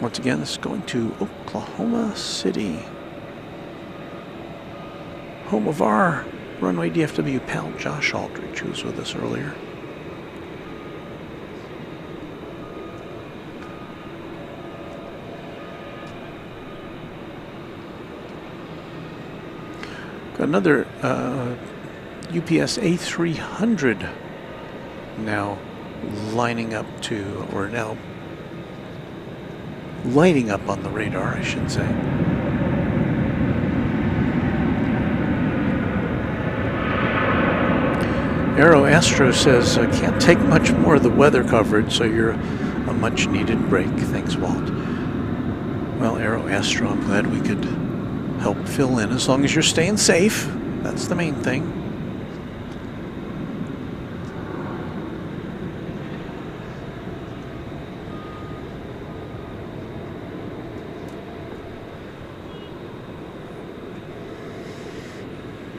Once again, this is going to Oklahoma City, home of our Runway DFW pal Josh Aldridge, who was with us earlier. Got another UPS A300 now lining up to, or now lighting up on the radar, I should say. Aero Astro says, can't take much more of the weather coverage, so you're a much needed break. Thanks, Walt. Well, Aero Astro, I'm glad we could help fill in, as long as you're staying safe. That's the main thing.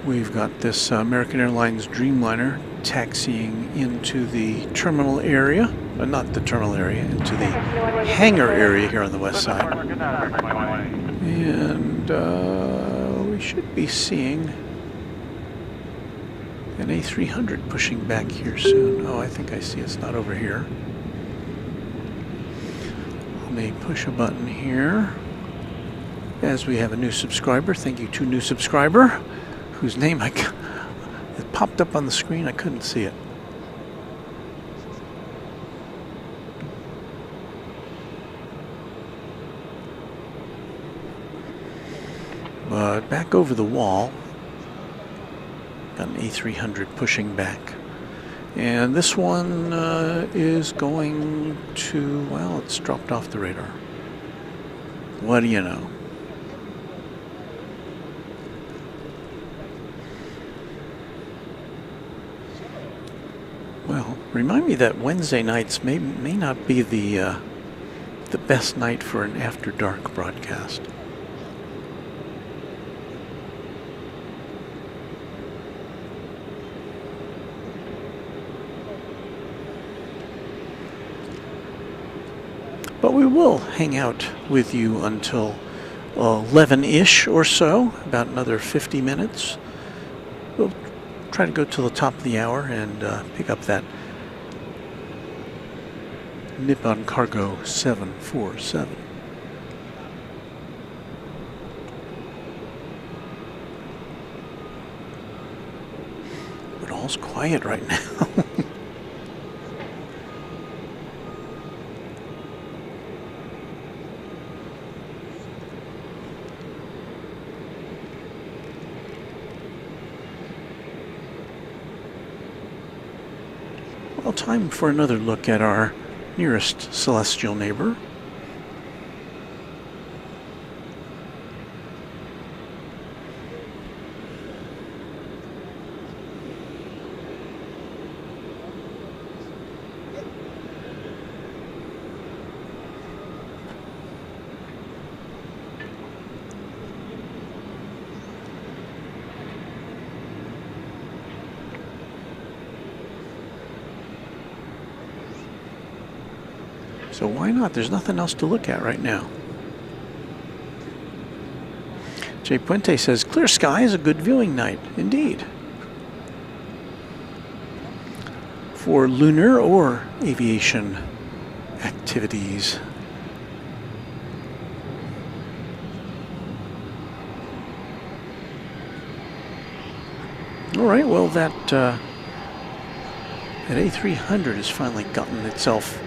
We've got this American Airlines Dreamliner taxiing into the terminal area, not the terminal area, into the hangar area here on the west side. And we should be seeing an A300 pushing back here soon. Oh, I think I see it's not over here. Let me push a button here as we have a new subscriber. Thank you to new subscriber, whose name it popped up on the screen. I couldn't see it. But back over the wall, got an A300 pushing back. And this one is going to, well, it's dropped off the radar. What do you know? Well, remind me that Wednesday nights may not be the best night for an after dark broadcast. But we will hang out with you until 11-ish or so, about another 50 minutes. We'll try to go to the top of the hour and pick up that Nippon Cargo 747. But all's quiet right now. Well, time for another look at our nearest celestial neighbor. So why not? There's nothing else to look at right now. Jay Puente says, clear sky is a good viewing night. Indeed. For lunar or aviation activities. All right, well, that A300 has finally gotten itself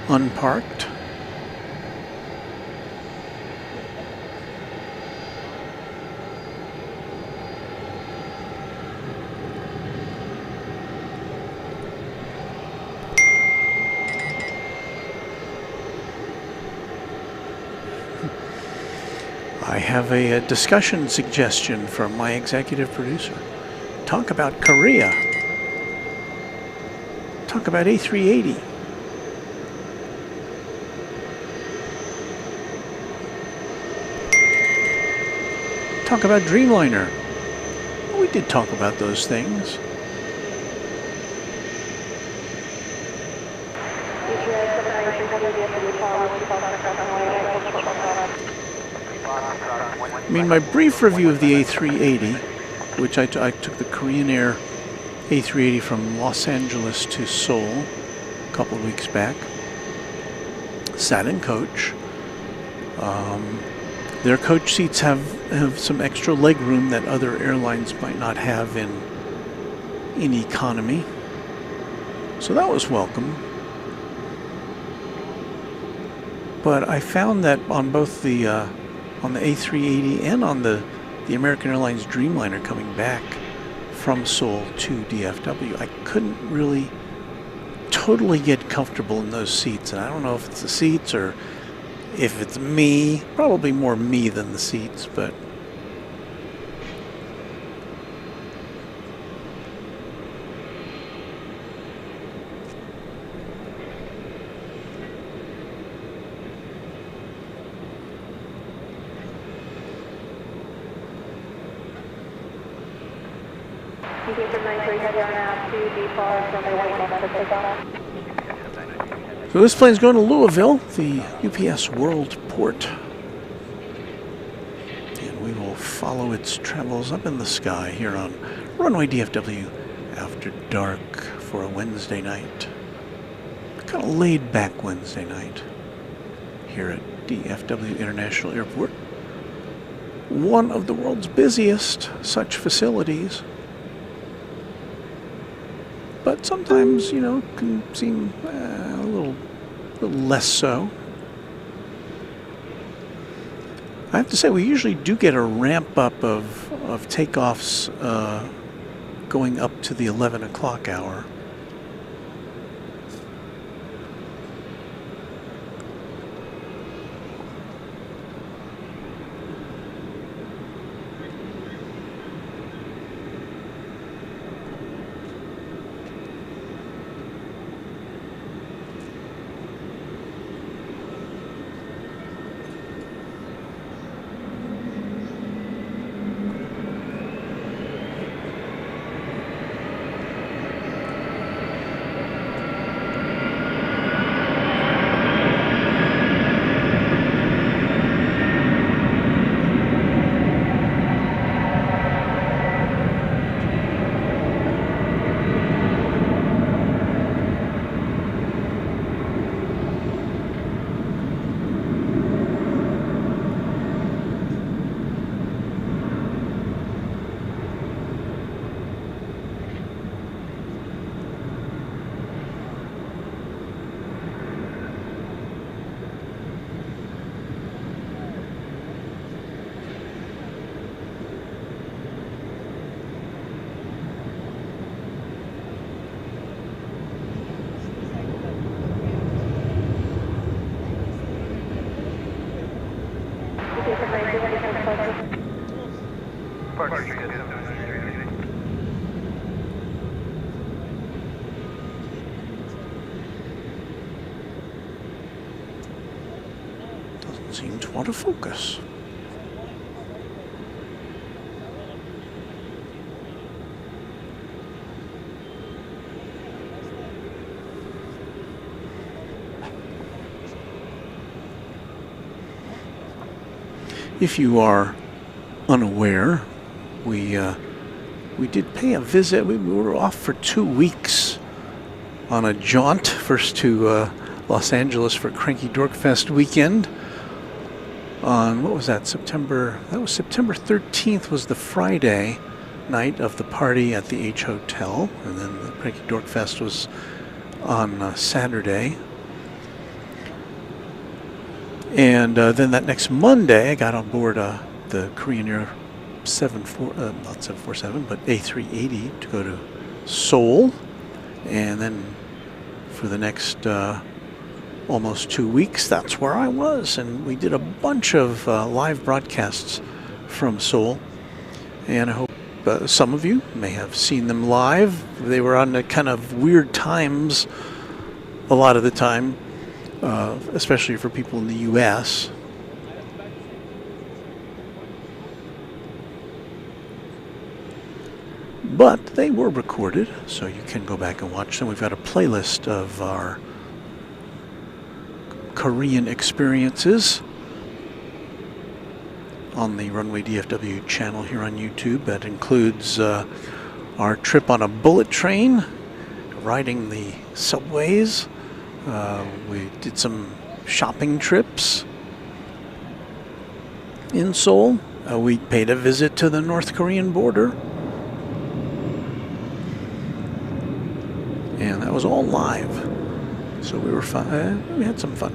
unparked. I have a discussion suggestion from my executive producer. Talk about Korea. Talk about A380. Talk about Dreamliner. We did talk about those things. I mean, my brief review of the A380, which I took the Korean Air A380 from Los Angeles to Seoul a couple of weeks back. Sat in coach. Their coach seats have some extra leg room that other airlines might not have in economy. So that was welcome. But I found that on both the A380 and on the American Airlines Dreamliner coming back from Seoul to DFW, I couldn't really totally get comfortable in those seats. And I don't know if it's the seats or if it's me. Probably more me than the seats, but so this plane's going to Louisville, the UPS World Port. And we will follow its travels up in the sky here on Runway DFW after dark for a Wednesday night. Kind of laid back Wednesday night here at DFW International Airport. One of the world's busiest such facilities. But sometimes, you know, can seem a little less so. I have to say, we usually do get a ramp up of takeoffs going up to the 11 o'clock hour. Doesn't seem to want to focus. If you are unaware, we did pay a visit. We were off for 2 weeks on a jaunt, first to Los Angeles for Cranky Dork Fest weekend. On, what was that, September 13th was the Friday night of the party at the H Hotel, and then the Cranky Dork Fest was on Saturday. And then that next Monday, I got on board the Korean Air not 747, but A380 to go to Seoul. And then for the next almost 2 weeks, that's where I was. And we did a bunch of live broadcasts from Seoul. And I hope some of you may have seen them live. They were on kind of weird times a lot of the time, especially for people in the U.S. But they were recorded, so you can go back and watch them. We've got a playlist of our Korean experiences on the Runway DFW channel here on YouTube. That includes our trip on a bullet train, riding the subways. We did some shopping trips in Seoul. We paid a visit to the North Korean border. And that was all live. So we were fun. We had some fun.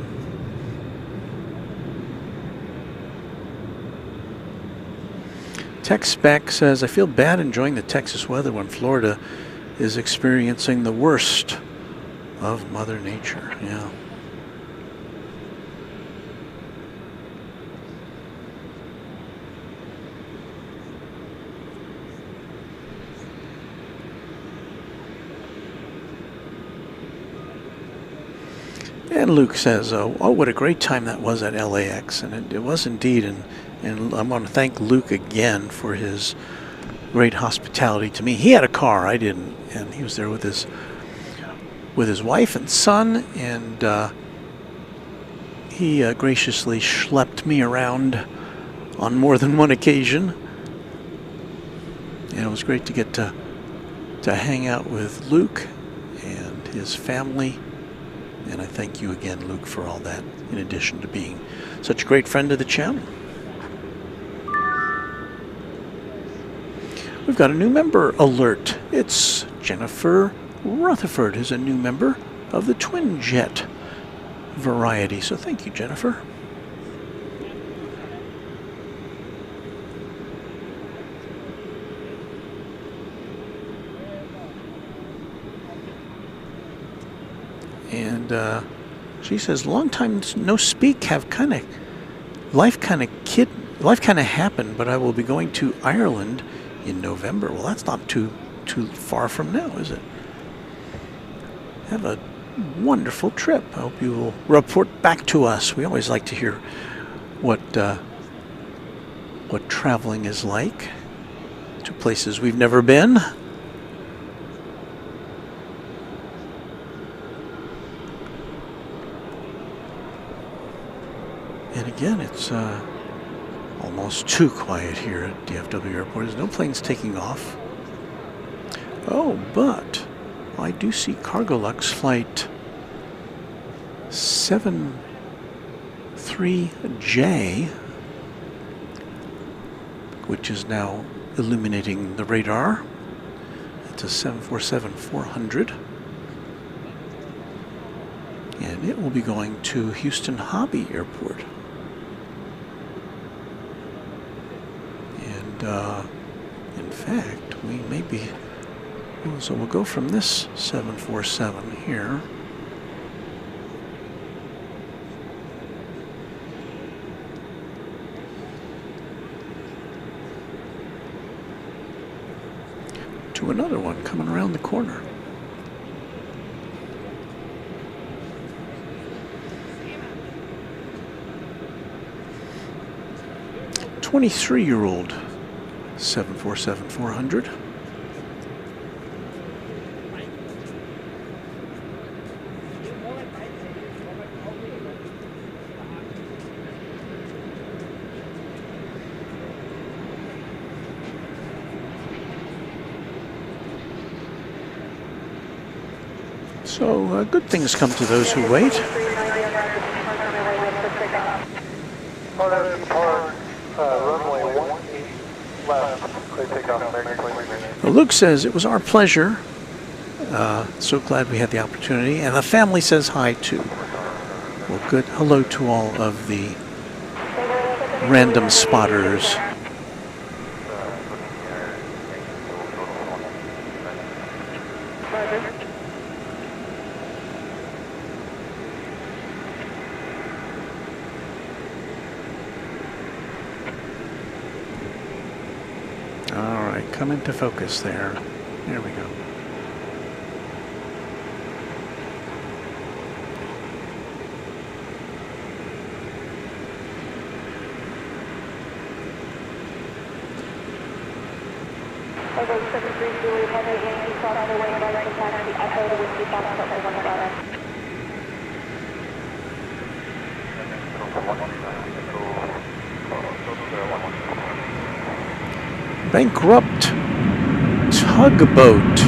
Tech Spec says, I feel bad enjoying the Texas weather when Florida is experiencing the worst of Mother Nature. Yeah. And Luke says, oh, what a great time that was at LAX. And it was indeed. And I want to thank Luke again for his great hospitality to me. He had a car, I didn't. And he was there with his wife and son. And he graciously schlepped me around on more than one occasion. And it was great to get to hang out with Luke and his family. And I thank you again, Luke, for all that, in addition to being such a great friend of the channel. We've got a new member alert. It's Jennifer Rutherford, who's a new member of the Twin Jet variety. So thank you, Jennifer. And she says, long time no speak. Life kind of happened, but I will be going to Ireland in November. Well, that's not too far from now, is it? Have a wonderful trip. I hope you will report back to us. We always like to hear what traveling is like to places we've never been. And again, it's almost too quiet here at DFW Airport. There's no planes taking off. Oh, but I do see Cargolux flight 73J, which is now illuminating the radar. It's a 747-400. And it will be going to Houston Hobby Airport. In fact, we may be... So we'll go from this 747 here. To another one coming around the corner. '23-year-old 747-400. So good things come to those who wait. Runway 18 left, clear takeoff, American 23. Well, Luke says it was our pleasure. So glad we had the opportunity. And the family says hi too. Well, good hello to all of the random spotters. All right, come into focus there. There we go. Bankrupt Tugboat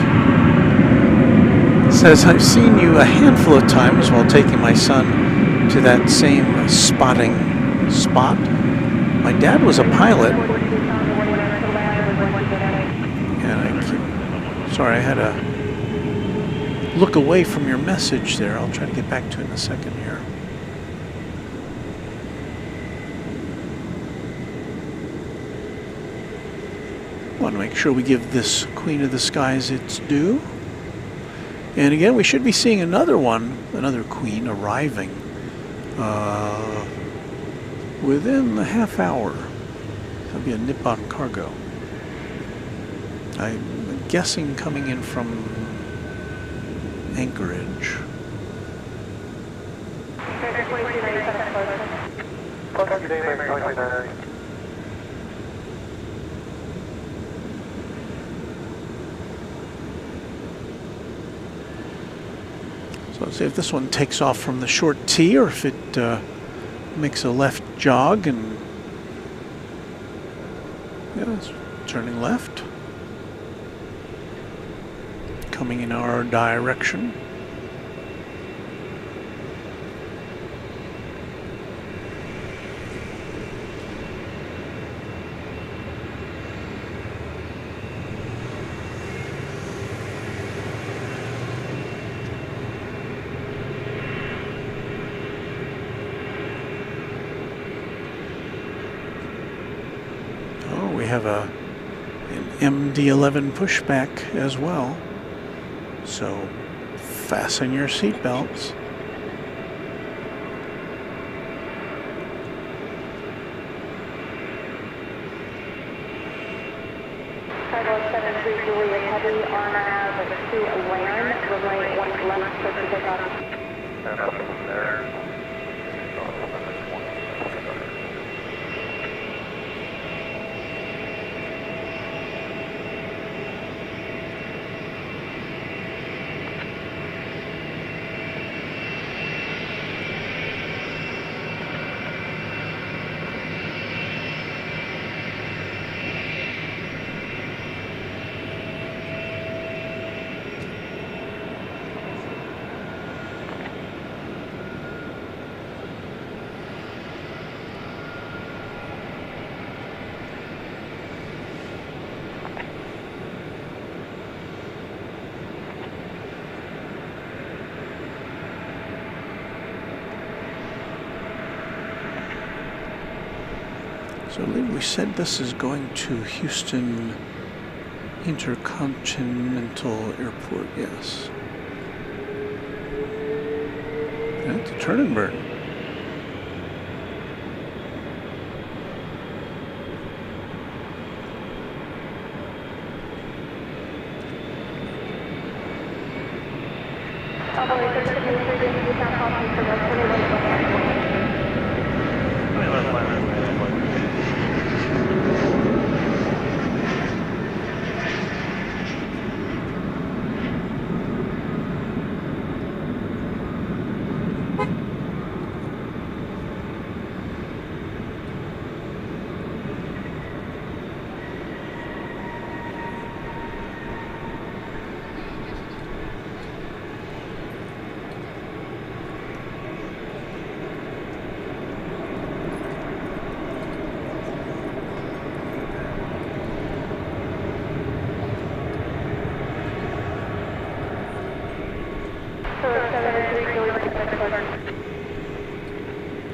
says, I've seen you a handful of times while taking my son to that same spotting spot. My dad was a pilot. And sorry, I had to look away from your message there. I'll try to get back to it in a second here. Want to make sure we give this Queen of the Skies its due. And again, we should be seeing another Queen arriving within the half hour. That'll be a Nippon cargo. I'm guessing coming in from Anchorage. So let's see if this one takes off from the short T or if it makes a left jog and yeah, it's turning left. Coming in our direction. We have an MD-11 pushback as well, so fasten your seatbelts. Heavy on our 2 land, runway 1 left, clear to take off. So I believe we said this is going to Houston Intercontinental Airport, yes. That's a turn and burn.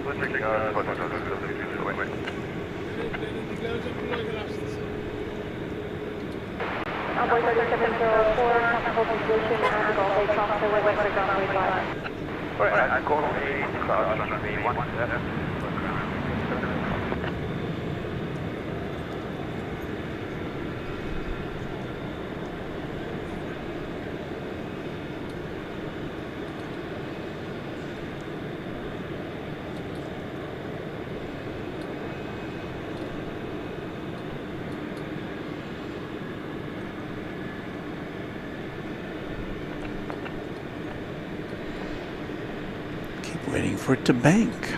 Runway 3704, comfortable position, vertical takeoff to runway for runway 5. Alright, I call a cloud runway 17. Waiting for it to bank.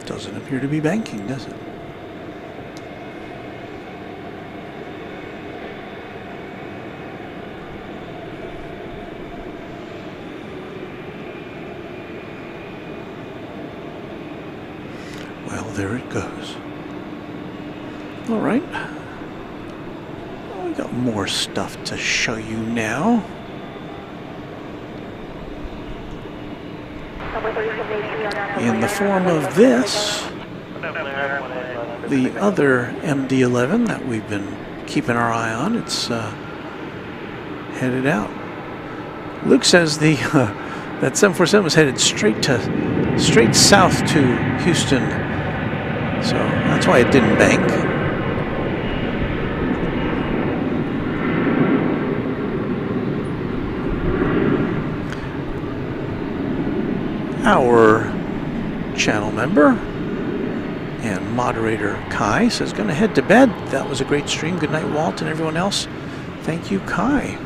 Doesn't appear to be banking, does it? Well, there it goes. All right. Well, we got more stuff to show you now. In the form of this, the other MD-11 that we've been keeping our eye on, it's headed out. Luke says the that 747 was headed straight south to Houston, so that's why it didn't bank. Our channel member and moderator Kai says, gonna head to bed. That was a great stream. Good night, Walt, and everyone else. Thank you, Kai.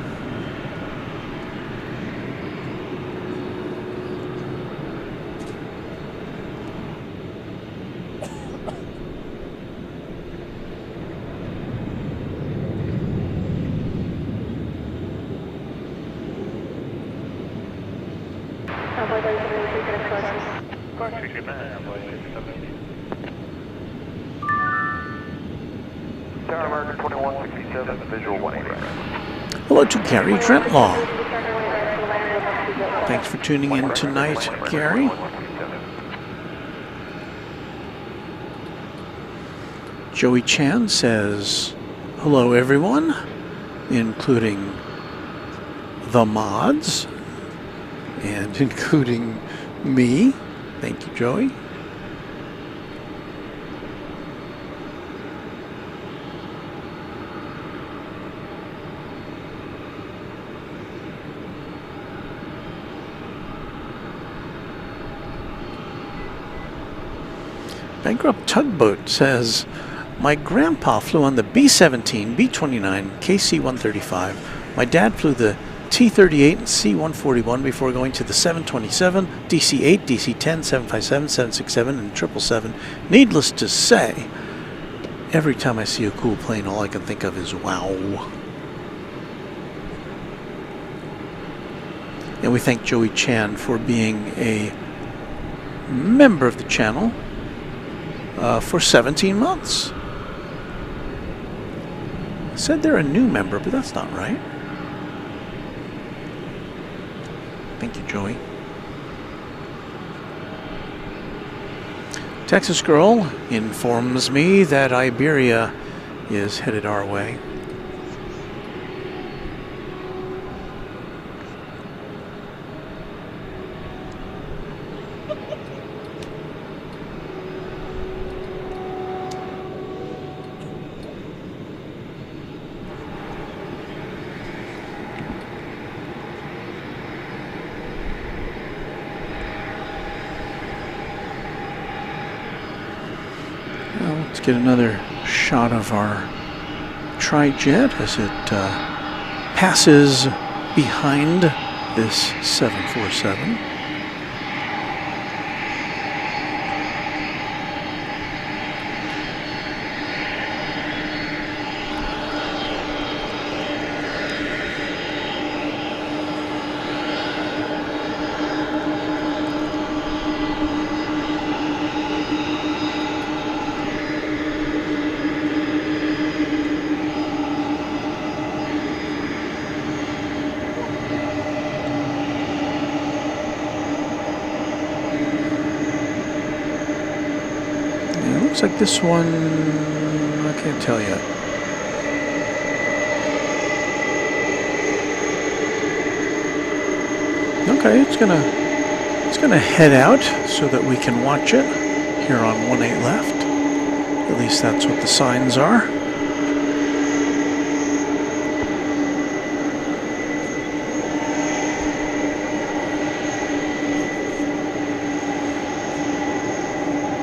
Hello to Gary Trentlaw. Thanks for tuning in tonight, Gary. Joey Chan says, hello everyone, including the mods, and including me. Thank you, Joey. Bankrupt Tugboat says, my grandpa flew on the B-17, B-29, KC-135. My dad flew the T-38 and C-141 before going to the 727, DC-8, DC-10, 757, 767, and 777. Needless to say, every time I see a cool plane, all I can think of is wow. And we thank Joey Chan for being a member of the channel for 17 months. I said they're a new member, but that's not right. Thank you, Joey. Texas Girl informs me that Iberia is headed our way. Let's get another shot of our tri-jet as it passes behind this 747. Looks like this one, I can't tell yet. Okay, it's gonna head out so that we can watch it here on 18 left. At least that's what the signs are.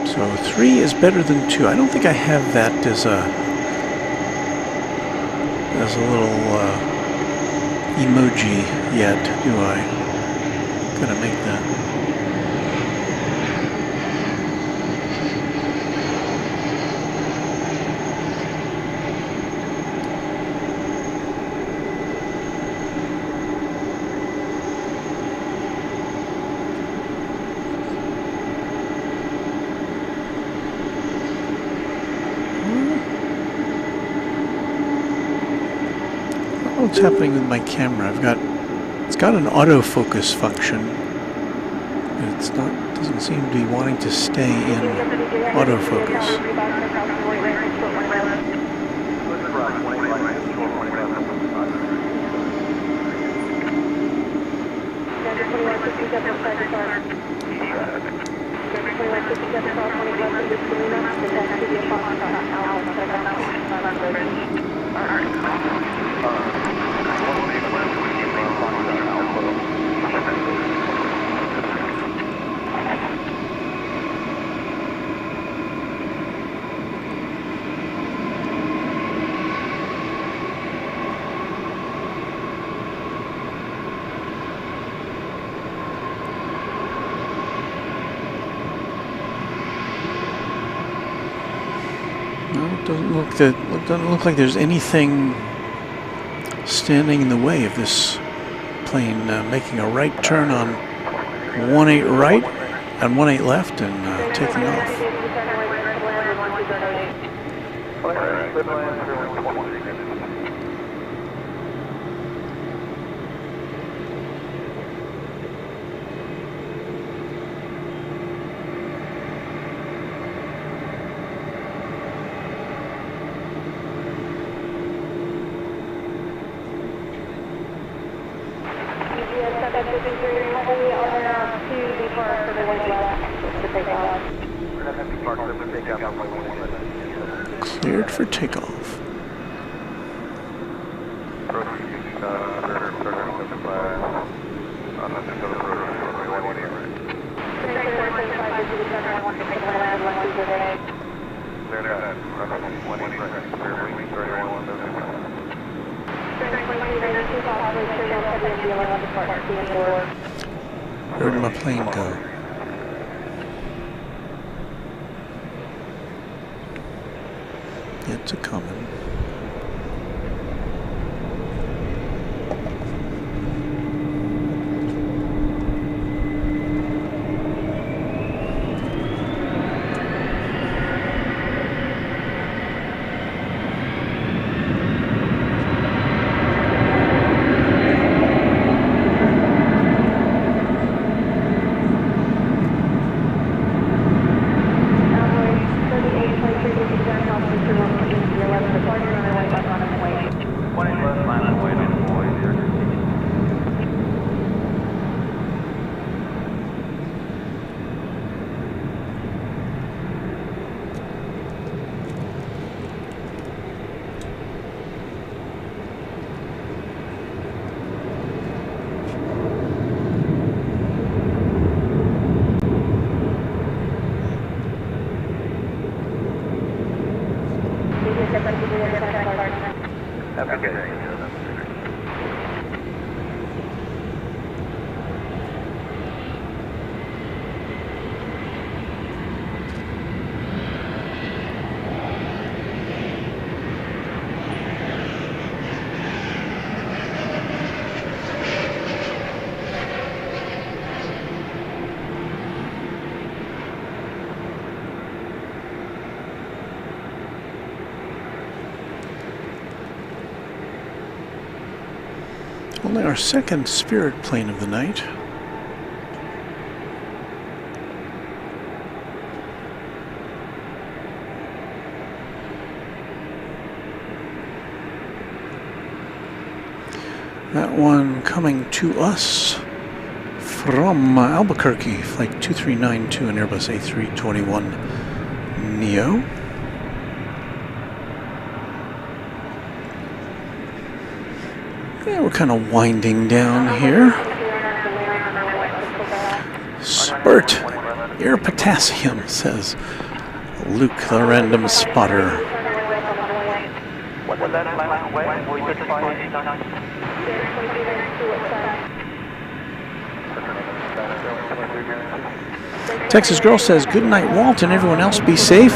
So 3 is better than 2. I don't think I have that as a little emoji yet, do I? Gotta make that. What's happening with my camera? It's got an autofocus function. It's not, doesn't seem to be wanting to stay in autofocus. Doesn't look like there's anything standing in the way of this plane making a right turn on 18 right and 18 left and taking off. Cleared for takeoff. Where'd my plane go? It's a coming. Only our second Spirit plane of the night. That one coming to us from Albuquerque, flight 2392, an Airbus A321 Neo. Yeah, we're kind of winding down here. Spurt, air potassium, says Luke, the random spotter. What was that last way? Texas Girl says, good night, Walt, and everyone else be safe.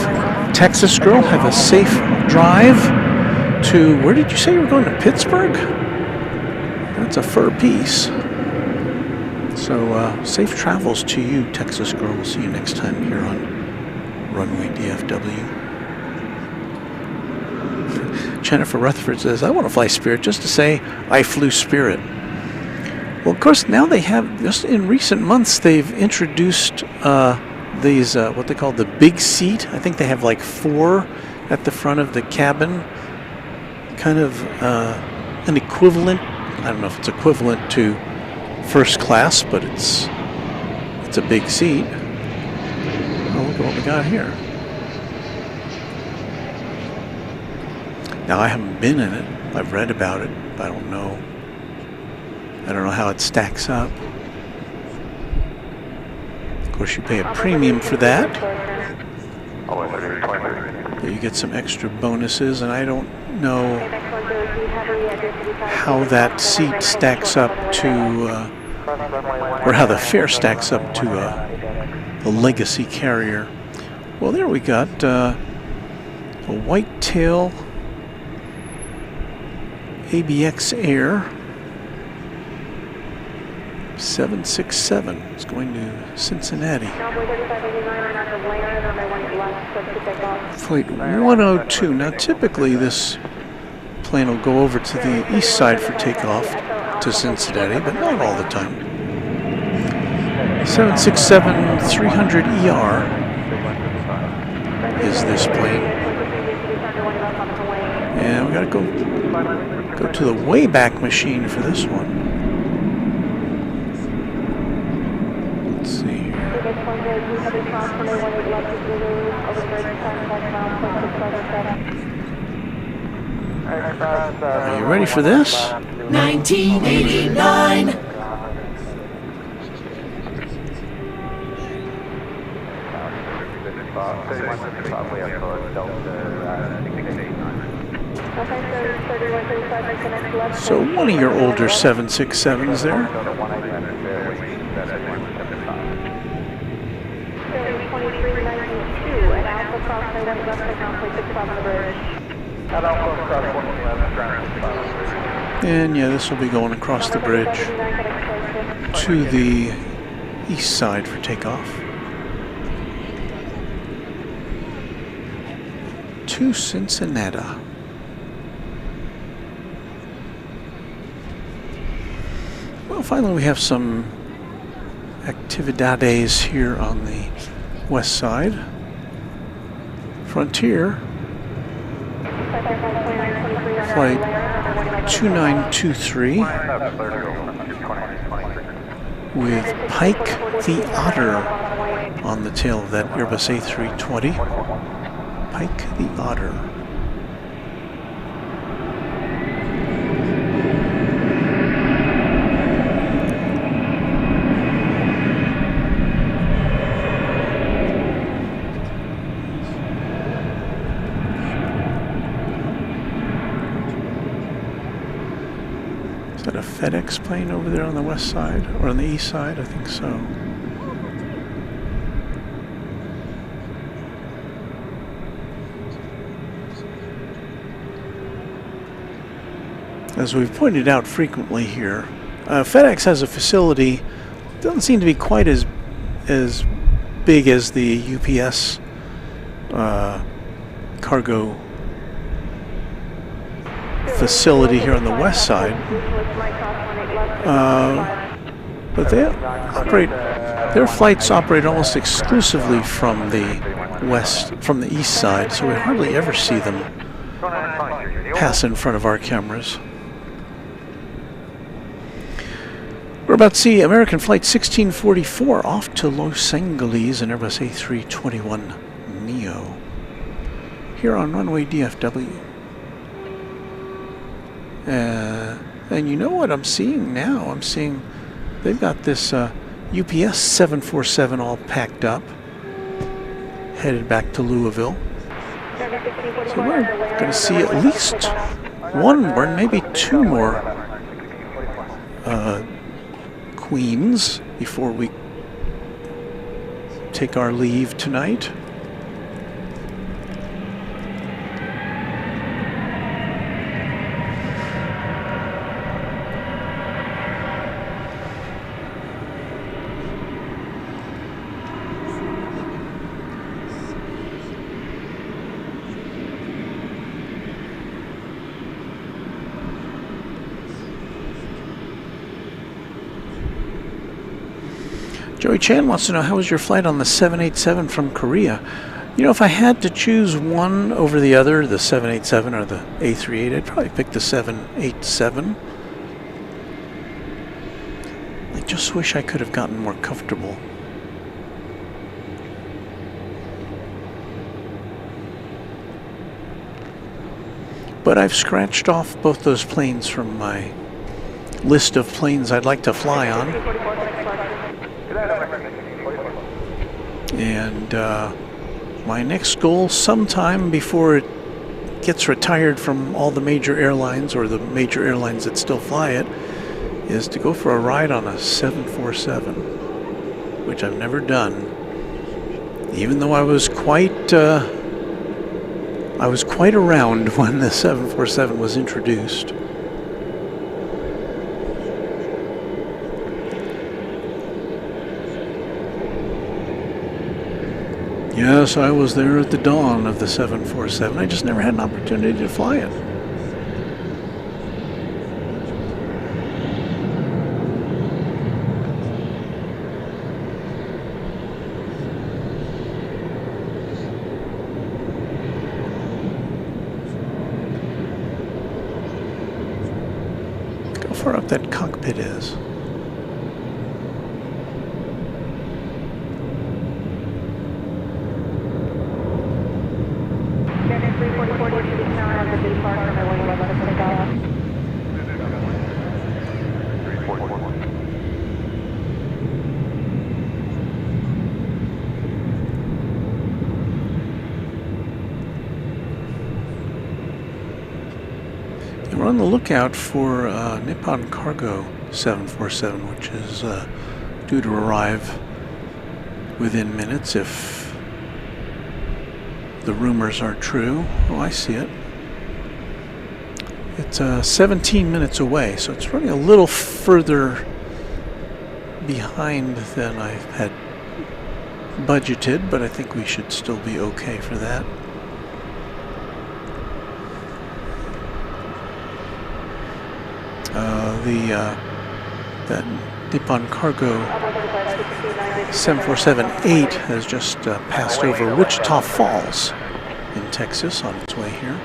Texas Girl, have a safe drive to, where did you say you were going, to Pittsburgh? That's a fur piece. So safe travels to you, Texas Girl. We'll see you next time here on Runway DFW. Jennifer Rutherford says, I want to fly Spirit just to say I flew Spirit. Well, of course, now they have, just in recent months, they've introduced these, what they call the big seat. I think they have like 4 at the front of the cabin. Kind of an equivalent, I don't know if it's equivalent to first class, but it's a big seat. Oh, look at what we got here. Now, I haven't been in it. I've read about it, but I don't know how it stacks up. Of course, you pay a premium for that. But you get some extra bonuses, and I don't know how that seat stacks up to, or how the fare stacks up to a legacy carrier. Well, there we got a whitetail ABX Air 767. It's going to Cincinnati. Flight 102. Now, typically this plane will go over to the east side for takeoff to Cincinnati, but not all the time. 767-300ER is this plane. And we got to go to the Wayback Machine for this one. Let's see here. Are you ready for this? 1989. So one of your older 767s there. And yeah, this will be going across the bridge to the east side for takeoff. To Cincinnati. Well, finally we have some actividades here on the west side. Frontier flight 2923 with Pike the Otter on the tail of that Airbus A320. Pike the Otter. Is that a FedEx plane over there on the west side or on the east side? I think so. As we've pointed out frequently here, FedEx has a facility, doesn't seem to be quite as big as the UPS cargo facility here on the west side. But they operate, their flights operate almost exclusively from the east side, so we hardly ever see them pass in front of our cameras. We're about to see American Flight 1644 off to Los Angeles and Airbus A321neo here on Runway DFW. And you know what I'm seeing now? I'm seeing they've got this UPS 747 all packed up, headed back to Louisville. So we're going to see at least one more, maybe two more Queens before we take our leave tonight. Joey Chan wants to know, how was your flight on the 787 from Korea? You know, if I had to choose one over the other, the 787 or the A38, I'd probably pick the 787. I just wish I could have gotten more comfortable. But I've scratched off both those planes from my list of planes I'd like to fly on. And my next goal, sometime before it gets retired from all the major airlines, or the major airlines that still fly it, is to go for a ride on a 747, which I've never done. Even though I was quite around when the 747 was introduced. Yes, I was there at the dawn of the 747. I just never had an opportunity to fly it. Look how far up that cockpit is. We're on the lookout for Nippon Cargo 747, which is due to arrive within minutes if the rumors are true. Oh, I see it. It's 17 minutes away, so it's running a little further behind than I had budgeted, but I think we should still be okay for that. That Nippon Cargo 747-8 has just passed over Wichita Falls in Texas on its way here.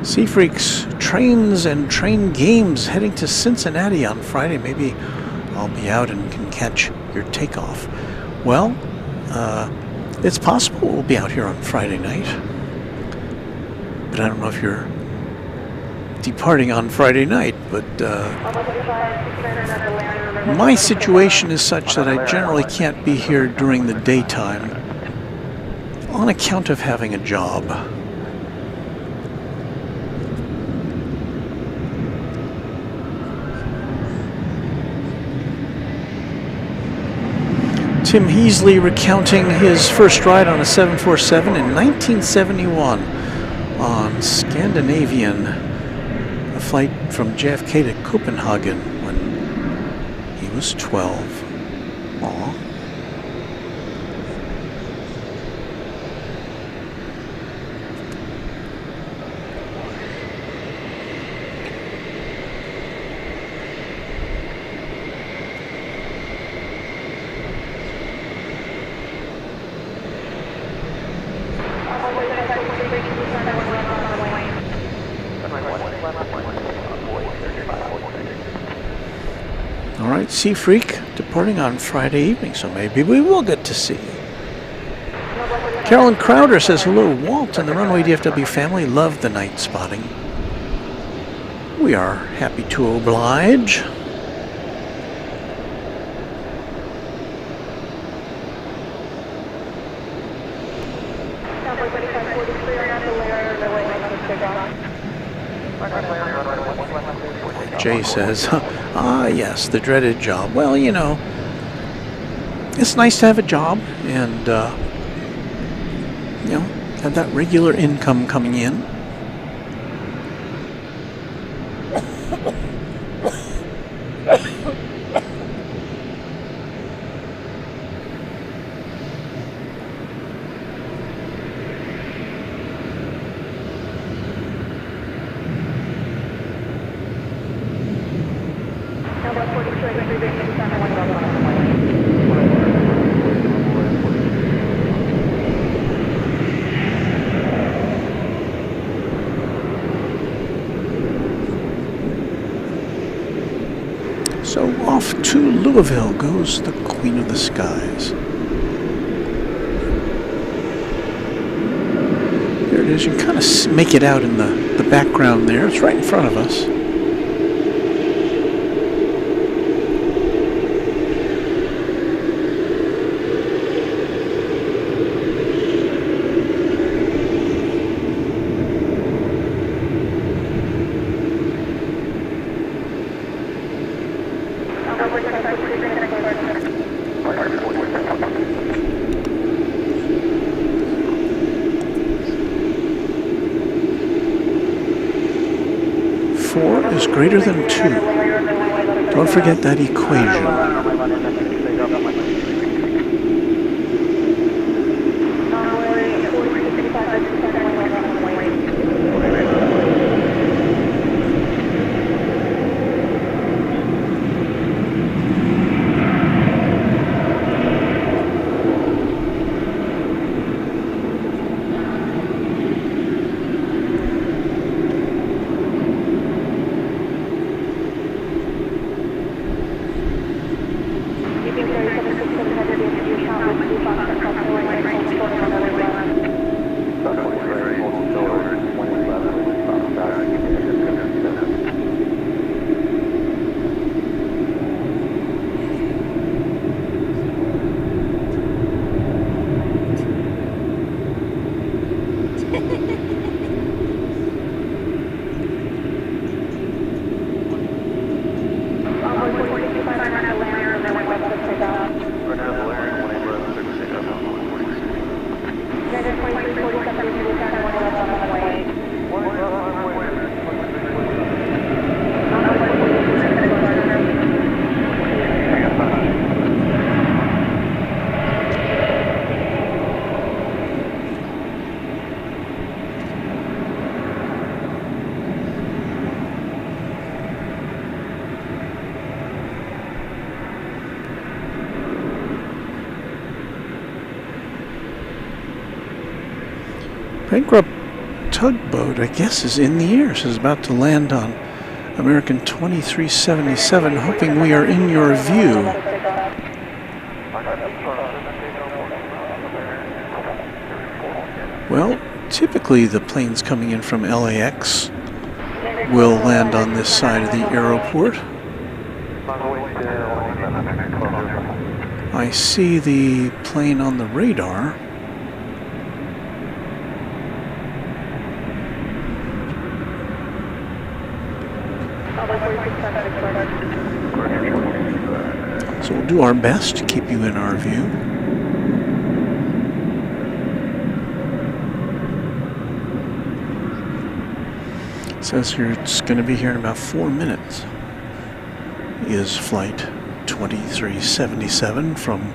Sea Freaks Trains and Train Games heading to Cincinnati on Friday. Maybe I'll be out and can catch your takeoff. Well, it's possible we'll be out here on Friday night. But I don't know if you're departing on Friday night. But my situation is such that I generally can't be here during the daytime on account of having a job. Tim Heasley recounting his first ride on a 747 in 1971 on Scandinavian, a flight from JFK to Copenhagen when he was 12. Aw. All right, Sea Freak departing on Friday evening, so maybe we will get to see you. Carolyn Crowder says, hello, Walt and the Runway DFW family love the night spotting. We are happy to oblige. Jay says, ah, yes, the dreaded job. Well, you know, it's nice to have a job and, you know, have that regular income coming in. So off to Louisville goes the Queen of the Skies. There it is. You can kind of make it out in the background there. It's right in front of us. Is greater than 2. Don't forget that equation. Bankrupt tugboat, I guess, is in the air. So it's about to land on American 2377, hoping we are in your view. Well, typically the planes coming in from LAX will land on this side of the airport. I see the plane on the radar. So we'll do our best to keep you in our view. It says here it's going to be here in about 4 minutes. Is flight 2377 from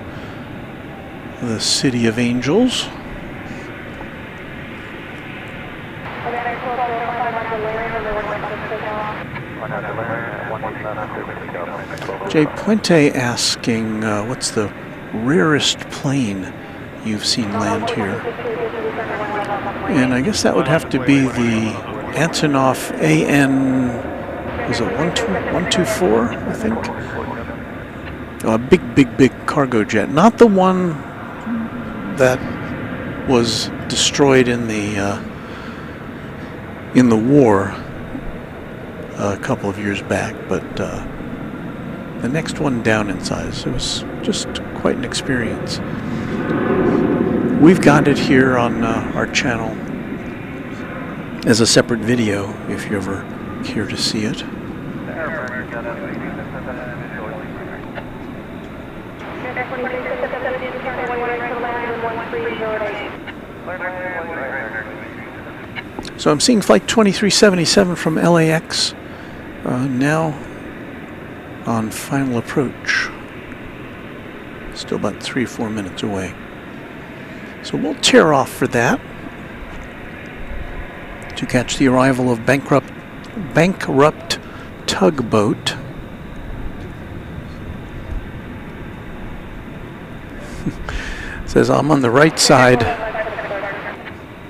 the City of Angels. Jay Puente asking, what's the rarest plane you've seen land here? And I guess that would have to be the Antonov AN, is it 124, I think? A big cargo jet. Not the one that was destroyed in the war a couple of years back, but the next one down in size. It was just quite an experience. We've got it here on our channel as a separate video if you ever care to see it. So I'm seeing flight 2377 from LAX now on final approach. Still about 3-4 minutes away. So we'll tear off for that to catch the arrival of bankrupt tugboat. Says I'm on the right side.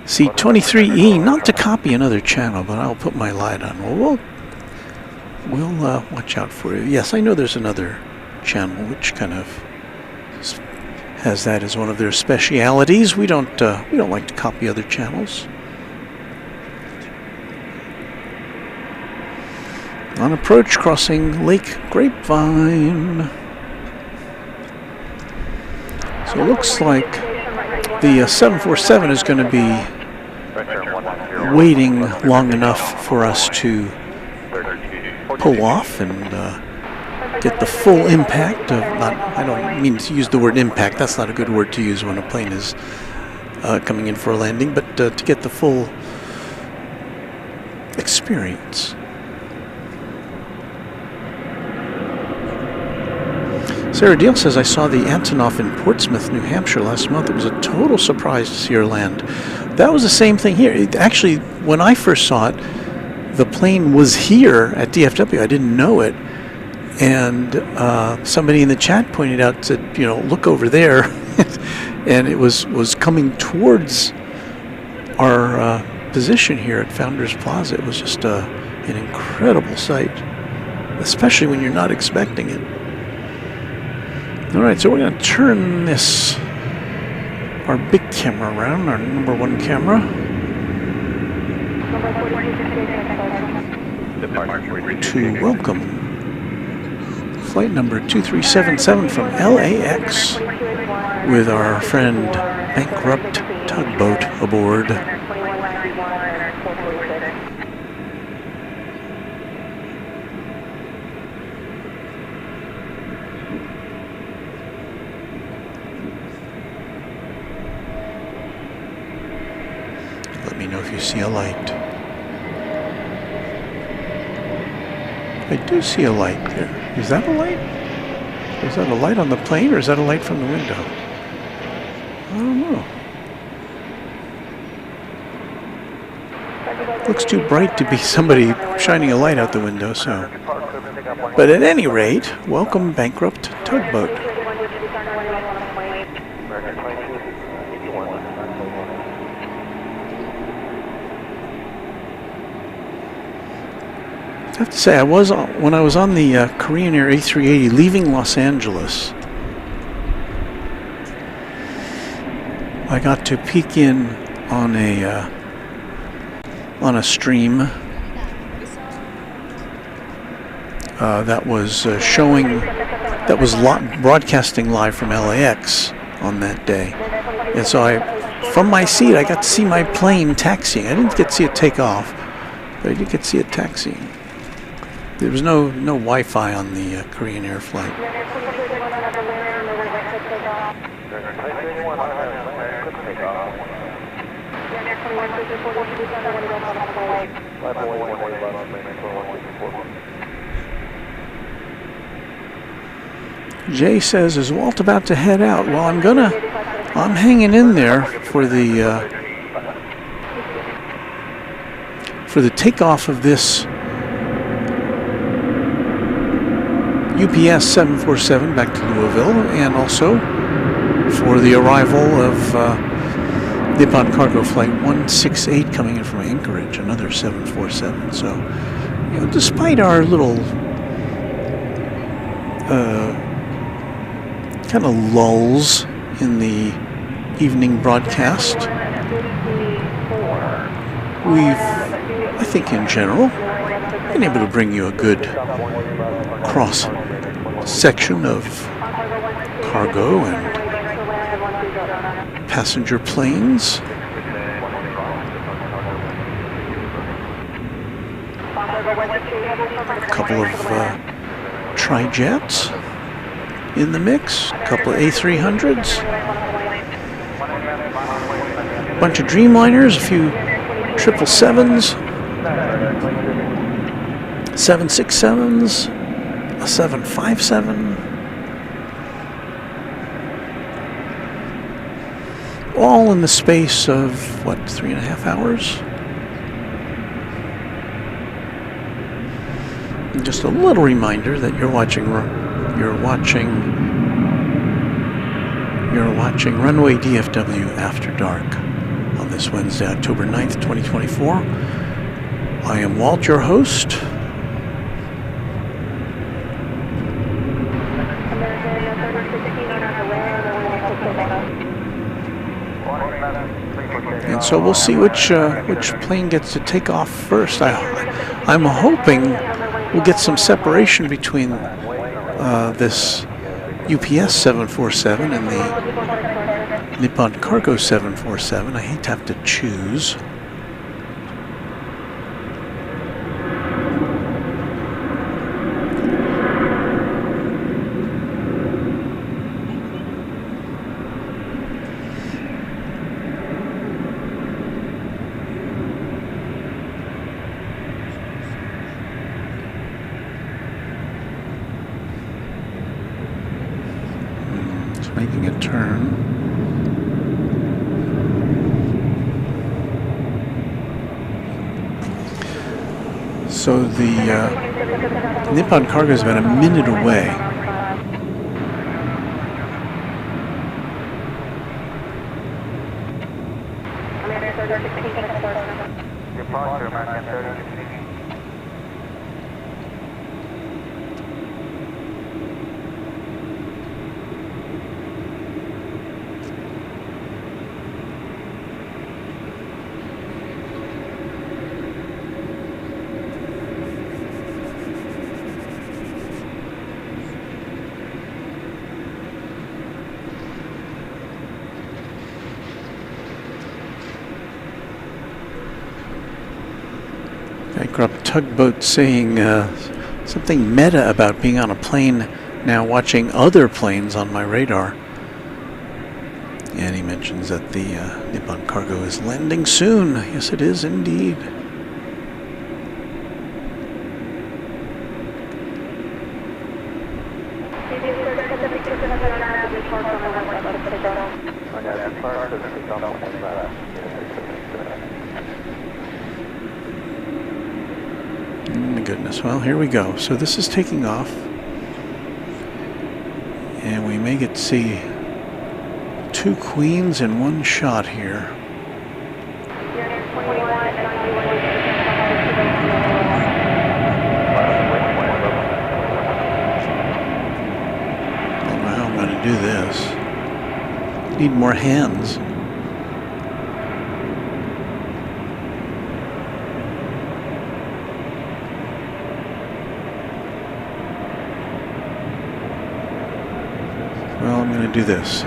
C23E, not to copy another channel, but I'll put my light on. Well, we'll watch out for you. Yes, I know there's another channel which kind of has that as one of their specialities. We don't like to copy other channels. On approach, crossing Lake Grapevine. So it looks like the 747 is going to be waiting long enough for us to pull off and get the full impact of, I don't mean to use the word impact, that's not a good word to use when a plane is coming in for a landing, but to get the full experience. Sarah Deal says, I saw the Antonov in Portsmouth, New Hampshire last month. It was a total surprise to see her land. That was the same thing here. Actually, when I first saw it, the plane was here at DFW. I didn't know it. And somebody in the chat pointed out, said, you know, look over there. And it was coming towards our position here at Founders Plaza. It was just an incredible sight, especially when you're not expecting it. All right, so we're going to turn our big camera around, our #1 camera, to welcome flight number 2377 from LAX with our friend Bankrupt Tugboat aboard. Let me know if you see a light. I do see a light there. Is that a light? Is that a light on the plane, or is that a light from the window? I don't know. Looks too bright to be somebody shining a light out the window, so. But at any rate, welcome Bankrupt Tugboat. I have to say, when I was on the Korean Air A380 leaving Los Angeles, I got to peek in on a stream that was broadcasting live from LAX on that day, and so from my seat I got to see my plane taxiing. I didn't get to see it take off, but I did get to see it taxiing. There was no Wi-Fi on the Korean Air flight. Jay says, is Walt about to head out? Well, I'm hanging in there for the takeoff of this UPS 747 back to Louisville, and also for the arrival of Nippon Cargo Flight 168 coming in from Anchorage, another 747. So, you know, despite our little kind of lulls in the evening broadcast. We've, I think in general, been able to bring you a good cross section of cargo and passenger planes. A couple of tri-jets in the mix, a couple of A300s, a bunch of Dreamliners, a few 777s, 767s, a 757, all in the space of, what, 3.5 hours? And just a little reminder that you're watching Runway DFW After Dark on this Wednesday, October 9th, 2024. I am Walt, your host. And so we'll see which plane gets to take off first. I'm hoping we'll get some separation between this UPS 747 and the Nippon Cargo 747. I hate to have to choose. Making a turn. So the Nippon Cargo is about a minute away. I grew up a tugboat saying something meta about being on a plane now watching other planes on my radar. And he mentions that the Nippon Cargo is landing soon. Yes, it is indeed. My goodness, well, here we go. So this is taking off. And we may get to see two queens in one shot here. I don't know how I'm going to do this. Need more hands. Well, I'm going to do this.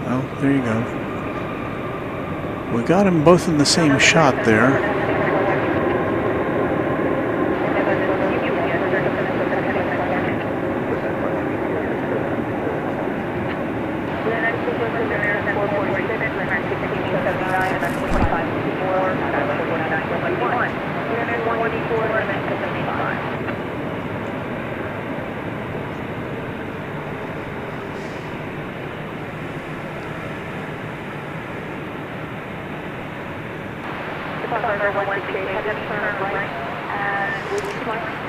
Well, there you go. We got them both in the same shot there.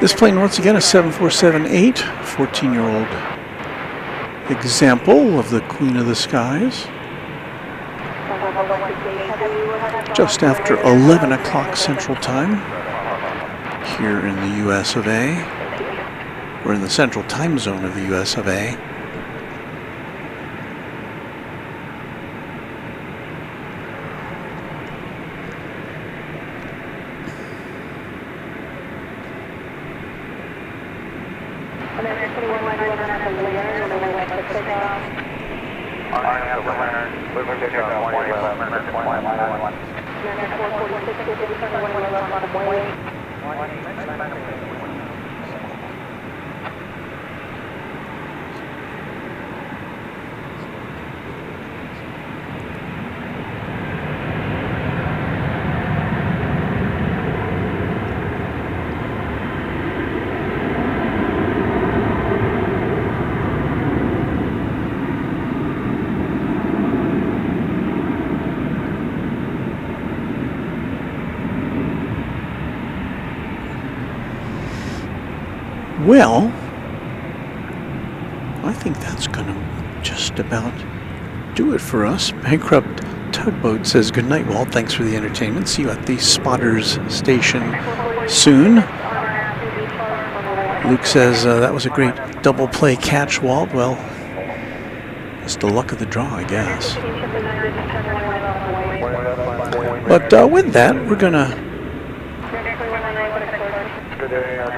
This plane, once again, is 7478, 14-year-old example of the Queen of the Skies. Just after 11 o'clock Central Time here in the US of A. We're in the Central Time Zone of the US of A. Well, I think that's going to just about do it for us. Bankrupt Tugboat says, good night, Walt. Thanks for the entertainment. See you at the Spotters station soon. Luke says, that was a great double play catch, Walt. Well, it's the luck of the draw, I guess. But with that, we're going to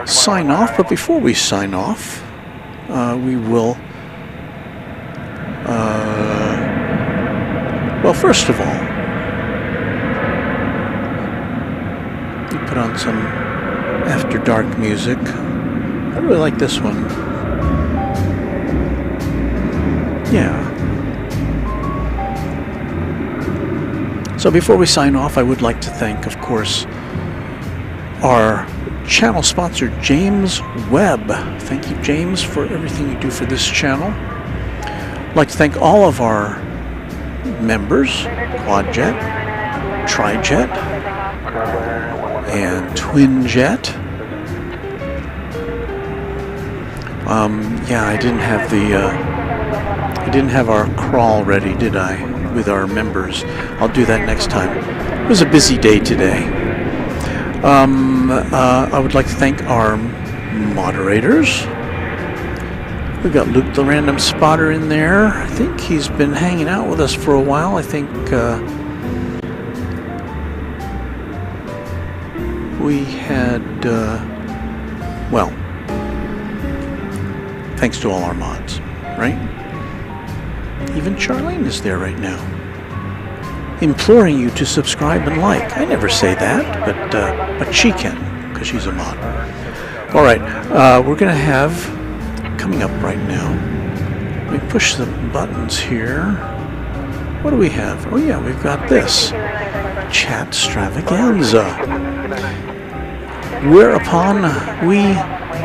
sign off. But before we sign off, we will well, first of all, we put on some After Dark music. I really like this one. Yeah. So before we sign off, I would like to thank, of course, our channel sponsor, James Webb. Thank you, James, for everything you do for this channel. I'd like to thank all of our members, Quadjet, Trijet, and Twinjet. Yeah, I didn't have our crawl ready, did I, with our members? I'll do that next time. It was a busy day today. I would like to thank our moderators. We've got Luke the Random Spotter in there. I think he's been hanging out with us for a while. I think we had, well, thanks to all our mods, right? Even Charlene is there right now, imploring you to subscribe and like. I never say that, but she can, because she's a mod. All right, we're going to have, coming up right now, let me push the buttons here. What do we have? Oh yeah, we've got this, Chat Stravaganza, whereupon we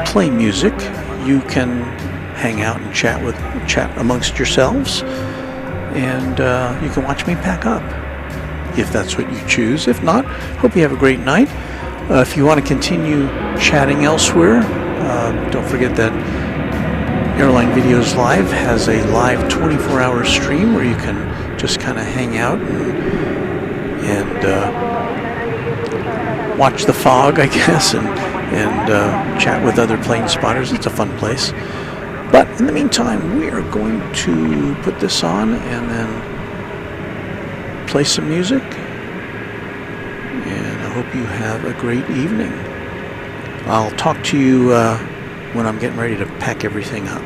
play music. You can hang out and chat amongst yourselves, and you can watch me pack up, if that's what you choose. If not, hope you have a great night. If you want to continue chatting elsewhere, don't forget that Airline Videos Live has a live 24-hour stream where you can just kind of hang out and watch the fog, I guess, and chat with other plane spotters. It's a fun place. But in the meantime, we are going to put this on and then play some music. And I hope you have a great evening. I'll talk to you when I'm getting ready to pack everything up.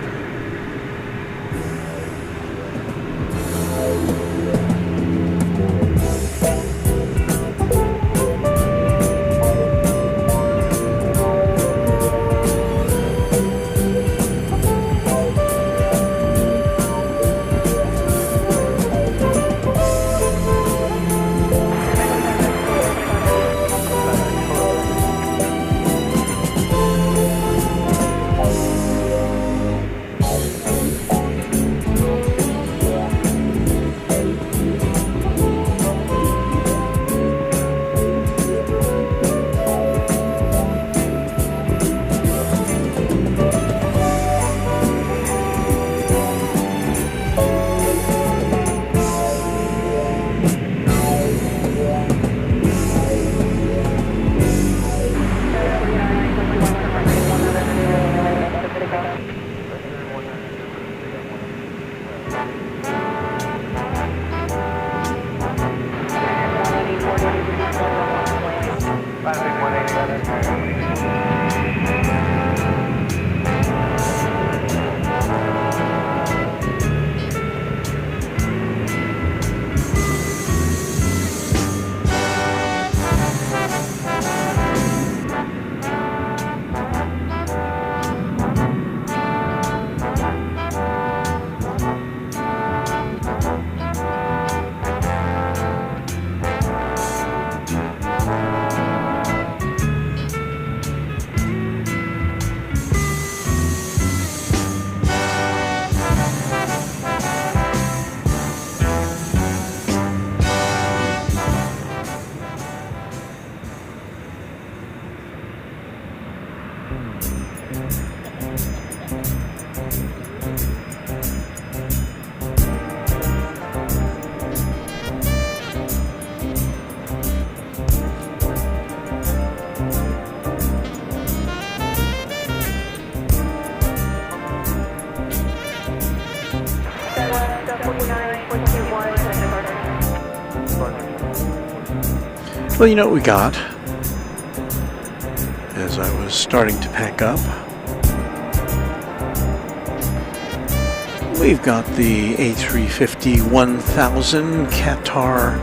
Well, you know what we got as I was starting to pack up? We've got the A350-1000 Qatar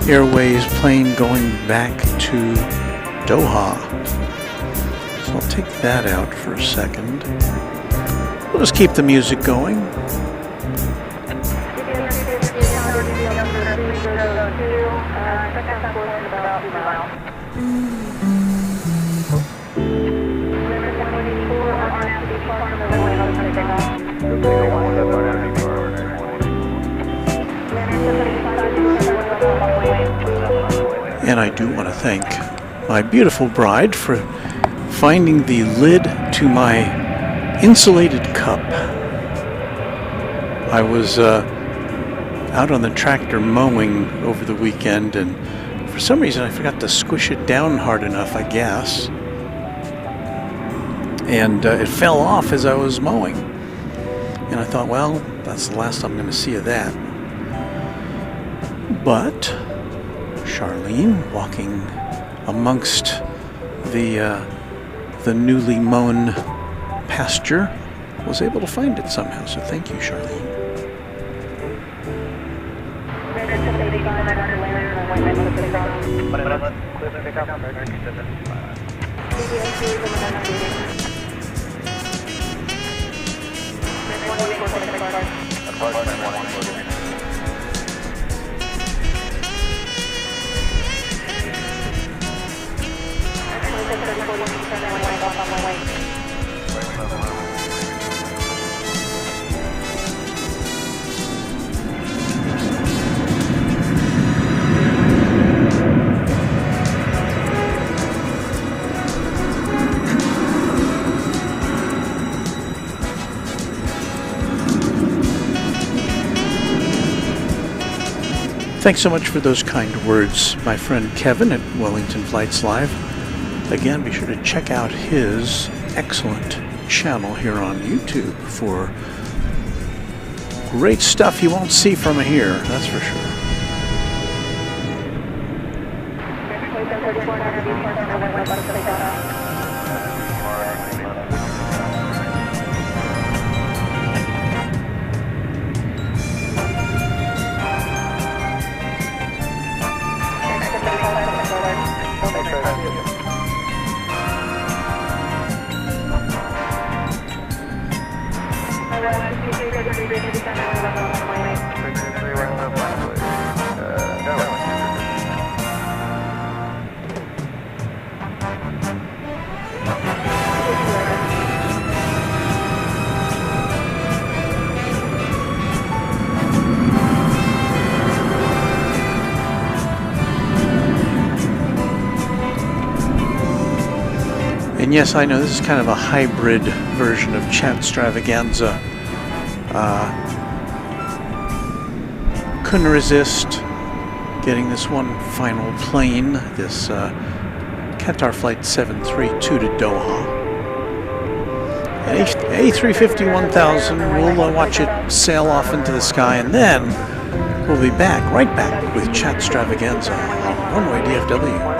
Airways plane going back to Doha. So I'll take that out for a second. We'll just keep the music going. And I do want to thank my beautiful bride for finding the lid to my insulated cup. I was out on the tractor mowing over the weekend, and for some reason I forgot to squish it down hard enough, I guess. And it fell off as I was mowing. And I thought, well, that's the last I'm going to see of that. But Charlene, walking amongst the newly mown pasture, was able to find it somehow. So thank you, Charlene. Thanks so much for those kind words, my friend Kevin at Wellington Flights Live. Again, be sure to check out his excellent channel here on YouTube for great stuff you won't see from here, that's for sure. And yes, I know this is kind of a hybrid version of Chatstravaganza. Couldn't resist getting this one final plane, this Qatar Flight 732 to Doha. A350-1000, we'll watch it sail off into the sky, and then we'll be back, right back, with Chatstravaganza on Runway DFW.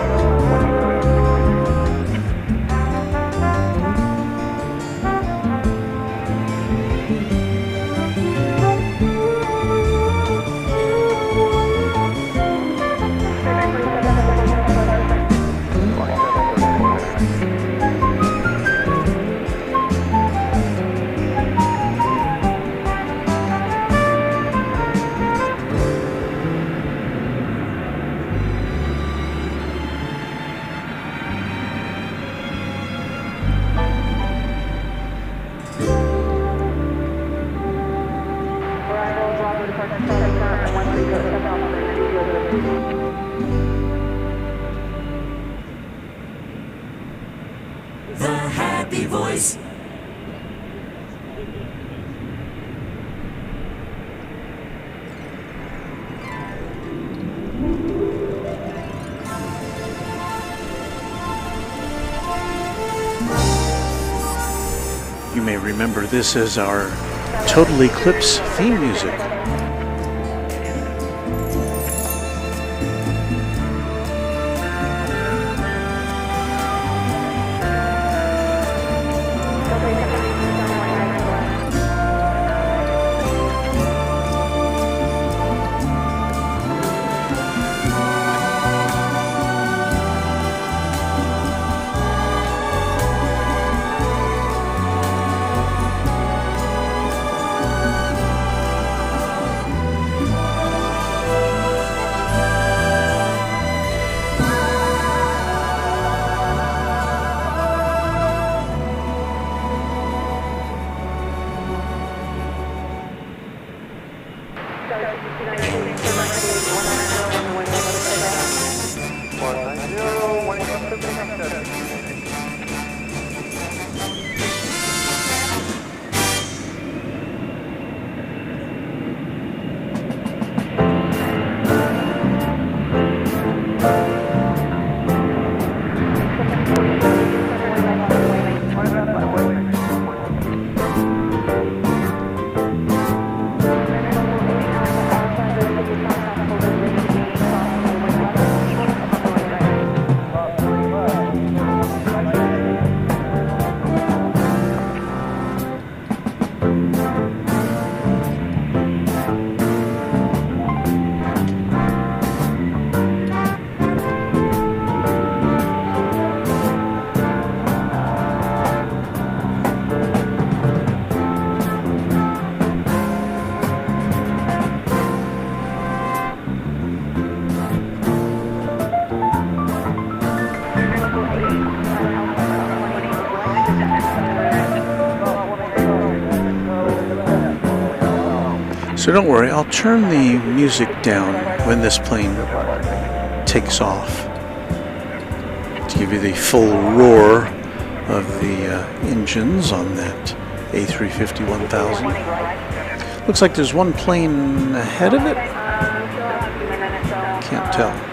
You may remember this as our Total Eclipse theme music. So don't worry, I'll turn the music down when this plane takes off to give you the full roar of the engines on that A350 1000. Looks like there's one plane ahead of it. Can't tell.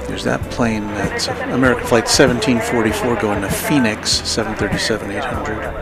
There's that plane, that's American Flight 1744 going to Phoenix, 737-800.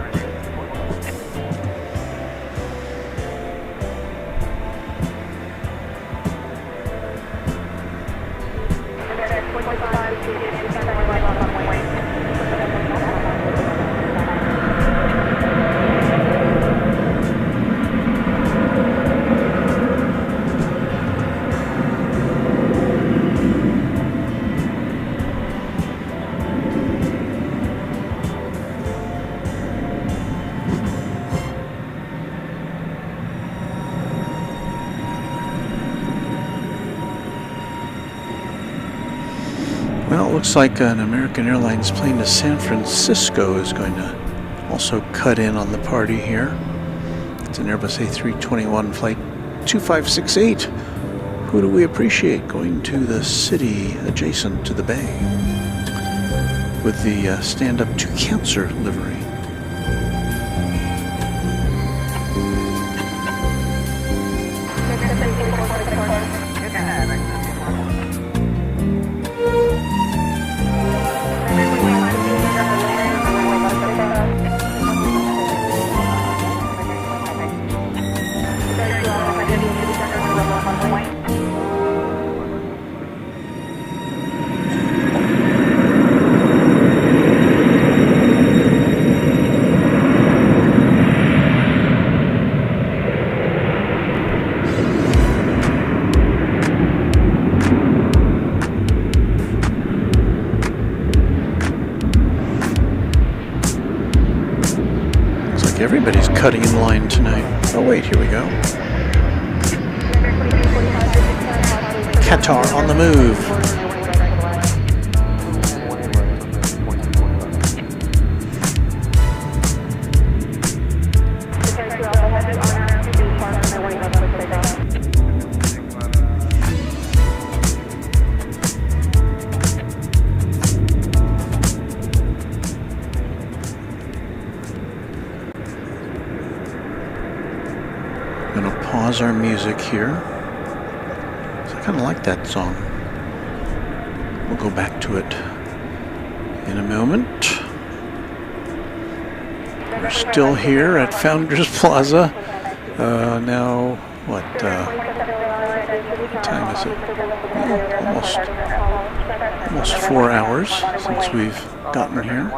Well, it looks like an American Airlines plane to San Francisco is going to also cut in on the party here. It's an Airbus A321 flight 2568. Who do we appreciate going to the city adjacent to the bay with the stand up to cancer livery? Everybody's cutting in line tonight. Oh wait, here we go. Qatar on the move. Pause our music here. So I kind of like that song. We'll go back to it in a moment. We're still here at Founders Plaza. Now, what time is it? Almost 4 hours since we've gotten here.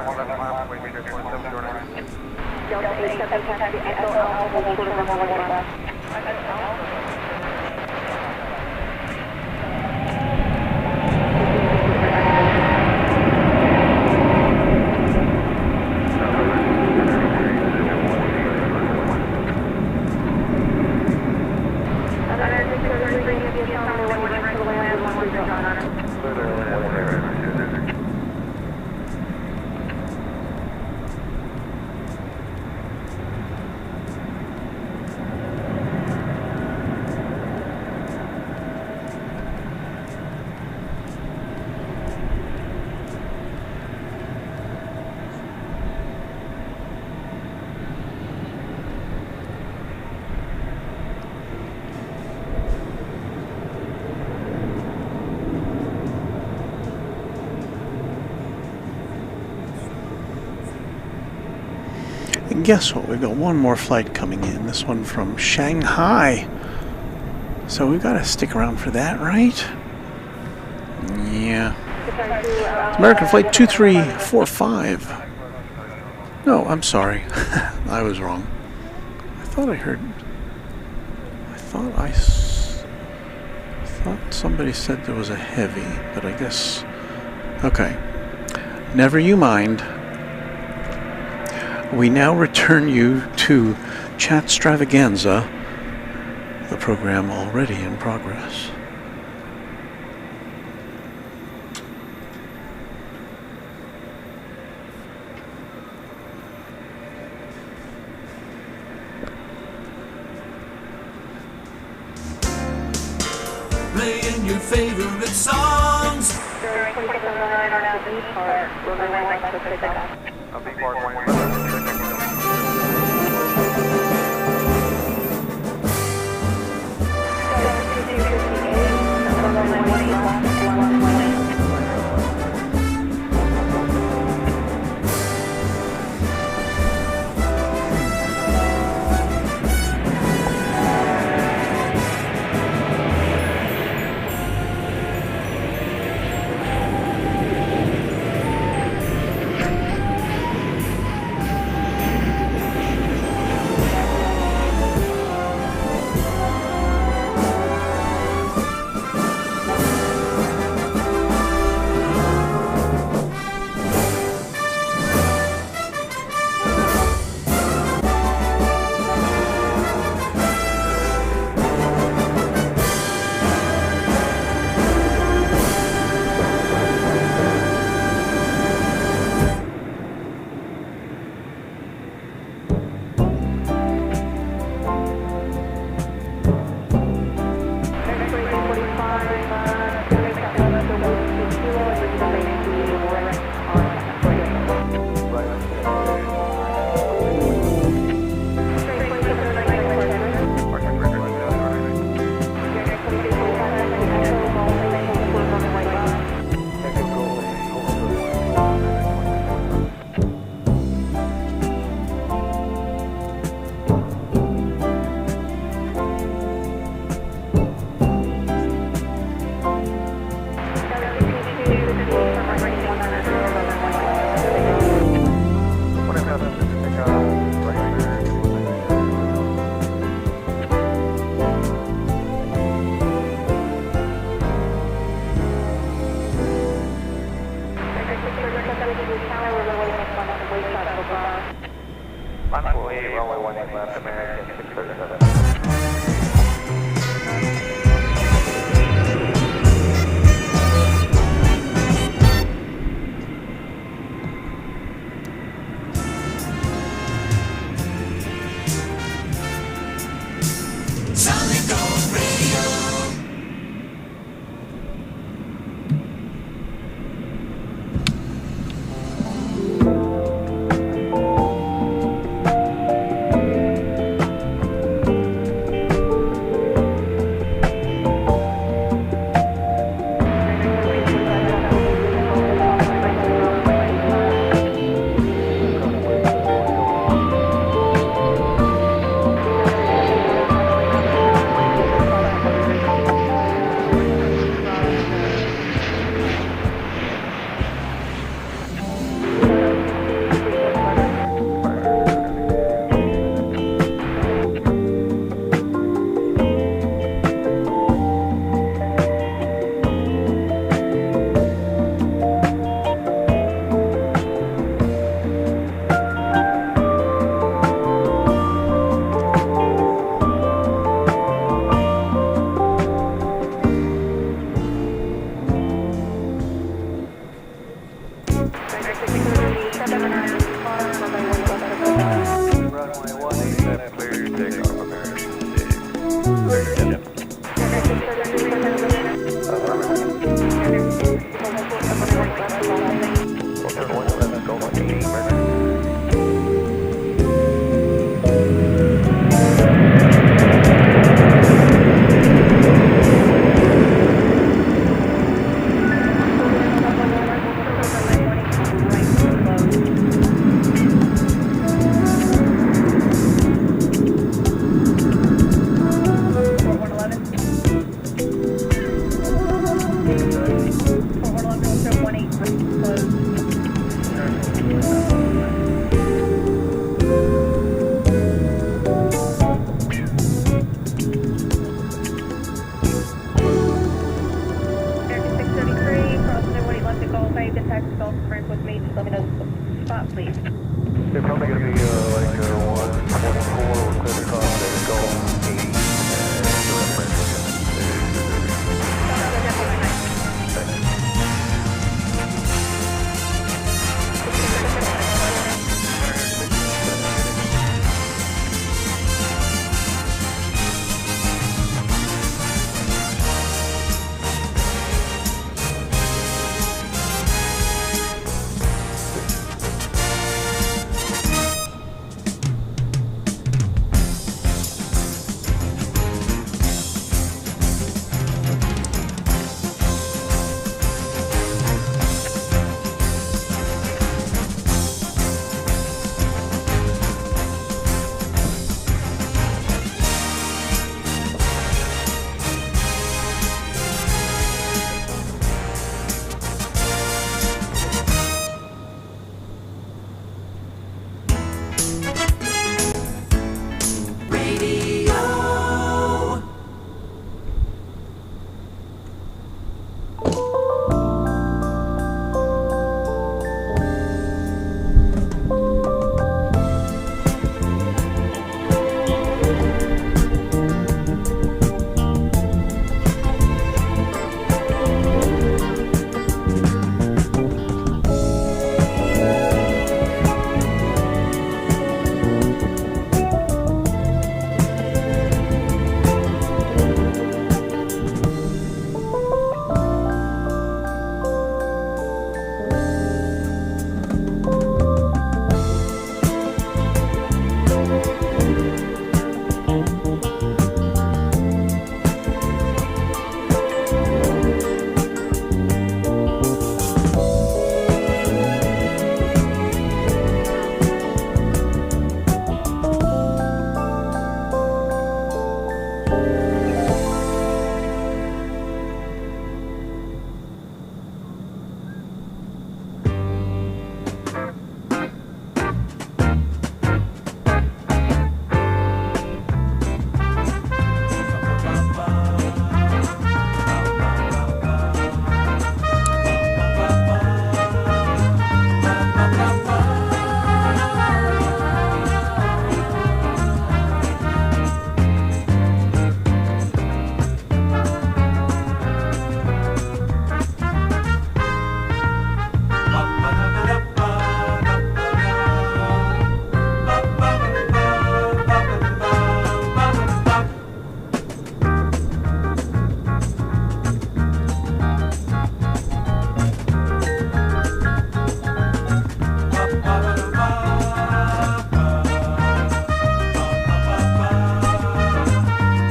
And guess what? We've got one more flight coming in. This one from Shanghai. So we've got to stick around for that, right? Yeah. It's American Flight 2345. No, I'm sorry. I was wrong. I thought somebody said there was a heavy, but I guess... Okay. Never you mind. We now return you to Chatstravaganza, the program already in progress. your favorite songs. During 2709 on out B Park, runway 1 left for takeoff. B Park 111. Runway 18 left, American 637.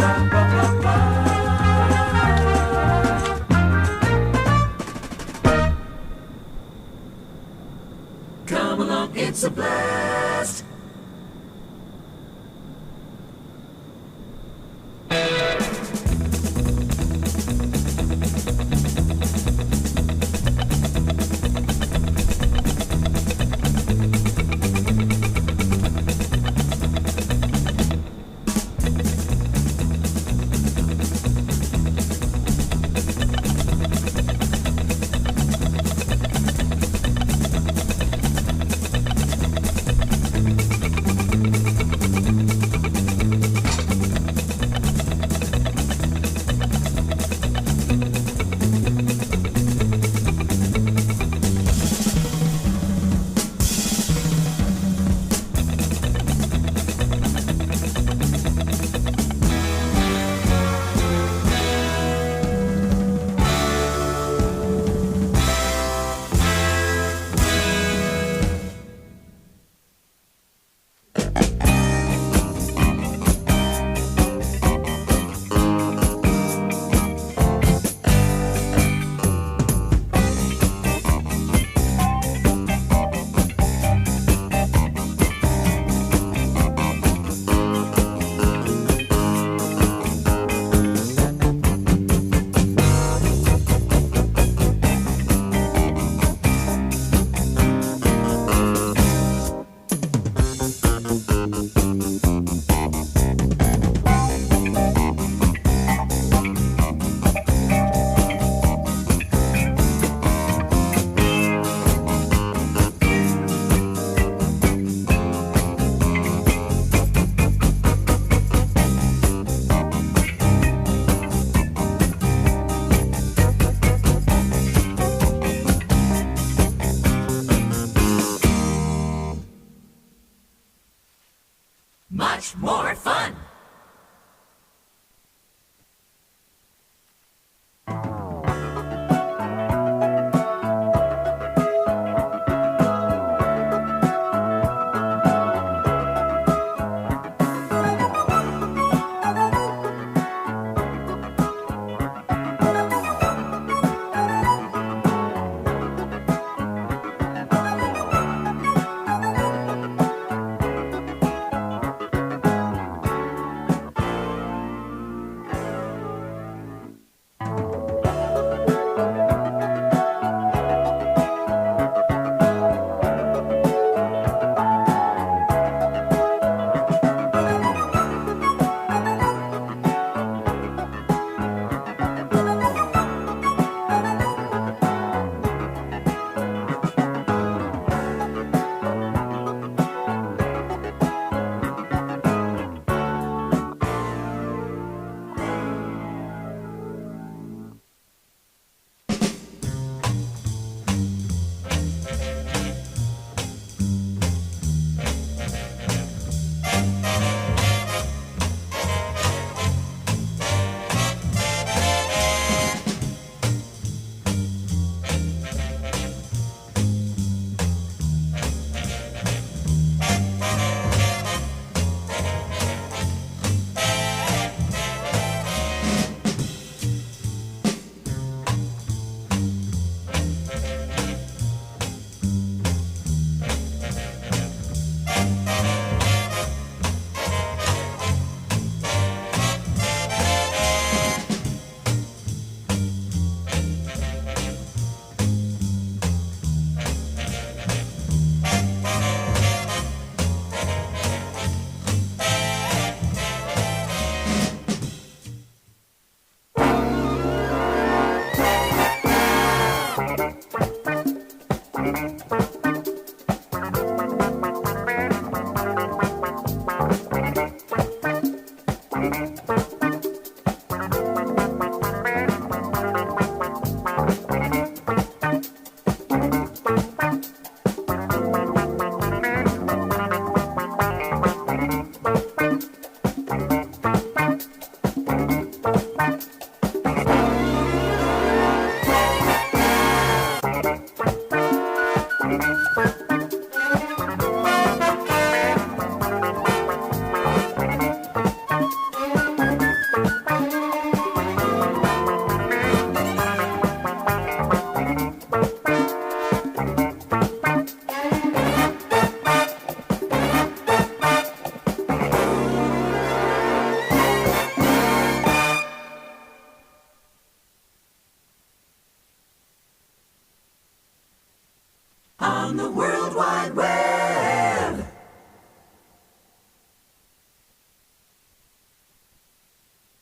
Come along, it's a blast.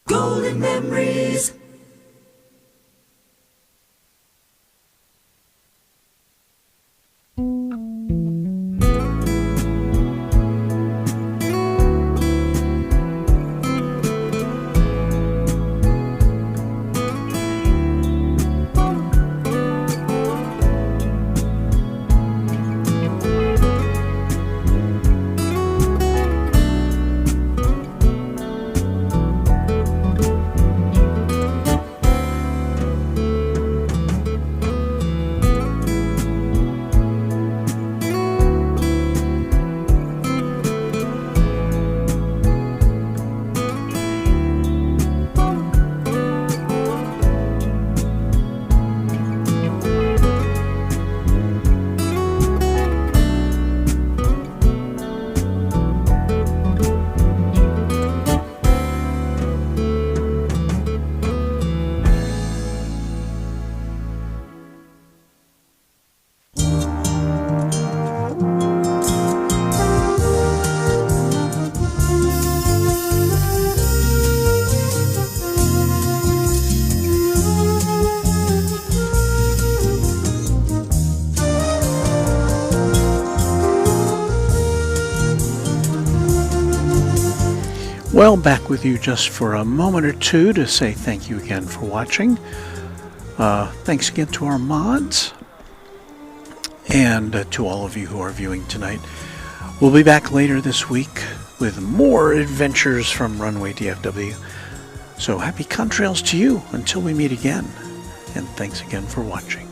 Golden memories. Well, back with you just for a moment or two to say thank you again for watching. Thanks again to our mods and to all of you who are viewing tonight. We'll be back later this week with more adventures from Runway DFW. So happy contrails to you until we meet again. And thanks again for watching.